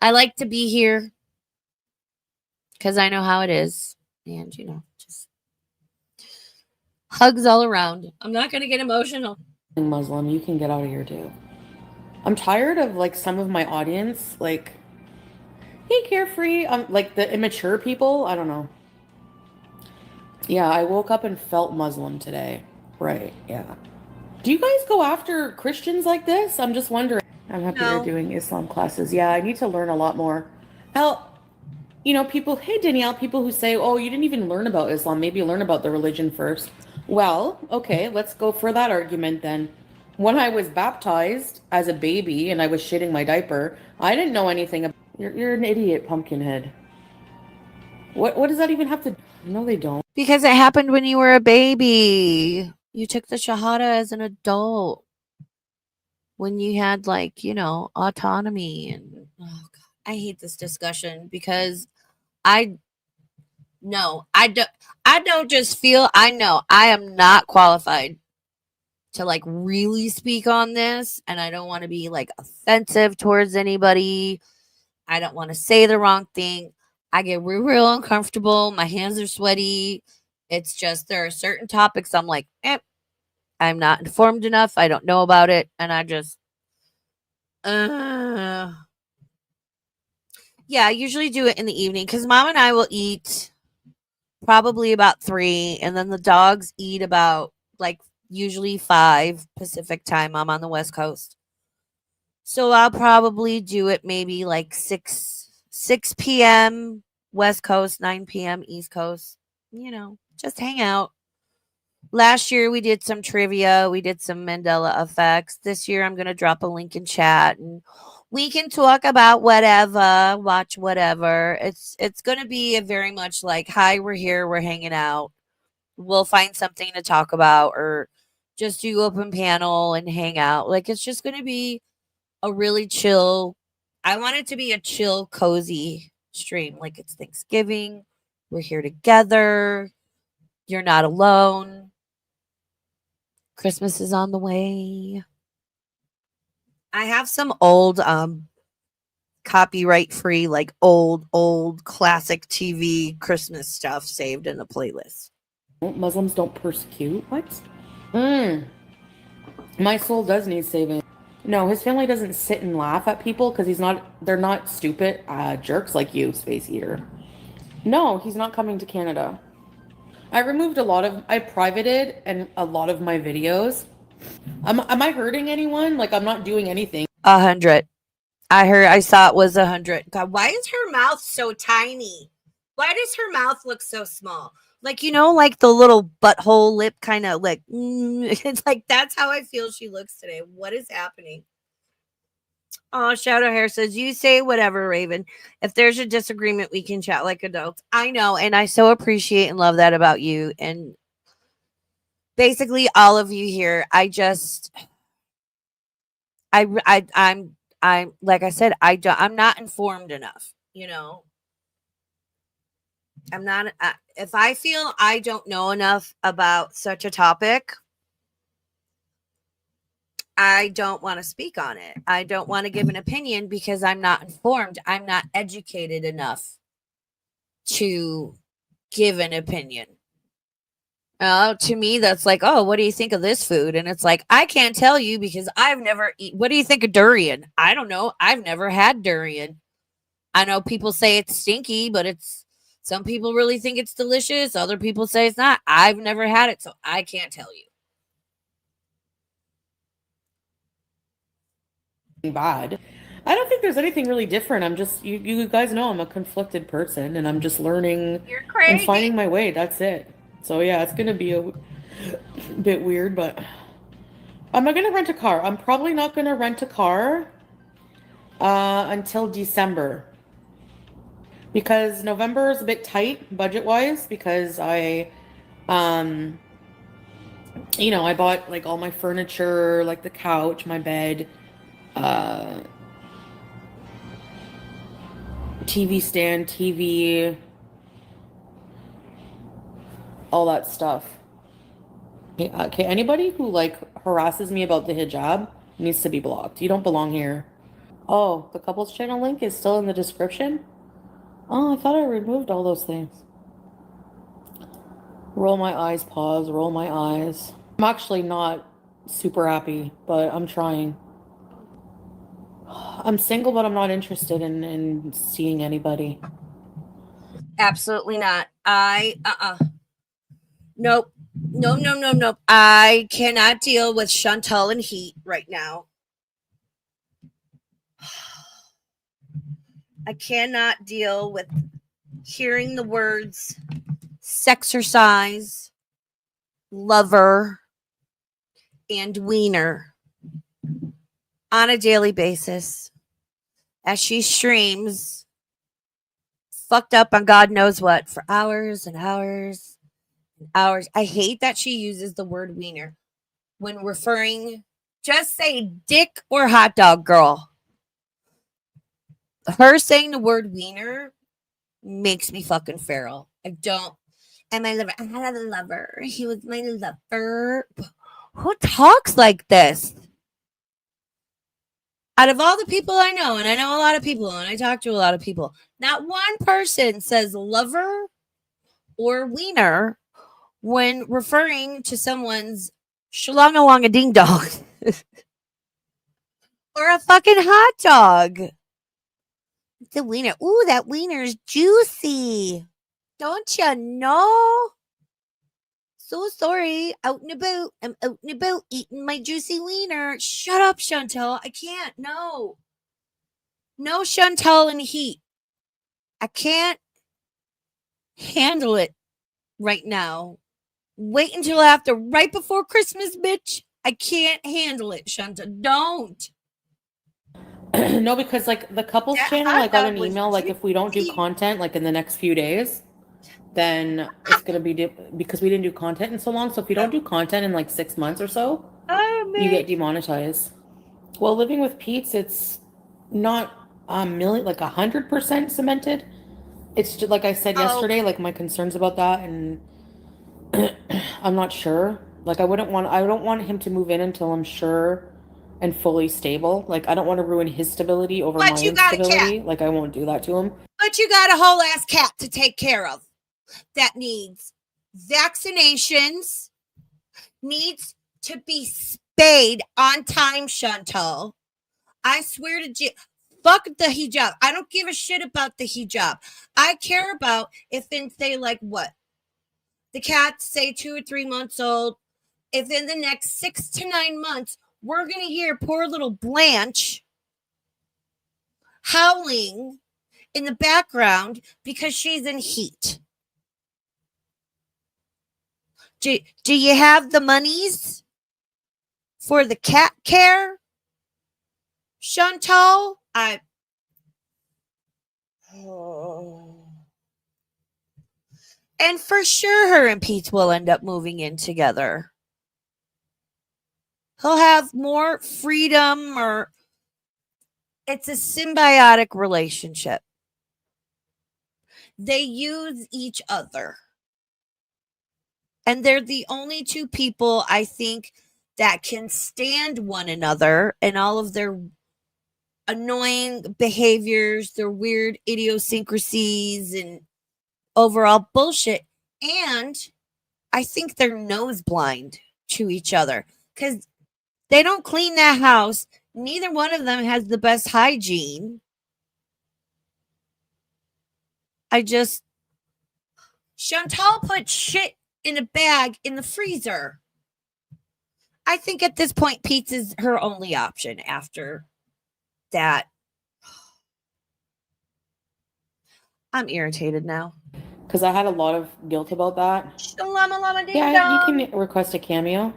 I like to be here because I know how it is. And, just hugs all around. I'm not going to get emotional. Muslim, you can get out of here too. I'm tired of like some of my audience, like, hey, carefree, like the immature people. I don't know. Yeah, I woke up and felt Muslim today. Right, yeah. Do you guys go after Christians like this? I'm just wondering. I'm happy No. you're doing Islam classes. Yeah, I need to learn a lot more. Hell, people, hey, Danielle, people who say, oh, you didn't even learn about Islam. Maybe learn about the religion first. Well, okay, let's go for that argument then. When I was baptized as a baby and I was shitting my diaper, I didn't know anything about... You're an idiot, Pumpkinhead. What does that even have to... No, they don't. Because it happened when you were a baby. You took the Shahada as an adult. When you had, like, autonomy. And oh God, I hate this discussion because I don't just feel, I know I am not qualified to like really speak on this, and I don't want to be like offensive towards anybody. I don't want to say the wrong thing. I get real uncomfortable. My hands are sweaty. It's just there are certain topics I'm like, I'm not informed enough. I don't know about it, and I just yeah, I usually do it in the evening because Mom and I will eat probably about 3, and then the dogs eat about like usually 5 Pacific time. I'm on the West Coast. So I'll probably do it maybe like 6 p.m. West Coast, 9 p.m. East Coast. Just hang out. Last year we did some trivia, we did some Mandela effects. This year I'm going to drop a link in chat and we can talk about whatever, watch whatever. It's going to be a very much like, hi, we're here, we're hanging out. We'll find something to talk about, or just do open panel and hang out. Like, it's just going to be a really chill. I want it to be a chill, cozy stream. Like, it's Thanksgiving. We're here together. You're not alone. Christmas is on the way. I have some old copyright free, like old classic TV Christmas stuff saved in a playlist. Muslims don't persecute? What? My soul does need saving. No, his family doesn't sit and laugh at people because they're not stupid jerks like you, Space Eater. No, he's not coming to Canada. I privated and a lot of my videos. Am I hurting anyone? Like, I'm not doing anything. 100. I saw it was 100. God, why is her mouth so tiny? Why does her mouth look so small? Like, like the little butthole lip kind of like, it's like, that's how I feel she looks today. What is happening? Oh, Shadow Hair says, you say whatever, Raven. If there's a disagreement, we can chat like adults. I know, and I so appreciate and love that about you. And basically all of you here, I'm like I said, I'm not informed enough, I'm not, if I feel I don't know enough about such a topic, I don't want to speak on it. I don't want to give an opinion because I'm not informed. I'm not educated enough to give an opinion. To me, that's like, oh, what do you think of this food? And it's like, I can't tell you because I've never what do you think of durian? I don't know. I've never had durian. I know people say it's stinky, but some people really think it's delicious. Other people say it's not. I've never had it, so I can't tell you. Bad. I don't think there's anything really different. I'm just, you guys know I'm a conflicted person and I'm just learning and finding my way. That's it. So yeah, it's going to be a bit weird, but am I going to rent a car? I'm probably not going to rent a car until December. Because November is a bit tight budget-wise because I you know, I bought like all my furniture, like the couch, my bed, TV stand, TV, all that stuff. Okay, anybody who like harasses me about the hijab needs to be blocked. You don't belong here. Oh, the couples channel link is still in the description? Oh, I thought I removed all those things. Roll my eyes, pause, roll my eyes. I'm actually not super happy, but I'm trying. I'm single, but I'm not interested in seeing anybody. Absolutely not. Nope. Nope. I cannot deal with Chantal and heat right now. I cannot deal with hearing the words sexercise, lover, and wiener on a daily basis as she streams fucked up on God knows what for hours and hours and hours. I hate that she uses the word wiener when referring, just say dick or hot dog girl. Her saying the word wiener makes me fucking feral. I don't. And my lover, I had a lover. He was my lover. Who talks like this? Out of all the people I know, and I know a lot of people, and I talk to a lot of people, not one person says lover or wiener when referring to someone's shalonga ding dong or a fucking hot dog. The wiener. Ooh, that wiener's juicy. Don't you know? So sorry. Out and about. I'm out and about eating my juicy wiener. Shut up, Chantal. I can't. No. No Chantal in heat. I can't handle it right now. Wait until after, right before Christmas, bitch. I can't handle it, Chantal. Don't. No, because like the couples That channel, hot I got dog an was email like if we don't do juicy. content like in the next few days, then it's gonna be because we didn't do content in so long. So if you don't do content in like 6 months or so, Oh, you man. get demonetized. Well, living with Pete's, it's not a million, like 100% cemented. It's just like I said Oh, yesterday, like my concerns about that, and I'm not sure. Like I don't want him to move in until I'm sure and fully stable. Like I don't want to ruin his stability over my but you got a cat. instability. Like I won't do that to him. But you got a whole ass cat to take care of that needs vaccinations, needs to be spayed on time, Chantal. I swear to you, fuck the hijab. I don't give a shit about the hijab. I care about if in, say, like what? The cat's, say, 2 or 3 months old. If in the next 6 to 9 months, we're going to hear poor little Blanche howling in the background because she's in heat. Do you have the monies for the cat care, Chantal? And for sure, her and Pete will end up moving in together. He'll have more freedom, or it's a symbiotic relationship. They use each other. And they're the only two people I think that can stand one another and all of their annoying behaviors, their weird idiosyncrasies, and overall bullshit. And I think they're nose blind to each other because they don't clean that house. Neither one of them has the best hygiene. Chantal put shit in a bag in the freezer. I think at this point, pizza's her only option after that. I'm irritated now. Because I had a lot of guilt about that. Shalama ding Yeah, you dong. can request a cameo.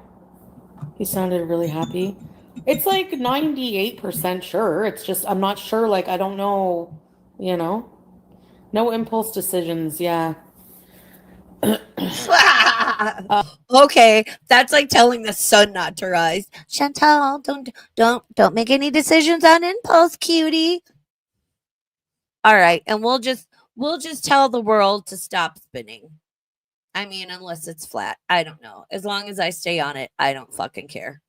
He sounded really happy. It's like 98% sure. It's just, I'm not sure. Like, I don't know, you know? No impulse decisions. Yeah. Okay, that's like telling the sun not to rise. Chantal, don't make any decisions on impulse, cutie. All right, and we'll just tell the world to stop spinning. I mean, unless it's flat. I don't know. As long as I stay on it, I don't fucking care.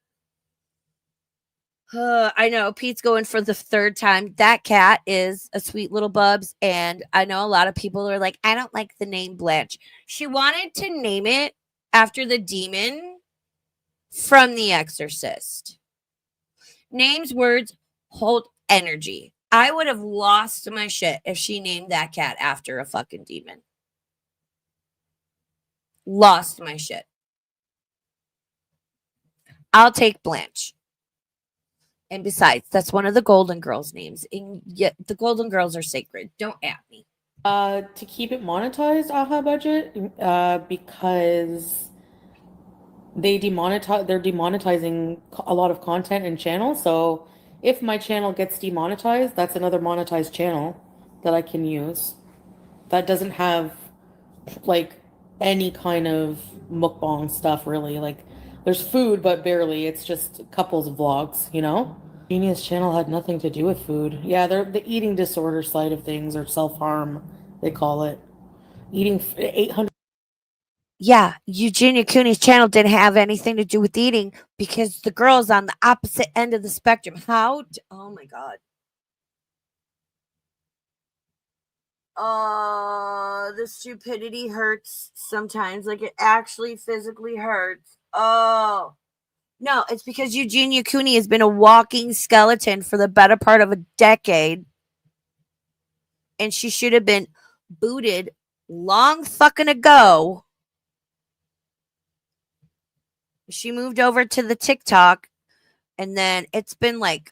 I know Pete's going for the third time. That cat is a sweet little bubs, and I know a lot of people are like, I don't like the name Blanche. She wanted to name it after the demon from The Exorcist. Names words hold energy. I would have lost my shit if she named that cat after a fucking demon. Lost my shit. I'll take Blanche. And besides, that's one of the Golden Girls' names. And yet the Golden Girls are sacred. Don't at me. To keep it monetized, AHA budget, because they're demonetizing a lot of content and channels. So if my channel gets demonetized, that's another monetized channel that I can use. That doesn't have like any kind of mukbang stuff really. Like there's food, but barely. It's just couples vlogs, you know? Genius channel had nothing to do with food. Yeah, they're the eating disorder side of things, or self-harm, they call it. Eating 800. Yeah, Eugenia Cooney's channel didn't have anything to do with eating because the girl's on the opposite end of the spectrum. Oh my God. The stupidity hurts sometimes. Like it actually physically hurts. Oh. No, it's because Eugenia Cooney has been a walking skeleton for the better part of a decade. And she should have been booted long fucking ago. She moved over to the TikTok, and then it's been like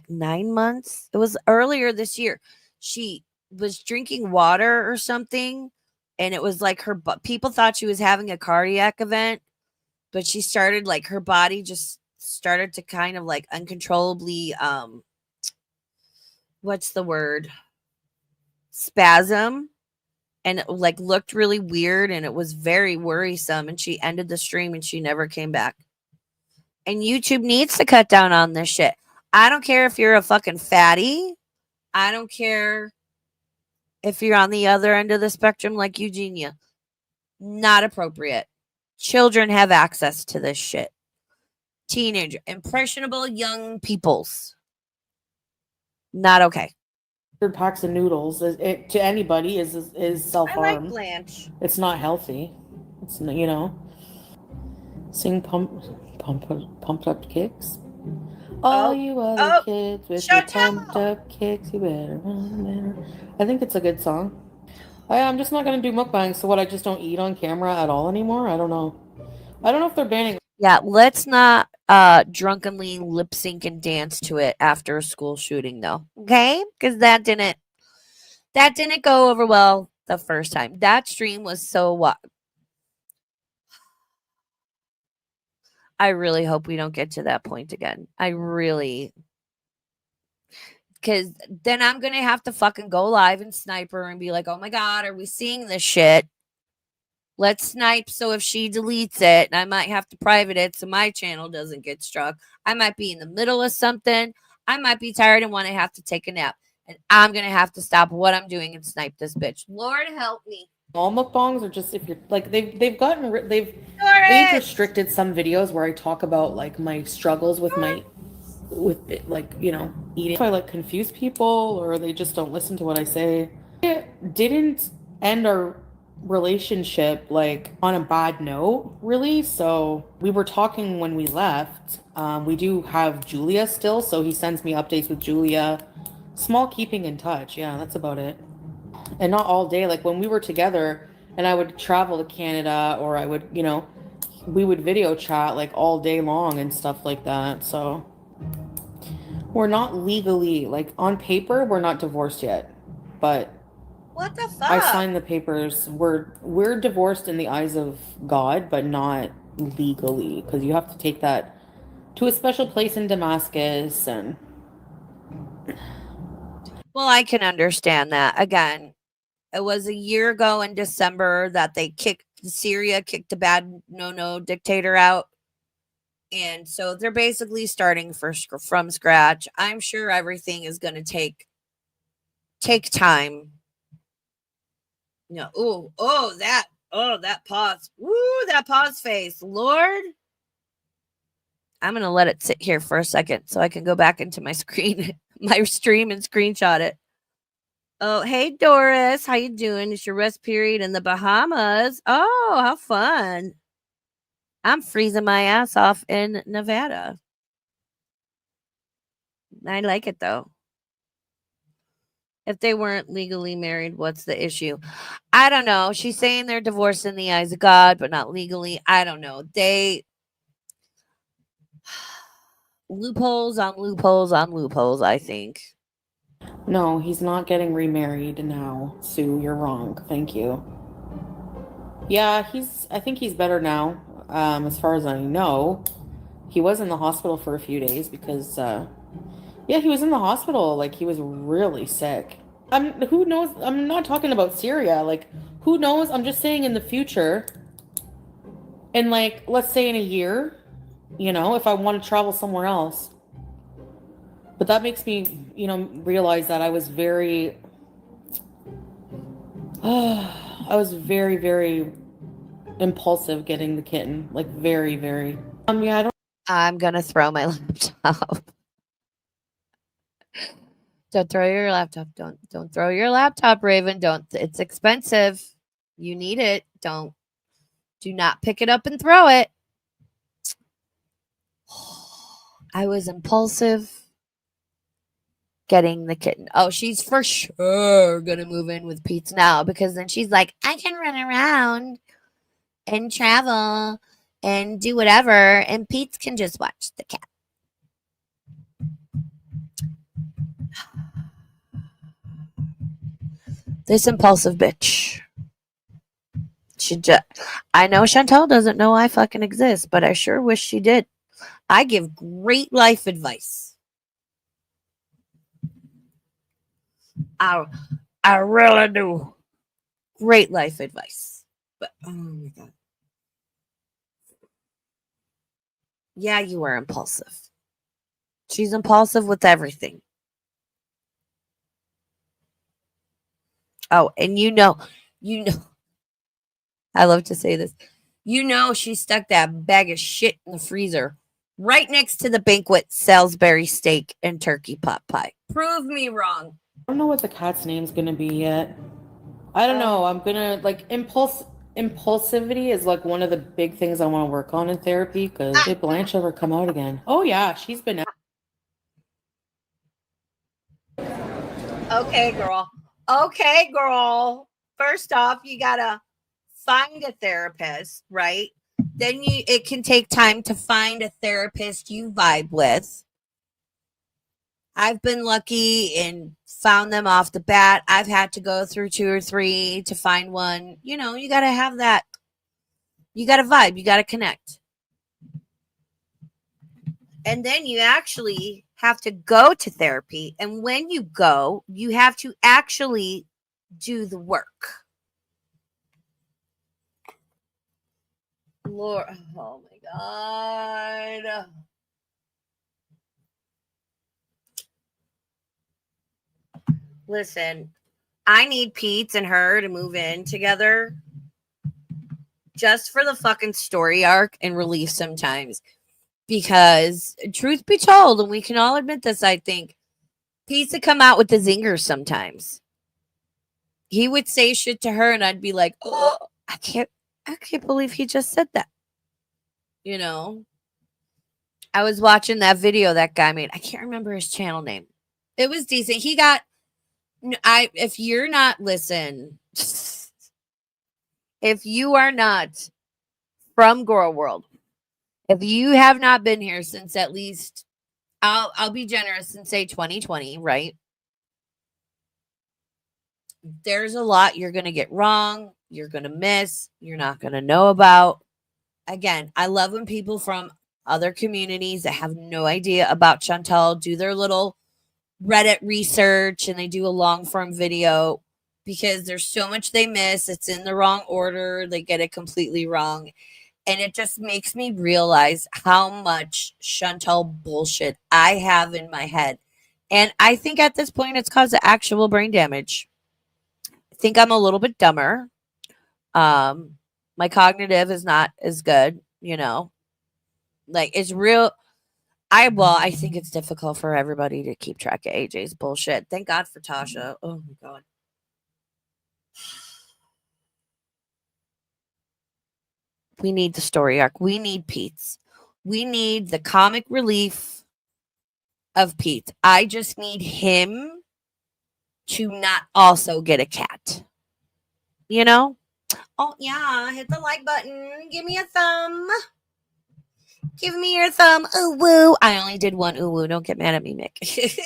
9 months. It was earlier this year. She was drinking water or something, and it was like people thought she was having a cardiac event, but she started like her body just started to kind of like uncontrollably what's the word? Spasm, and it like looked really weird, and it was very worrisome, and she ended the stream and she never came back. And YouTube needs to cut down on this shit. I don't care if you're a fucking fatty. I don't care if you're on the other end of the spectrum like Eugenia. Not appropriate. Children have access to this shit. Teenager, impressionable young peoples. Not okay. Packs of noodles to anybody is self-harm. I like Blanche. It's not healthy. It's, you know. Sing pumped up kicks. All you other kids with your pumped up kicks, you better run. I think it's a good song. I'm just not gonna do mukbangs. So what? I just don't eat on camera at all anymore. I don't know. I don't know if they're banning. Yeah, let's not drunkenly lip sync and dance to it after a school shooting, though. Okay, because that didn't go over well the first time. That stream was so what. I really hope we don't get to that point again. I really, because then I'm gonna have to fucking go live and sniper and be like, oh my God, are we seeing this shit? Let's snipe. So if she deletes it, I might have to private it so my channel doesn't get struck. I might be in the middle of something. I might be tired and want to have to take a nap. And I'm going to have to stop what I'm doing and snipe this bitch. Lord help me. All mukbangs are just if you're like they've age restricted some videos where I talk about like my struggles with it, like, you know, eating. If I like confuse people or they just don't listen to what I say. It didn't end our relationship like on a bad note really, so we were talking when we left. We do have Julia still, so he sends me updates with Julia. Small keeping in touch, yeah, that's about it. And not all day. Like when we were together and I would travel to Canada, or I would, you know, we would video chat like all day long and stuff like that. So we're not legally, like on paper, we're not divorced yet, but what the fuck? I signed the papers. We're divorced in the eyes of God, but not legally, because you have to take that to a special place in Damascus. And well, I can understand that. Again, it was a year ago in December that they kicked Syria kicked the bad no dictator out. And so they're basically starting from scratch. I'm sure everything is going to take time. No, that pause. Woo, that pause face. Lord. I'm going to let it sit here for a second so I can go back into my screen, my stream, and screenshot it. Oh, hey Doris, how you doing? It's your rest period in the Bahamas. Oh, how fun. I'm freezing my ass off in Nevada. I like it though. If they weren't legally married, what's the issue? I don't know. She's saying they're divorced in the eyes of God, but not legally. I don't know. They loopholes on loopholes on loopholes, I think. No, he's not getting remarried now. Sue, you're wrong. Thank you. Yeah, I think he's better now. As far as I know. He was in the hospital for a few days because yeah, he was in the hospital. Like, he was really sick. Who knows? I'm not talking about Syria. Like, who knows? I'm just saying in the future. And like, let's say in a year, if I want to travel somewhere else. But that makes me, realize that I was very, very impulsive getting the kitten. Like, very, very. Yeah, I'm gonna throw my laptop. Don't throw your laptop. Don't throw your laptop, Raven. Don't. It's expensive. You need it. Do not pick it up and throw it. I was impulsive getting the kitten. Oh, she's for sure gonna move in with Pete now because then she's like, I can run around and travel and do whatever, and Pete can just watch the cat. This impulsive bitch. I know Chantal doesn't know I fucking exist, but I sure wish she did. I give great life advice. I really do. Great life advice. But oh my God. Yeah, you are impulsive. She's impulsive with everything. Oh, and I love to say this. She stuck that bag of shit in the freezer right next to the banquet Salisbury steak and turkey pot pie. Prove me wrong. I don't know what the cat's name's gonna be yet. I don't know. I'm gonna like impulsivity is like one of the big things I want to work on in therapy because did Blanche ever come out again? Oh yeah, she's been out. Okay, girl. First off, you gotta find a therapist, right? Then it can take time to find a therapist you vibe with. I've been lucky and found them off the bat. I've had to go through 2 or 3 to find one. You gotta have that. You gotta vibe. You gotta connect. And then you actually have to go to therapy. And when you go, you have to actually do the work. Lord, oh my God. Listen, I need Pete and her to move in together just for the fucking story arc and relief sometimes. Because truth be told, and we can all admit this, I think, Pete would come out with the zingers sometimes. He would say shit to her and I'd be like, oh, I can't believe he just said that. I was watching that video that guy made. I can't remember his channel name. It was decent. He got if you're not if you are not from Girl World, if you have not been here since at least I'll be generous and say 2020, right? There's a lot you're going to get wrong, you're going to miss, you're not going to know about. Again, I love when people from other communities that have no idea about Chantal do their little Reddit research and they do a long form video. because there's so much they miss. It's in the wrong order. They get it completely wrong. And it just makes me realize how much Chantal bullshit I have in my head. And I think at this point it's caused actual brain damage. I think I'm a little bit dumber. My cognitive is not as good, you know. Like it's real I think it's difficult for everybody to keep track of AJ's bullshit. Thank God for Tasha. Oh my god. We need the story arc. We need Pete's. We need the comic relief of Pete. I just need him to not also get a cat. You know? Oh yeah, hit the like button. Give me a thumb. Give me your thumb. Ooh woo. I only did one ooh woo. Don't get mad at me, Mick.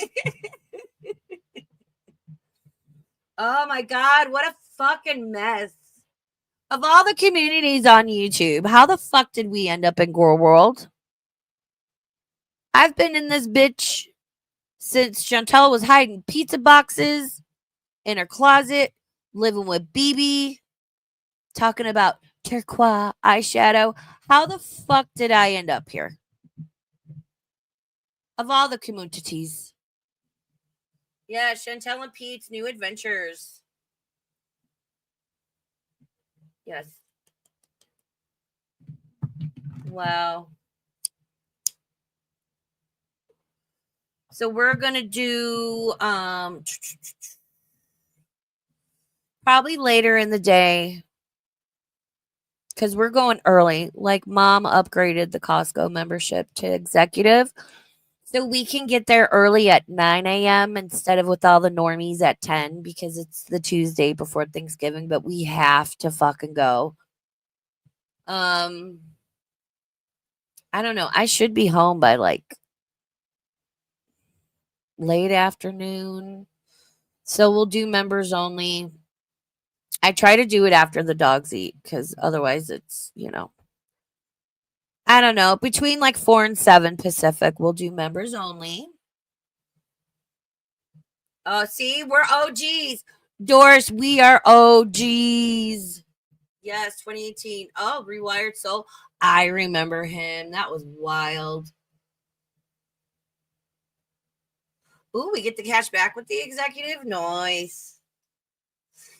Oh my god, what a fucking mess. Of all the communities on YouTube, how the fuck did we end up in Gore World? I've been in this bitch since Chantal was hiding pizza boxes in her closet, living with BB, talking about turquoise eyeshadow. How the fuck did I end up here? Of all the communities. Yeah, Chantal and Pete's new adventures. Yes. Wow. So we're gonna do probably later in the day because we're going early. Like mom upgraded the Costco membership to executive. So we can get there early at 9 a.m. instead of with all the normies at 10 because it's the Tuesday before Thanksgiving, but we have to fucking go. I don't know. I should be home by like late afternoon. So we'll do members only. I try to do it after the dogs eat because otherwise it's, you know, I don't know. Between like 4 and 7 Pacific, we'll do members only. Oh, see, we're OGs. Doris, we are OGs. Yes, 2018. Oh, Rewired Soul. I remember him. That was wild. Ooh, we get the cash back with the executive. Nice.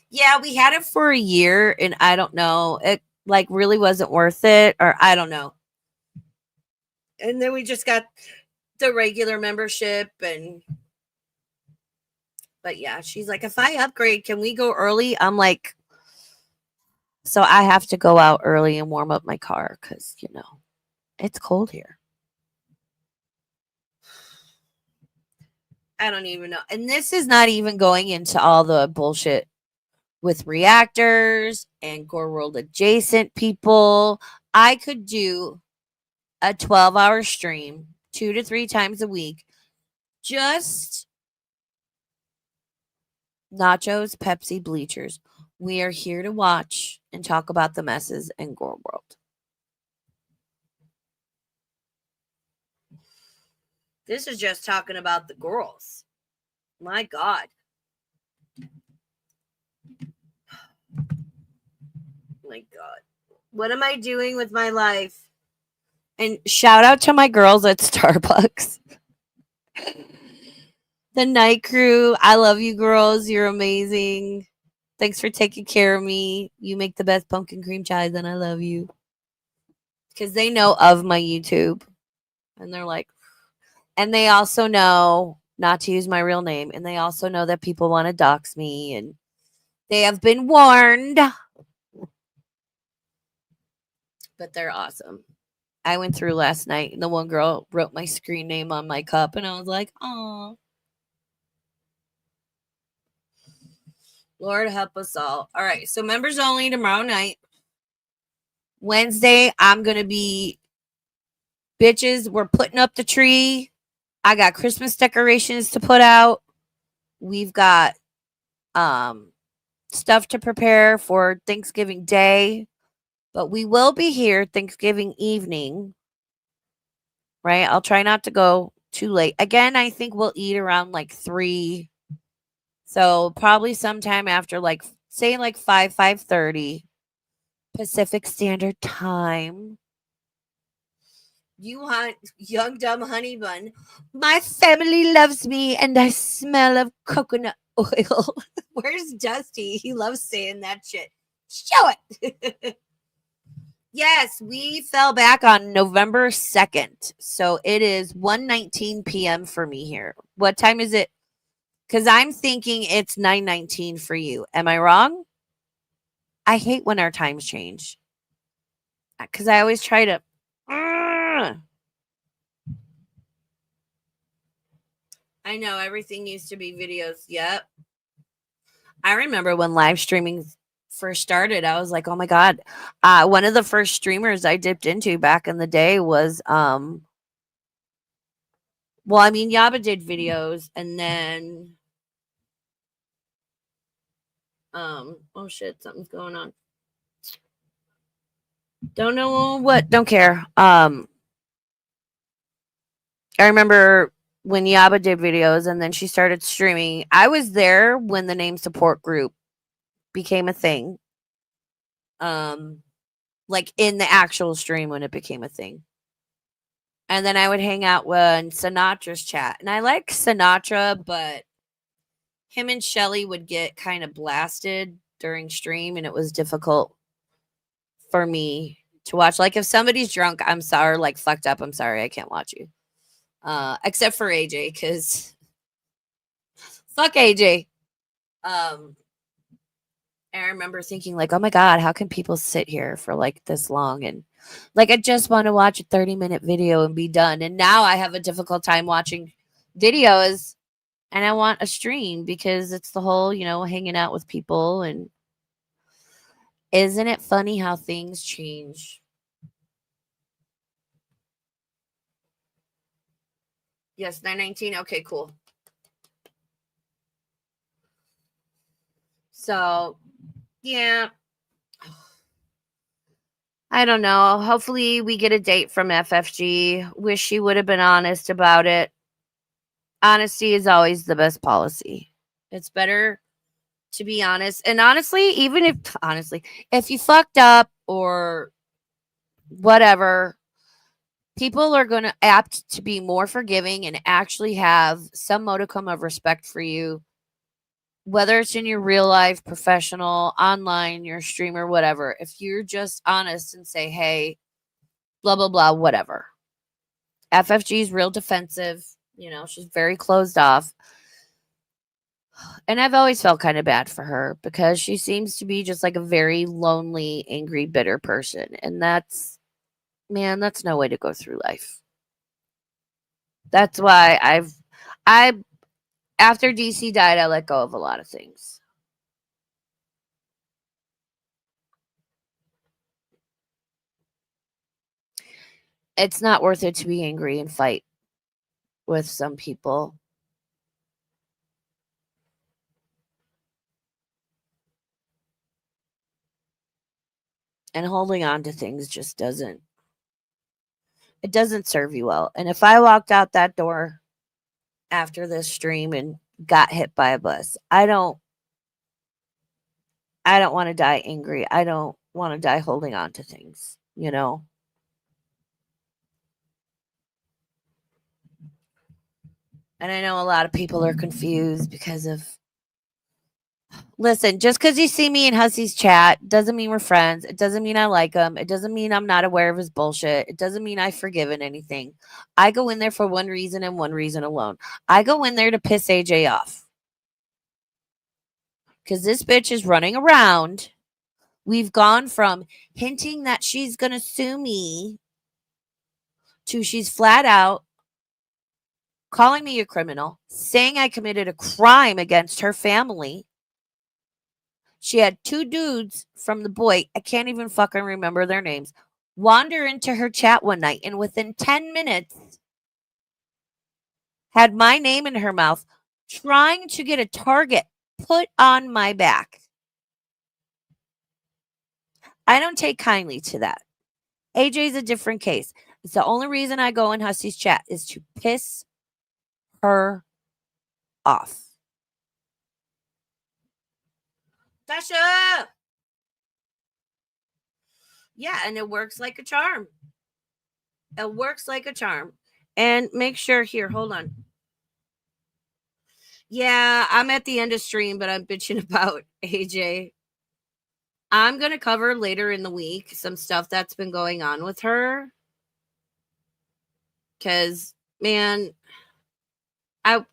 Yeah, we had it for a year, and I don't know. It like really wasn't worth it, or I don't know. And then we just got the regular membership, and but yeah, she's like, if I upgrade, can we go early? I'm like, so I have to go out early and warm up my car because you know it's cold here. I don't even know. And this is not even going into all the bullshit with reactors and Gore World adjacent people. I could do a 12-hour stream 2 to 3 times a week. Just nachos, Pepsi, bleachers. We are here to watch and talk about the messes in Gore World. This is just talking about the girls. My God. My God. What am I doing with my life? And shout out to my girls at Starbucks. The night crew. I love you girls. You're amazing. Thanks for taking care of me. You make the best pumpkin cream pies and I love you. Because they know of my YouTube. And they're like, and they also know not to use my real name. And they also know that people want to dox me. And they have been warned. But they're awesome. I went through last night and the one girl wrote my screen name on my cup. And I was like, oh. Lord help us all. All right. So members only tomorrow night. Wednesday, I'm going to be bitches. We're putting up the tree. I got Christmas decorations to put out. We've got stuff to prepare for Thanksgiving Day. But we will be here Thanksgiving evening. Right? I'll try not to go too late. Again, I think we'll eat around like 3 So probably sometime after like say like 5:30 Pacific Standard Time. You want young dumb honey bun. My family loves me and I smell of coconut oil. Where's Dusty? He loves saying that shit. Show it. Yes, we fell back on November 2nd. So it is 1:19 p.m. for me here. What time is it? Cuz I'm thinking it's 9:19 for you. Am I wrong? I hate when our times change. Cuz I always try to I know everything used to be videos. Yep. I remember when live streaming first started, I was like, "Oh my god." One of the first streamers I dipped into back in the day was well, I mean, Yaba did videos and then oh shit, something's going on. Don't know what, don't care. I remember when Yaba did videos and then she started streaming. I was there when the name support group became a thing. Like in the actual stream when it became a thing. And then I would hang out when Sinatra's chat. And I like Sinatra, but him and Shelly would get kind of blasted during stream and it was difficult for me to watch. Like if somebody's drunk, I'm sorry, like fucked up, I'm sorry, I can't watch you. Except for AJ, because fuck AJ. I remember thinking like, oh my god, how can people sit here for like this long? And like I just want to watch a 30-minute video and be done. And now I have a difficult time watching videos and I want a stream because it's the whole, hanging out with people. And isn't it funny how things change? Yes, 9:19. Okay, cool. So, yeah. I don't know. Hopefully we get a date from FFG. Wish she would have been honest about it. Honesty is always the best policy. It's better to be honest. And honestly, if you fucked up or whatever, people are going to apt to be more forgiving and actually have some modicum of respect for you, whether it's in your real life, professional, online, your streamer, whatever. If you're just honest and say, hey, blah, blah, blah, whatever. FFG is real defensive. She's very closed off. And I've always felt kind of bad for her because she seems to be just like a very lonely, angry, bitter person. And that's no way to go through life. That's why after DC died, I let go of a lot of things. It's not worth it to be angry and fight with some people. And holding on to things just doesn't serve you well. And if I walked out that door after this stream and got hit by a bus, I don't want to die angry. I don't want to die holding on to things, And I know a lot of people are confused because of. Listen, just because you see me in Hussy's chat doesn't mean we're friends. It doesn't mean I like him. It doesn't mean I'm not aware of his bullshit. It doesn't mean I've forgiven anything. I go in there for one reason and one reason alone. I go in there to piss AJ off. Because this bitch is running around. We've gone from hinting that she's going to sue me to she's flat out calling me a criminal, saying I committed a crime against her family. She had two dudes from the boy, I can't even fucking remember their names, wander into her chat one night and within 10 minutes had my name in her mouth, trying to get a target put on my back. I don't take kindly to that. AJ's a different case. It's the only reason I go in Hussy's chat is to piss her off. Tasha. Yeah, and it works like a charm. It works like a charm. And make sure here, hold on. Yeah, I'm at the end of stream, but I'm bitching about AJ. I'm going to cover later in the week some stuff that's been going on with her. Because, man, I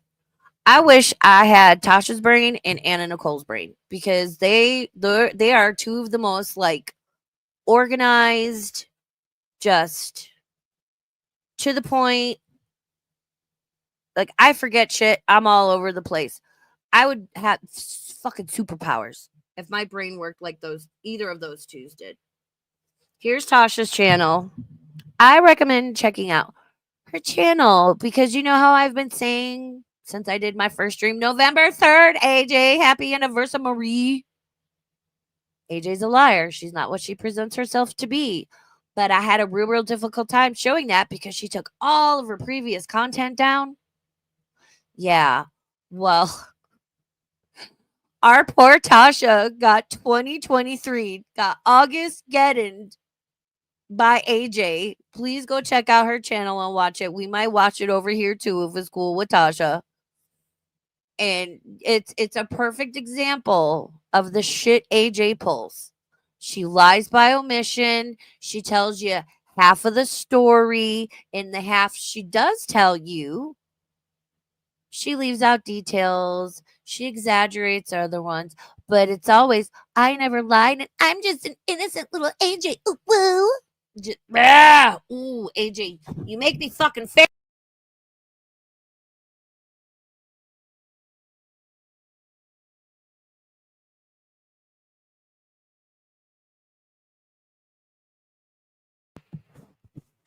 wish I had Tasha's brain and Anna Nicole's brain. Because they are two of the most, like, organized, just to the point. Like, I forget shit. I'm all over the place. I would have fucking superpowers if my brain worked like either of those twos did. Here's Tasha's channel. I recommend checking out her channel because you know how I've been saying since I did my first stream November 3rd, AJ, happy anniversary, Marie. AJ's a liar. She's not what she presents herself to be. But I had a real difficult time showing that because she took all of her previous content down. Yeah. Well, our poor Tasha got 2023, got August Getting by AJ. Please go check out her channel and watch it. We might watch it over here too if it's cool with Tasha. And it's a perfect example of the shit AJ pulls. She lies by omission. She tells you half of the story. In the half she does tell you, she leaves out details. She exaggerates other ones. But it's always, I never lied, and I'm just an innocent little AJ. Ooh, woo. Just, ooh, AJ, you make me fucking fair.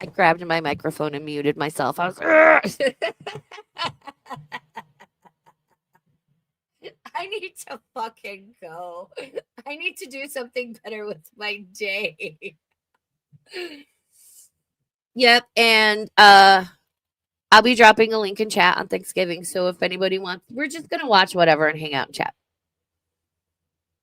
I grabbed my microphone and muted myself. I was, I need to fucking go. I need to do something better with my day. Yep, and I'll be dropping a link in chat on Thanksgiving. So if anybody wants, we're just gonna watch whatever and hang out in chat.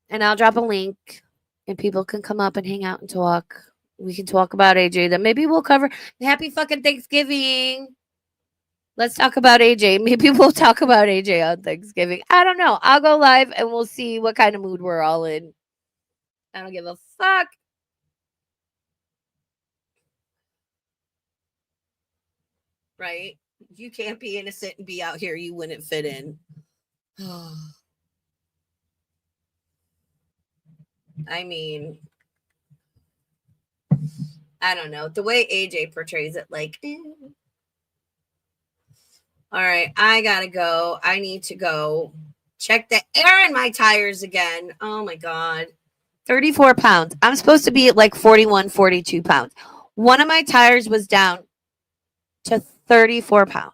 And I'll drop a link and people can come up and hang out and talk. We can talk about AJ. Then maybe we'll cover happy fucking Thanksgiving. Let's talk about AJ. Maybe we'll talk about AJ on Thanksgiving. I don't know. I'll go live and we'll see what kind of mood we're all in. I don't give a fuck. Right? You can't be innocent and be out here. You wouldn't fit in. I mean, I don't know. The way AJ portrays it, like, all right, I gotta go. I need to go check the air in my tires again. Oh my God. 34 pounds. I'm supposed to be at like 41, 42 pounds. One of my tires was down to 34 pounds.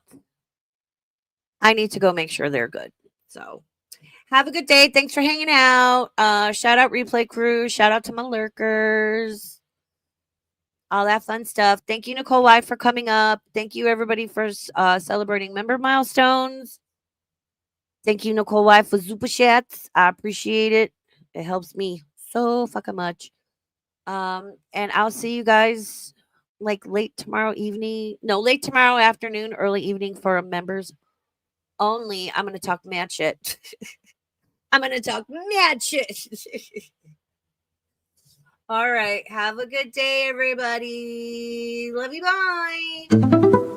I need to go make sure they're good. So have a good day. Thanks for hanging out. Shout out Replay Crew. Shout out to my lurkers. All that fun stuff. Thank you, Nicole Y, for coming up. Thank you, everybody, for celebrating member milestones. Thank you, Nicole Y, for super chats. I appreciate it. It helps me so fucking much. And I'll see you guys like late tomorrow afternoon, early evening for members only. I'm going to talk mad shit. I'm going to talk mad shit. All right. Have a good day, everybody. Love you. Bye.